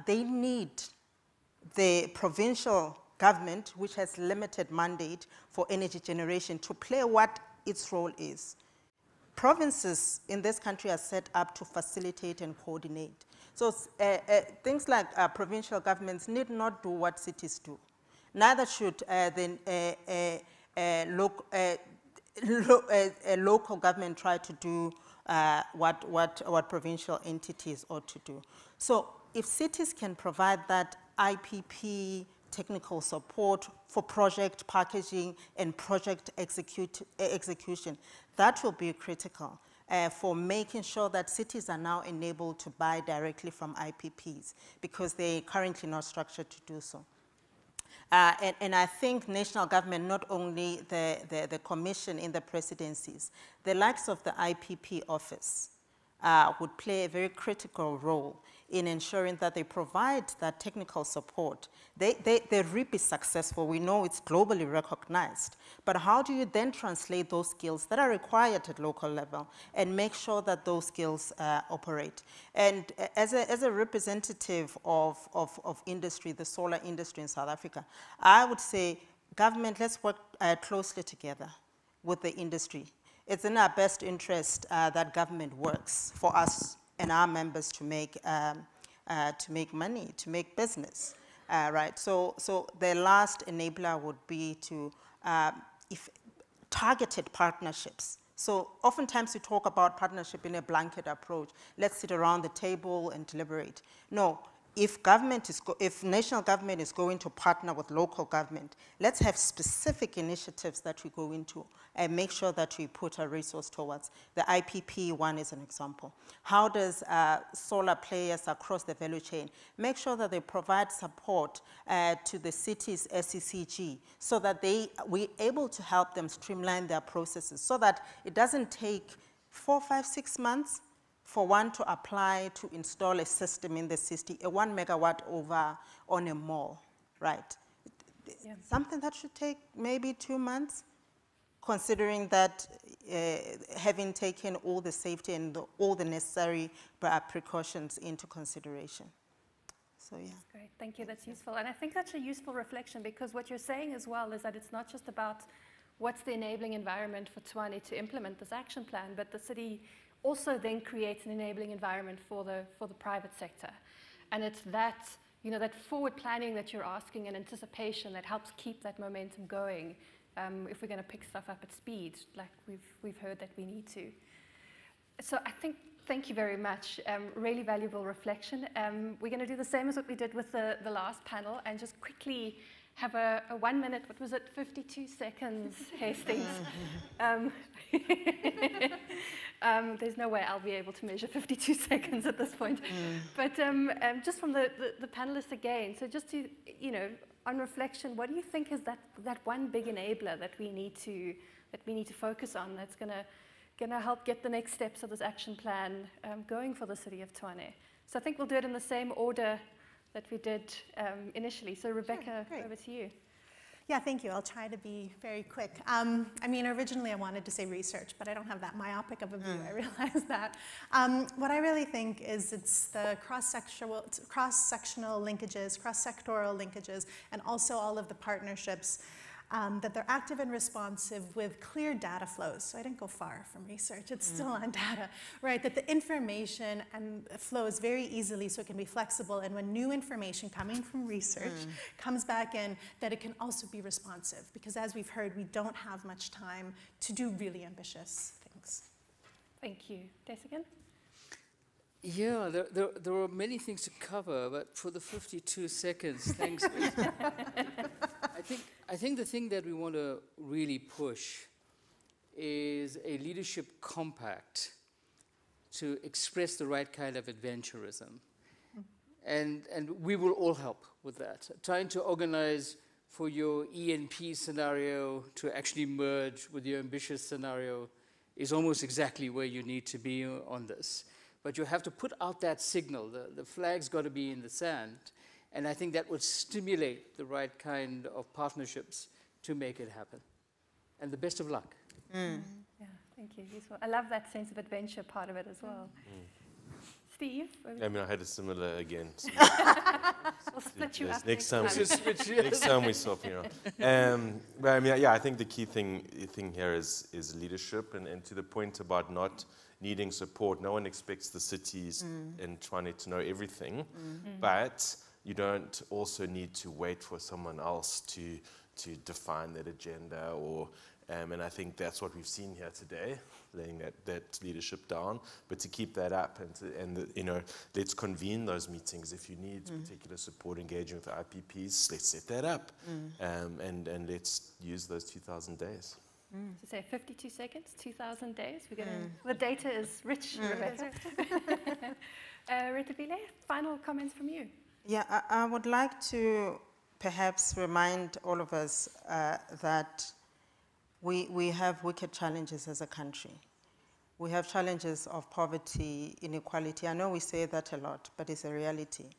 They need the provincial government, which has limited mandate for energy generation, to play what its role is. Provinces in this country are set up to facilitate and coordinate. So things like provincial governments need not do what cities do. Neither should local government try to do what provincial entities ought to do. So if cities can provide that IPP technical support for project packaging and project execution, that will be critical for making sure that cities are now enabled to buy directly from IPPs, because they're currently not structured to do so. And I think national government, not only the commission in the presidencies, the likes of the IPP office would play a very critical role in ensuring that they provide that technical support. The REAP is successful. We know it's globally recognized. But how do you then translate those skills that are required at local level and make sure that those skills operate? And as a representative of industry, the solar industry in South Africa, I would say, government, let's work closely together with the industry. It's in our best interest that government works for us and our members to make money, to make business, right? So the last enabler would be to targeted partnerships. So oftentimes we talk about partnership in a blanket approach. Let's sit around the table and deliberate. No. If national government is going to partner with local government, let's have specific initiatives that we go into and make sure that we put a resource towards. The IPP one is an example. How does solar players across the value chain make sure that they provide support to the city's SECG so that we're able to help them streamline their processes so that it doesn't take 4, 5, 6 months for one to apply to install a system in the city, a 1 megawatt over on a mall, right? Yeah. Something that should take maybe 2 months, considering that having taken all the safety and all the necessary precautions into consideration. So yeah. That's great, thank you, that's useful. And I think that's a useful reflection, because what you're saying as well is that it's not just about what's the enabling environment for Tshwane to implement this action plan, but the city also then creates an enabling environment for the private sector. And it's that, that forward planning that you're asking and anticipation that helps keep that momentum going if we're going to pick stuff up at speed, like we've heard that we need to. So I think, thank you very much. Really valuable reflection. We're going to do the same as what we did with the last panel and just quickly have a 1 minute, what was it, 52 seconds, Hastings. There's no way I'll be able to measure 52 seconds at this point. But just from the panelists again, so just to, on reflection, what do you think is that one big enabler that we need to focus on that's gonna help get the next steps of this action plan going for the city of Tshwane? So I think we'll do it in the same order that we did initially. So Rebecca, over to you. Yeah, thank you. I'll try to be very quick. I mean, originally I wanted to say research, but I don't have that myopic of a view. I realize that. What I really think is it's the cross-sectional linkages, cross-sectoral linkages, and also all of the partnerships that they're active and responsive with clear data flows. So I didn't go far from research, it's still on data, right? That the information and flows very easily so it can be flexible, and when new information coming from research comes back in, that it can also be responsive, because as we've heard, we don't have much time to do really ambitious things. Thank you. Desigan? Yeah, there are many things to cover, but for the 52 seconds, thanks. I think the thing that we want to really push is a leadership compact to express the right kind of adventurism. And we will all help with that. Trying to organize for your ENP scenario to actually merge with your ambitious scenario is almost exactly where you need to be on this. But you have to put out that signal. The flag's got to be in the sand. And I think that would stimulate the right kind of partnerships to make it happen. And the best of luck. Yeah, thank you. Useful. I love that sense of adventure part of it as well. Steve? I mean, I had a similar again. We'll split you up next time we swap around. But I mean, yeah, I think the key thing here is leadership, and to the point about not needing support. No one expects the cities in Tshwane to know everything, but you don't also need to wait for someone else to define that agenda, or and I think that's what we've seen here today, laying that leadership down. But to keep that up, and you know, let's convene those meetings. If you need particular support engaging with IPPs, let's set that up, and let's use those 2,000 days. So say 52 seconds, 2,000 days. We're gonna. The data is rich, Rebecca. Rethabile, final comments from you. Yeah, I would like to perhaps remind all of us that we have wicked challenges as a country. We have challenges of poverty, inequality. I know we say that a lot, but it's a reality.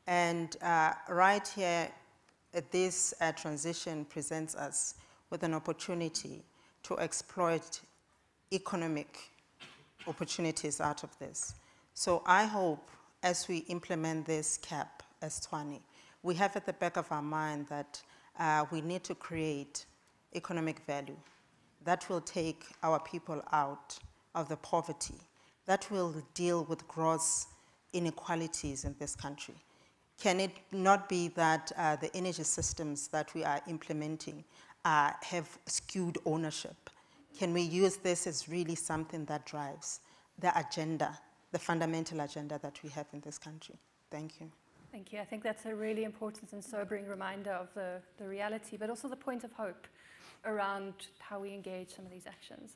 And right here, this transition presents us with an opportunity to exploit economic opportunities out of this. So I hope as we implement this cap as Tshwane, we have at the back of our mind that we need to create economic value that will take our people out of the poverty, that will deal with gross inequalities in this country. Can it not be that the energy systems that we are implementing have skewed ownership? Can we use this as really something that drives the agenda, the fundamental agenda that we have in this country? Thank you. Thank you. I think that's a really important and sobering reminder of the reality, but also the point of hope around how we engage some of these actions.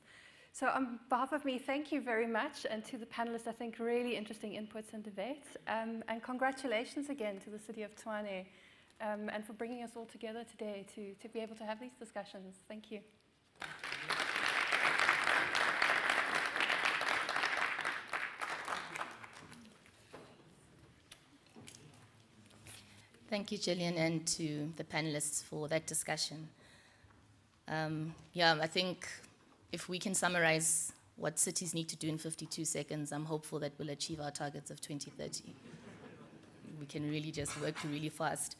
So on behalf of me, thank you very much, and to the panelists, I think really interesting inputs and debates, and congratulations again to the City of Tshwane, and for bringing us all together today to be able to have these discussions. Thank you. Thank you, Gillian, and to the panelists for that discussion. Yeah, I think if we can summarize what cities need to do in 52 seconds, I'm hopeful that we'll achieve our targets of 2030. We can really just work really fast.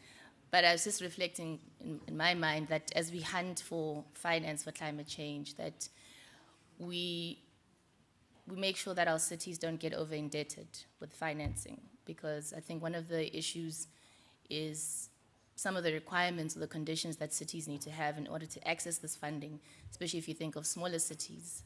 But I was just reflecting in my mind that as we hunt for finance for climate change, that we make sure that our cities don't get over-indebted with financing, because I think one of the issues is some of the requirements or the conditions that cities need to have in order to access this funding, especially if you think of smaller cities.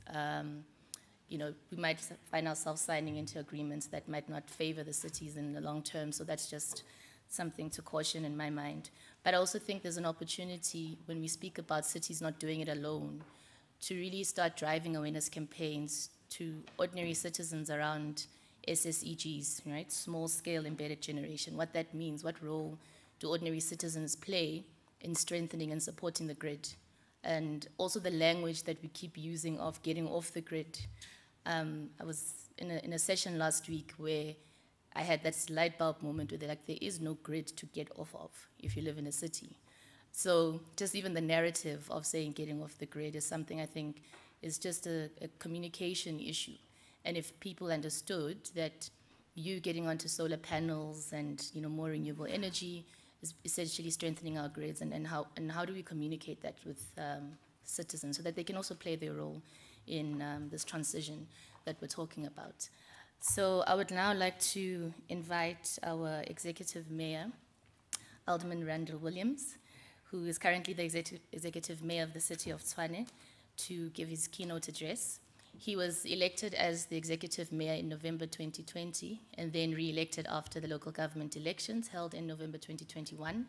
You know, we might find ourselves signing into agreements that might not favor the cities in the long term, so that's just something to caution in my mind. But I also think there's an opportunity when we speak about cities not doing it alone to really start driving awareness campaigns to ordinary citizens around SSEGs, right? Small-scale embedded generation, what that means, what role do ordinary citizens play in strengthening and supporting the grid, and also the language that we keep using of getting off the grid. I was in a session last week where I had that light bulb moment where they're like, there is no grid to get off of if you live in a city. So just even the narrative of saying getting off the grid is something I think is just a communication issue. And if people understood that you getting onto solar panels and more renewable energy is essentially strengthening our grids, and how do we communicate that with citizens so that they can also play their role in this transition that we're talking about. So I would now like to invite our Executive Mayor, Alderman Randall Williams, who is currently the Executive Mayor of the City of Tshwane, to give his keynote address. He was elected as the Executive Mayor in November 2020 and then re-elected after the local government elections held in November 2021.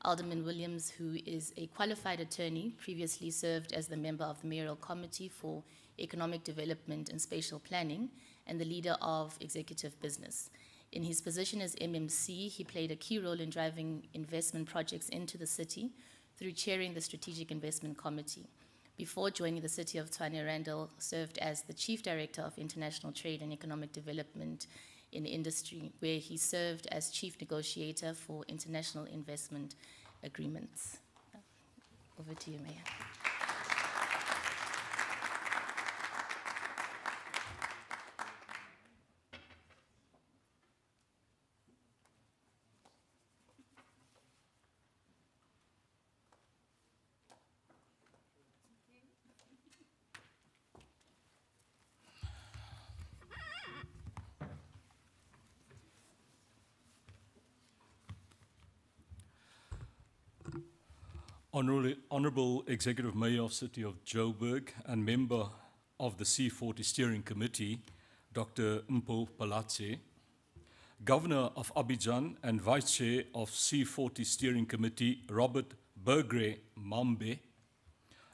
Alderman Williams, who is a qualified attorney, previously served as the member of the Mayoral Committee for Economic Development and Spatial Planning and the leader of Executive Business. In his position as MMC, he played a key role in driving investment projects into the city through chairing the Strategic Investment Committee. Before joining the City of Tshwane, Randall served as the Chief Director of International Trade and Economic Development in industry, where he served as Chief Negotiator for international investment agreements. Over to you, Mayor. Honourable Executive Mayor of City of Joburg and member of the C40 Steering Committee, Dr. Mpo Palatse, Governor of Abidjan and Vice Chair of C40 Steering Committee, Robert Burgre Mambe,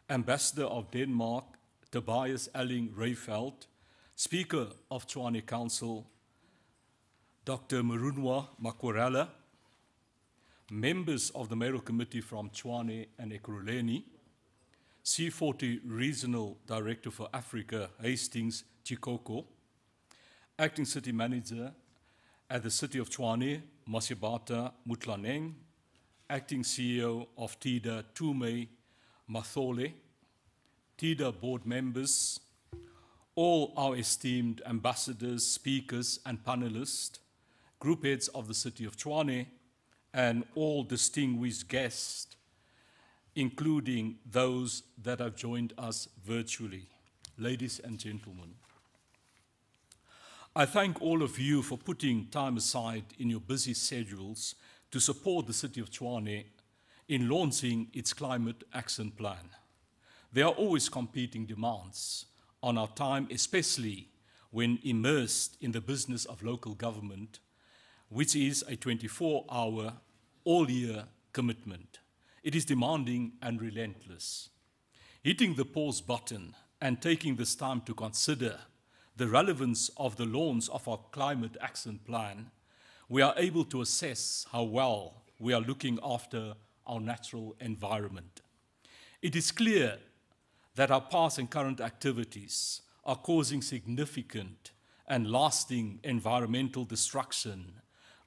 Ambassador of Denmark, Tobias Elling Rayfeld, Speaker of Tshwane Council, Dr. Marunwa Makwarela, members of the Mayoral Committee from Tshwane and Ekurhuleni, C40 Regional Director for Africa, Hastings Chikoko, Acting City Manager at the City of Tshwane, Masibata Mutlaneng, Acting CEO of TIDA, Tume Mathole, TIDA board members, all our esteemed ambassadors, speakers, and panelists, group heads of the City of Tshwane, and all distinguished guests, including those that have joined us virtually. Ladies and gentlemen, I thank all of you for putting time aside in your busy schedules to support the City of Tshwane in launching its Climate Action Plan. There are always competing demands on our time, especially when immersed in the business of local government, which is a 24-hour, all-year commitment. It is demanding and relentless. Hitting the pause button and taking this time to consider the relevance of the launch of our Climate Action Plan, we are able to assess how well we are looking after our natural environment. It is clear that our past and current activities are causing significant and lasting environmental destruction,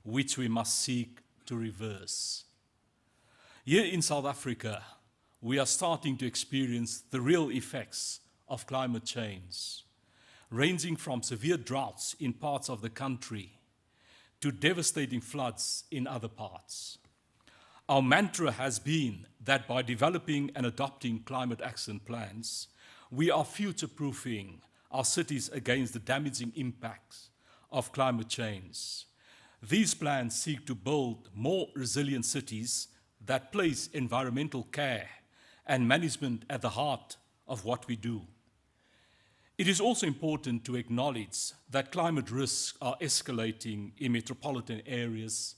which we must seek to reverse. Here in South Africa, we are starting to experience the real effects of climate change, ranging from severe droughts in parts of the country to devastating floods in other parts. Our mantra has been that by developing and adopting climate action plans, we are future-proofing our cities against the damaging impacts of climate change. These plans seek to build more resilient cities that place environmental care and management at the heart of what we do. It is also important to acknowledge that climate risks are escalating in metropolitan areas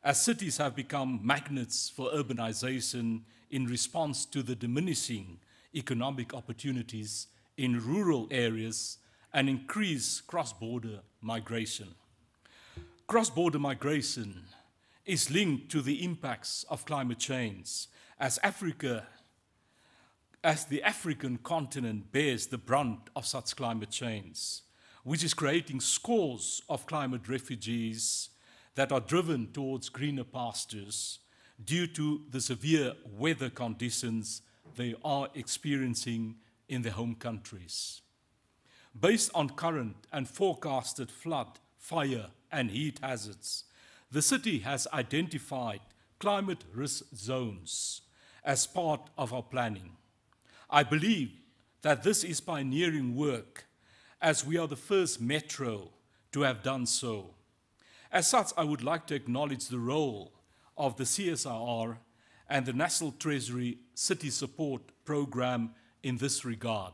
as cities have become magnets for urbanization in response to the diminishing economic opportunities in rural areas and increased cross-border migration. Cross-border migration is linked to the impacts of climate change as the African continent bears the brunt of such climate change, which is creating scores of climate refugees that are driven towards greener pastures, due to the severe weather conditions they are experiencing in their home countries. Based on current and forecasted flood, fire, and heat hazards, the city has identified climate risk zones as part of our planning. I believe that this is pioneering work, as we are the first metro to have done so. As such, I would like to acknowledge the role of the CSIR and the National Treasury City Support Program in this regard.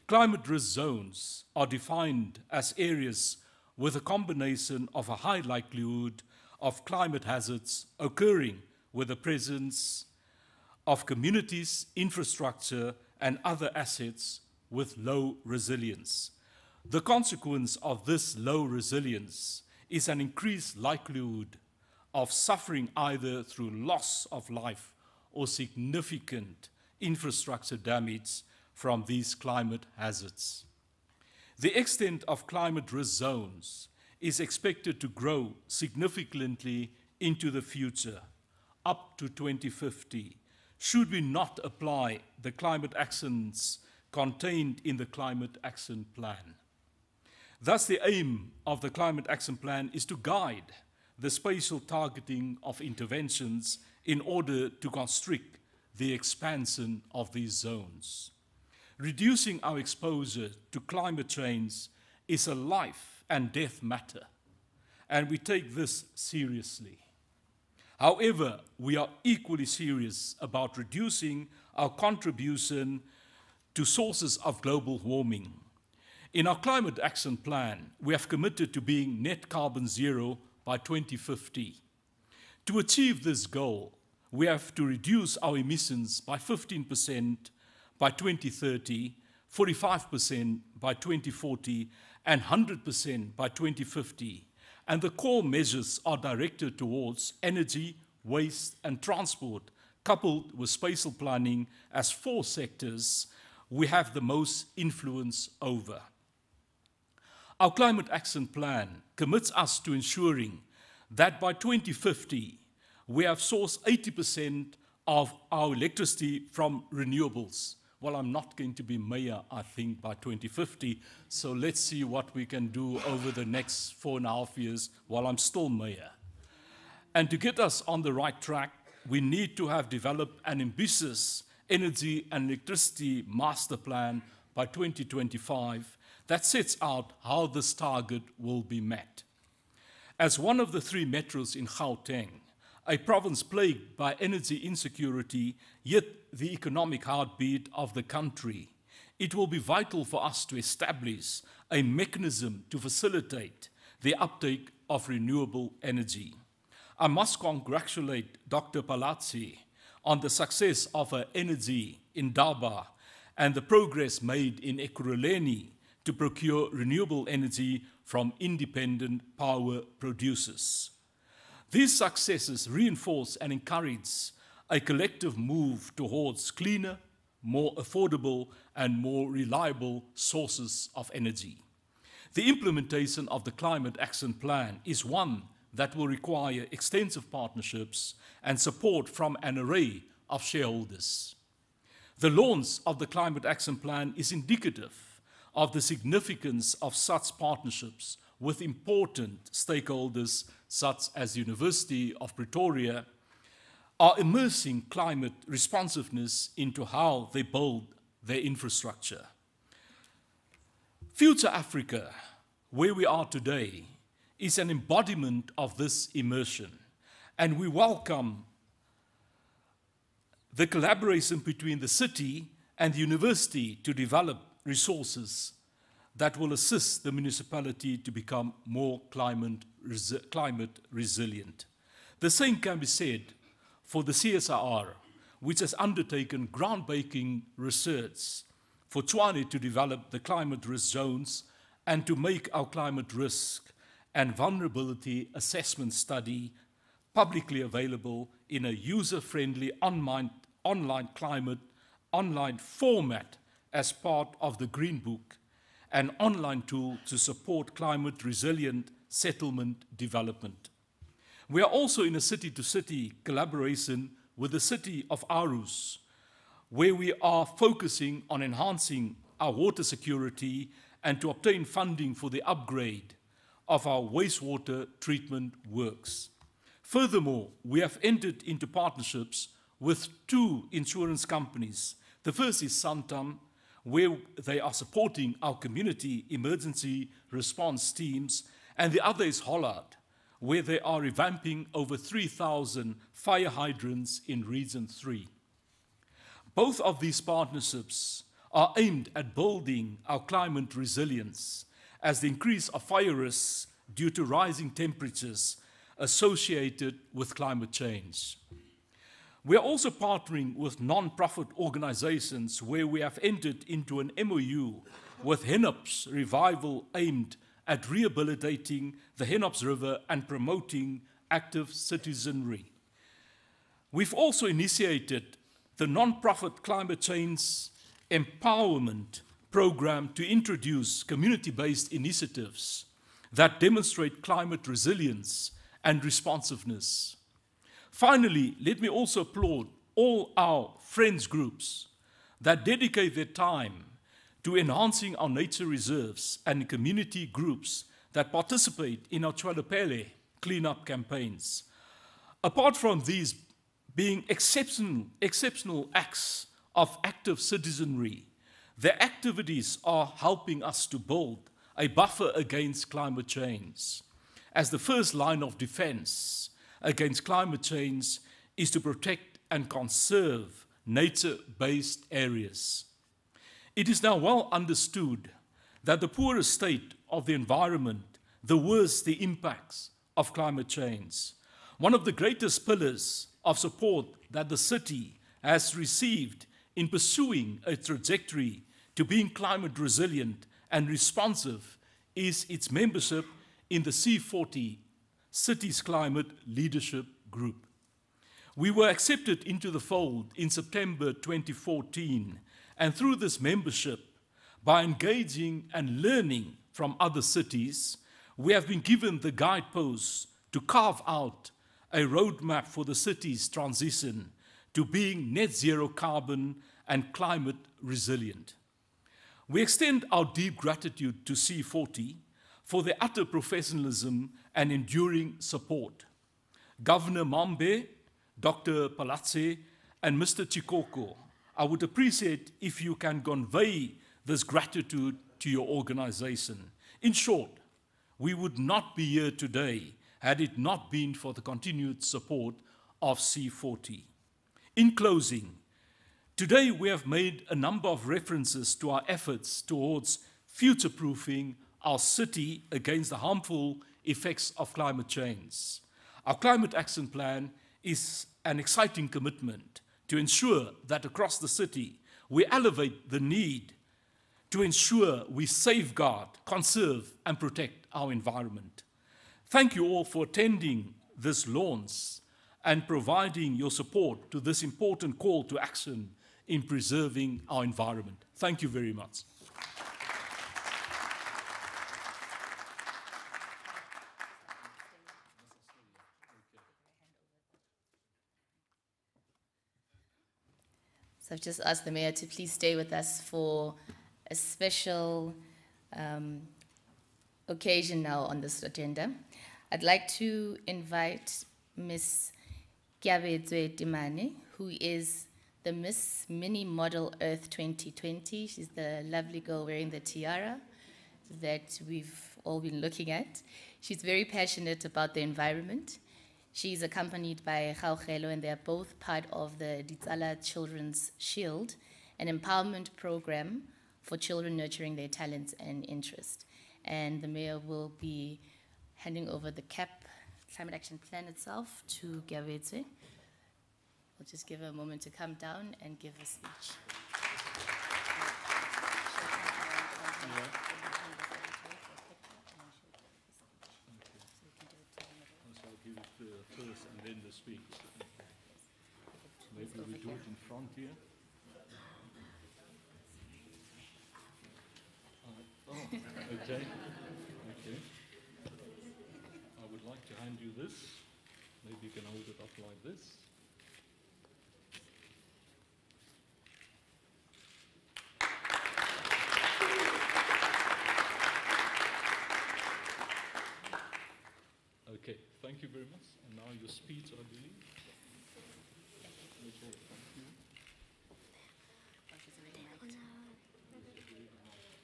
Climate risk zones are defined as areas with a combination of a high likelihood of climate hazards occurring with the presence of communities, infrastructure, and other assets with low resilience. The consequence of this low resilience is an increased likelihood of suffering either through loss of life or significant infrastructure damage from these climate hazards. The extent of climate risk zones is expected to grow significantly into the future, up to 2050, should we not apply the climate actions contained in the Climate Action Plan. Thus, the aim of the Climate Action Plan is to guide the spatial targeting of interventions in order to constrict the expansion of these zones. Reducing our exposure to climate change is a life and death matter, and we take this seriously. However, we are equally serious about reducing our contribution to sources of global warming. In our Climate Action Plan, we have committed to being net carbon zero by 2050. To achieve this goal, we have to reduce our emissions by 15% by 2030, 45% by 2040, and 100% by 2050. And the core measures are directed towards energy, waste, and transport, coupled with spatial planning as 4 sectors we have the most influence over. Our Climate Action Plan commits us to ensuring that by 2050, we have sourced 80% of our electricity from renewables. Well, I'm not going to be mayor, I think, by 2050, so let's see what we can do over the next 4.5 years while I'm still mayor. And to get us on the right track, we need to have developed an ambitious energy and electricity master plan by 2025 that sets out how this target will be met. As one of the 3 metros in Gauteng, a province plagued by energy insecurity, yet the economic heartbeat of the country, it will be vital for us to establish a mechanism to facilitate the uptake of renewable energy. I must congratulate Dr. Palazzi on the success of her energy in Daba and the progress made in Ekurhuleni to procure renewable energy from independent power producers. These successes reinforce and encourage a collective move towards cleaner, more affordable, and more reliable sources of energy. The implementation of the Climate Action Plan is one that will require extensive partnerships and support from an array of shareholders. The launch of the Climate Action Plan is indicative of the significance of such partnerships with important stakeholders such as the University of Pretoria, are immersing climate responsiveness into how they build their infrastructure. Future Africa, where we are today, is an embodiment of this immersion, and we welcome the collaboration between the city and the university to develop resources that will assist the municipality to become more climate resilient. The same can be said for the CSIR, which has undertaken groundbreaking research for Tshwane to develop the climate risk zones and to make our climate risk and vulnerability assessment study publicly available in a user-friendly online format as part of the Green Book, an online tool to support climate resilient settlement development. We are also in a city-to-city collaboration with the city of Aarhus, where we are focusing on enhancing our water security and to obtain funding for the upgrade of our wastewater treatment works. Furthermore, we have entered into partnerships with 2 insurance companies. The first is Santam, where they are supporting our community emergency response teams, and the other is Hollard, where they are revamping over 3,000 fire hydrants in Region 3. Both of these partnerships are aimed at building our climate resilience as the increase of fire risks due to rising temperatures associated with climate change. We are also partnering with non-profit organizations where we have entered into an MOU with Hennep's Revival aimed at rehabilitating the Hennep's River and promoting active citizenry. We've also initiated the non-profit climate change empowerment program to introduce community-based initiatives that demonstrate climate resilience and responsiveness. Finally, let me also applaud all our friends groups that dedicate their time to enhancing our nature reserves and community groups that participate in our Tshwane cleanup campaigns. Apart from these being exceptional acts of active citizenry, their activities are helping us to build a buffer against climate change. As the first line of defense against climate change is to protect and conserve nature-based areas. It is now well understood that the poorer state of the environment, the worse the impacts of climate change. One of the greatest pillars of support that the city has received in pursuing a trajectory to being climate resilient and responsive is its membership in the C40 Cities Climate Leadership Group. We were accepted into the fold in September 2014, and through this membership, by engaging and learning from other cities, we have been given the guideposts to carve out a roadmap for the city's transition to being net zero carbon and climate resilient. We extend our deep gratitude to C40 for their utter professionalism and enduring support. Governor Mambe, Dr. Palatse, and Mr. Chikoko, I would appreciate if you can convey this gratitude to your organization. In short, we would not be here today had it not been for the continued support of C40. In closing, today we have made a number of references to our efforts towards future-proofing our city against the harmful effects of climate change. Our Climate Action Plan is an exciting commitment to ensure that across the city we elevate the need to ensure we safeguard, conserve, and protect our environment. Thank you all for attending this launch and providing your support to this important call to action in preserving our environment. Thank you very much. So I've just asked the Mayor to please stay with us for a special occasion now on this agenda. I'd like to invite Ms. Kyabetswe Timane, who is the Miss Mini Model Earth 2020. She's the lovely girl wearing the tiara that we've all been looking at. She's very passionate about the environment. She's accompanied by Gaugelo, and they're both part of the Ditsala Children's Shield, an empowerment program for children nurturing their talents and interest. And the Mayor will be handing over the CAP, Climate Action Plan itself, to Kyabetswe. We'll just give her a moment to come down and give a speech. Give it first and then the speech. Maybe we do it in front here. Oh, okay. Okay. I would like to hand you this. Maybe you can hold it up like this. Okay, thank you very much. And now your speech, I believe.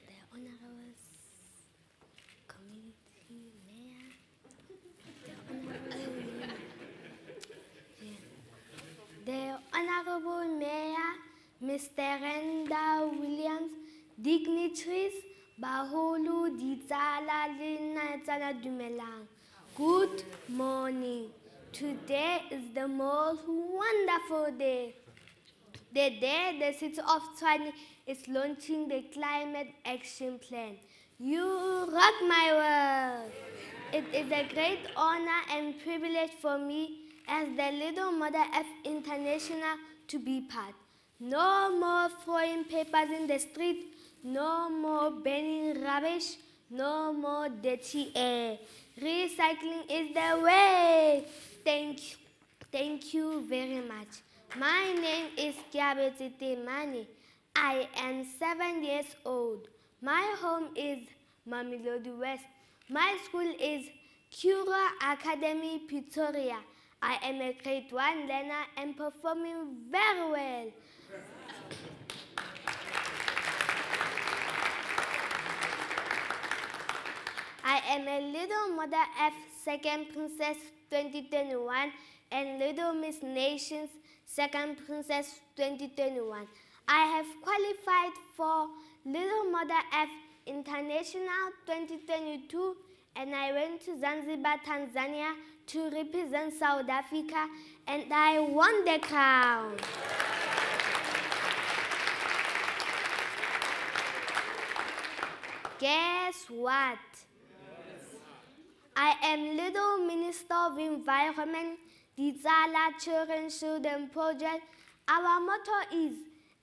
The Honorable Community Mayor, the Honorable Mayor, Mr. Renda Williams, dignitaries, Bahulu, Ditsala, Lina, Tsala Dumelang. Good morning. Today is the most wonderful day. The day the city of Tshwane is launching the climate action plan. You rock my world. It is a great honor and privilege for me as the Little Mother F International to be part. No more throwing papers in the street, no more burning rubbish, no more dirty air. Recycling is the way. Thank you very much. My name is Kiabetite Mane. I am 7 years old. My home is Mamelodi West. My school is Cura Academy, Pretoria. I am a grade 1 learner and performing very well. I am a Little Mother F Second Princess 2021 and Little Miss Nations Second Princess 2021. I have qualified for Little Mother F International 2022 and I went to Zanzibar, Tanzania to represent South Africa and I won the crown. Guess what? I am Little Minister of Environment, the Zala Children Project. Our motto is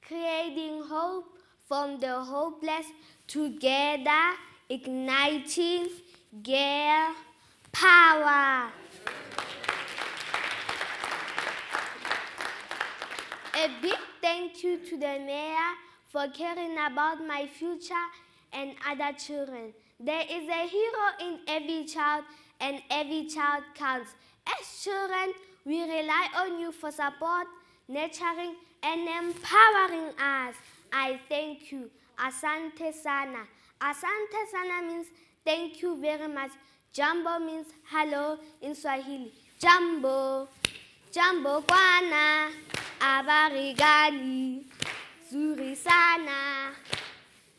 creating hope from the hopeless, together igniting girl power. A big thank you to the mayor for caring about my future and other children. There is a hero in every child and every child counts. As children, we rely on you for support, nurturing and empowering us. I thank you. Asante sana. Asante sana means thank you very much. Jambo means hello in Swahili. Jambo. Jambo kwana. Abarigali. Zuri sana.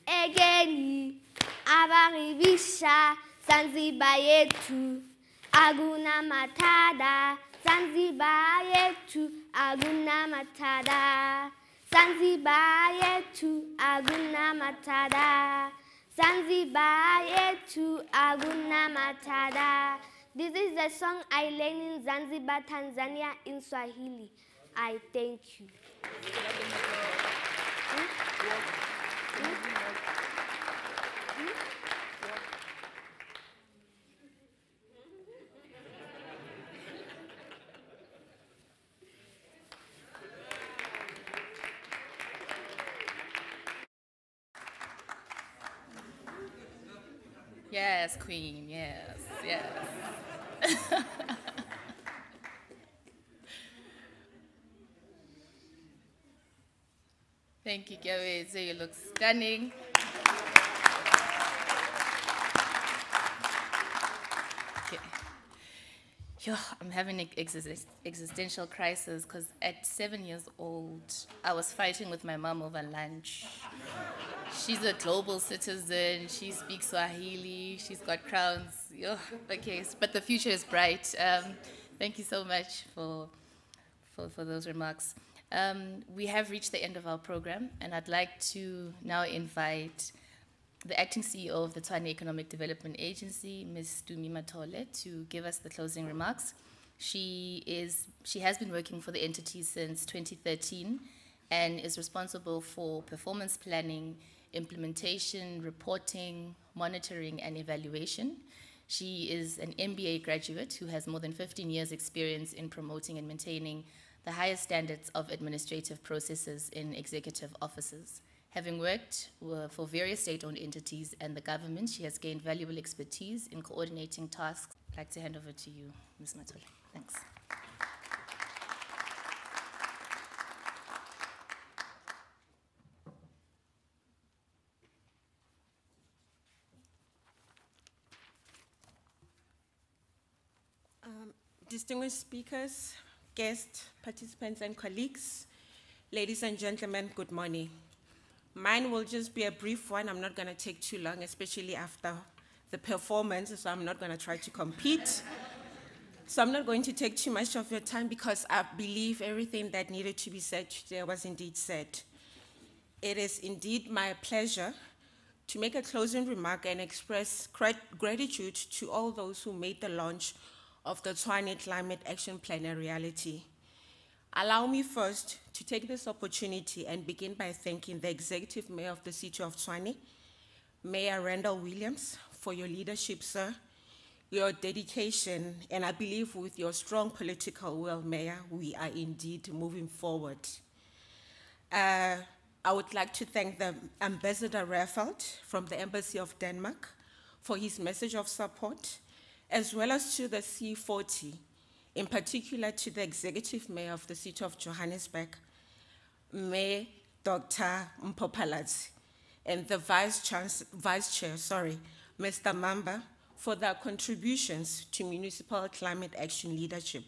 Egeni. Abaribisha. Zanzibar yetu. Aguna matada. Zanzibar yetu. Aguna matada. Zanzibar yetu. Aguna matada. Zanzibar yetu. Aguna matada. This is the song I learned in Zanzibar, Tanzania in Swahili. I thank you. Yes, Queen, yes, yes. Thank you, Gabby. So you look stunning. Okay. Yo, I'm having an existential crisis because at 7 years old, I was fighting with my mom over lunch. She's a global citizen, she speaks Swahili, she's got crowns. Yo, okay, but the future is bright. Thank you so much for those remarks. We have reached the end of our program, and I'd like to now invite the acting CEO of the Tshwane Economic Development Agency, Ms. Dumi Matole, to give us the closing remarks. She has been working for the entity since 2013 and is responsible for performance planning, implementation, reporting, monitoring, and evaluation. She is an MBA graduate who has more than 15 years experience in promoting and maintaining the highest standards of administrative processes in executive offices. Having worked for various state-owned entities and the government, she has gained valuable expertise in coordinating tasks. I'd like to hand over to you, Ms. Matole. Thanks. Distinguished speakers, guests, participants, and colleagues, ladies and gentlemen, good morning. Mine will just be a brief one. I'm not going to take too long, especially after the performance, so I'm not going to try to compete. So I'm not going to take too much of your time because I believe everything that needed to be said today was indeed said. It is indeed my pleasure to make a closing remark and express gratitude to all those who made the launch of the Tshwane Climate Action Plan a reality. Allow me first to take this opportunity and begin by thanking the Executive Mayor of the City of Tshwane, Mayor Randall Williams, for your leadership, sir, your dedication, and I believe with your strong political will, Mayor, we are indeed moving forward. I would like to thank the Ambassador Raffelt from the Embassy of Denmark for his message of support, as well as to the C40, in particular to the Executive Mayor of the City of Johannesburg, Mayor Dr. Mpopaladzi, and the Vice Chair, Mr. Mamba, for their contributions to municipal climate action leadership.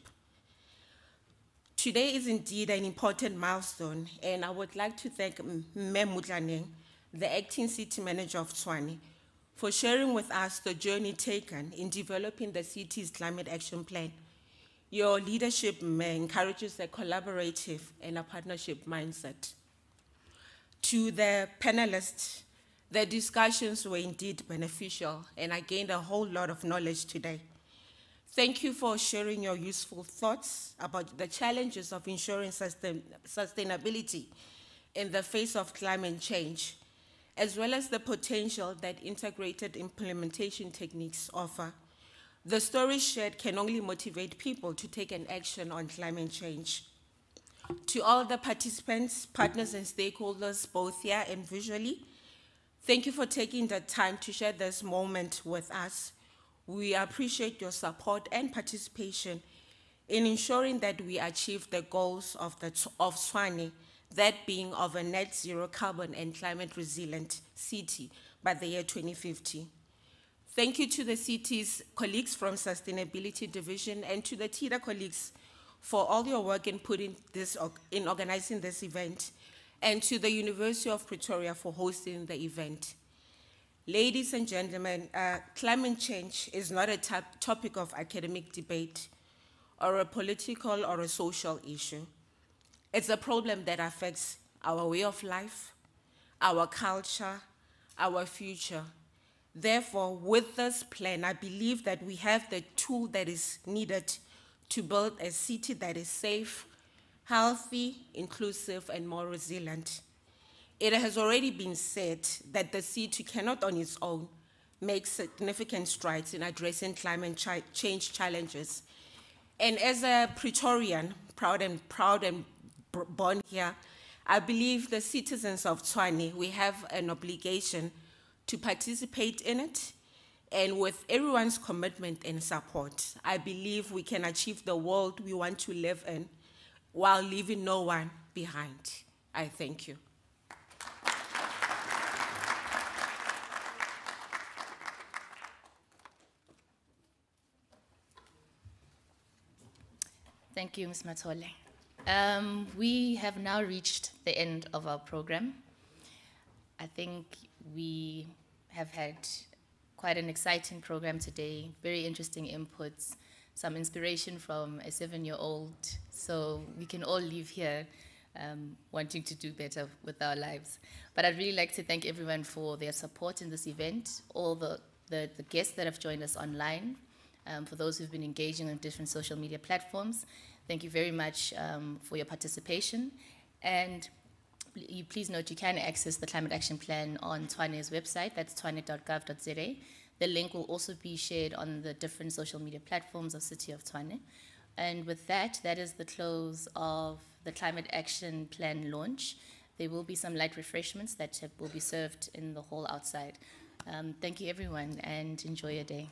Today is indeed an important milestone, and I would like to thank Mme Mutlaneng, the Acting City Manager of Tshwane, for sharing with us the journey taken in developing the city's climate action plan. Your leadership encourages a collaborative and a partnership mindset. To the panelists, the discussions were indeed beneficial, and I gained a whole lot of knowledge today. Thank you for sharing your useful thoughts about the challenges of ensuring sustainability in the face of climate change, as well as the potential that integrated implementation techniques offer. The stories shared can only motivate people to take an action on climate change. To all the participants, partners, and stakeholders, both here and visually, thank you for taking the time to share this moment with us. We appreciate your support and participation in ensuring that we achieve the goals of Tshwane, that being of a net zero carbon and climate resilient city by the year 2050. Thank you to the city's colleagues from Sustainability Division and to the TIDA colleagues for all your work in organizing this event, and to the University of Pretoria for hosting the event. Ladies and gentlemen, climate change is not a topic of academic debate or a political or a social issue. It's a problem that affects our way of life, our culture, our future. Therefore, with this plan, I believe that we have the tool that is needed to build a city that is safe, healthy, inclusive, and more resilient. It has already been said that the city cannot on its own make significant strides in addressing climate change challenges. And as a Praetorian, proud and born here, I believe the citizens of Tshwane, we have an obligation to participate in it, and with everyone's commitment and support, I believe we can achieve the world we want to live in while leaving no one behind. I thank you. Thank you, Ms. Matole. We have now reached the end of our program. I think we have had quite an exciting program today, very interesting inputs, some inspiration from a 7-year-old, so we can all leave here wanting to do better with our lives. But I'd really like to thank everyone for their support in this event, all the guests that have joined us online, for those who've been engaging on different social media platforms. Thank you very much for your participation. And please note you can access the Climate Action Plan on Tshwane's website, that's tshwane.gov.za. The link will also be shared on the different social media platforms of City of Tshwane. And with that, that is the close of the Climate Action Plan launch. There will be some light refreshments that will be served in the hall outside. Thank you, everyone, and enjoy your day.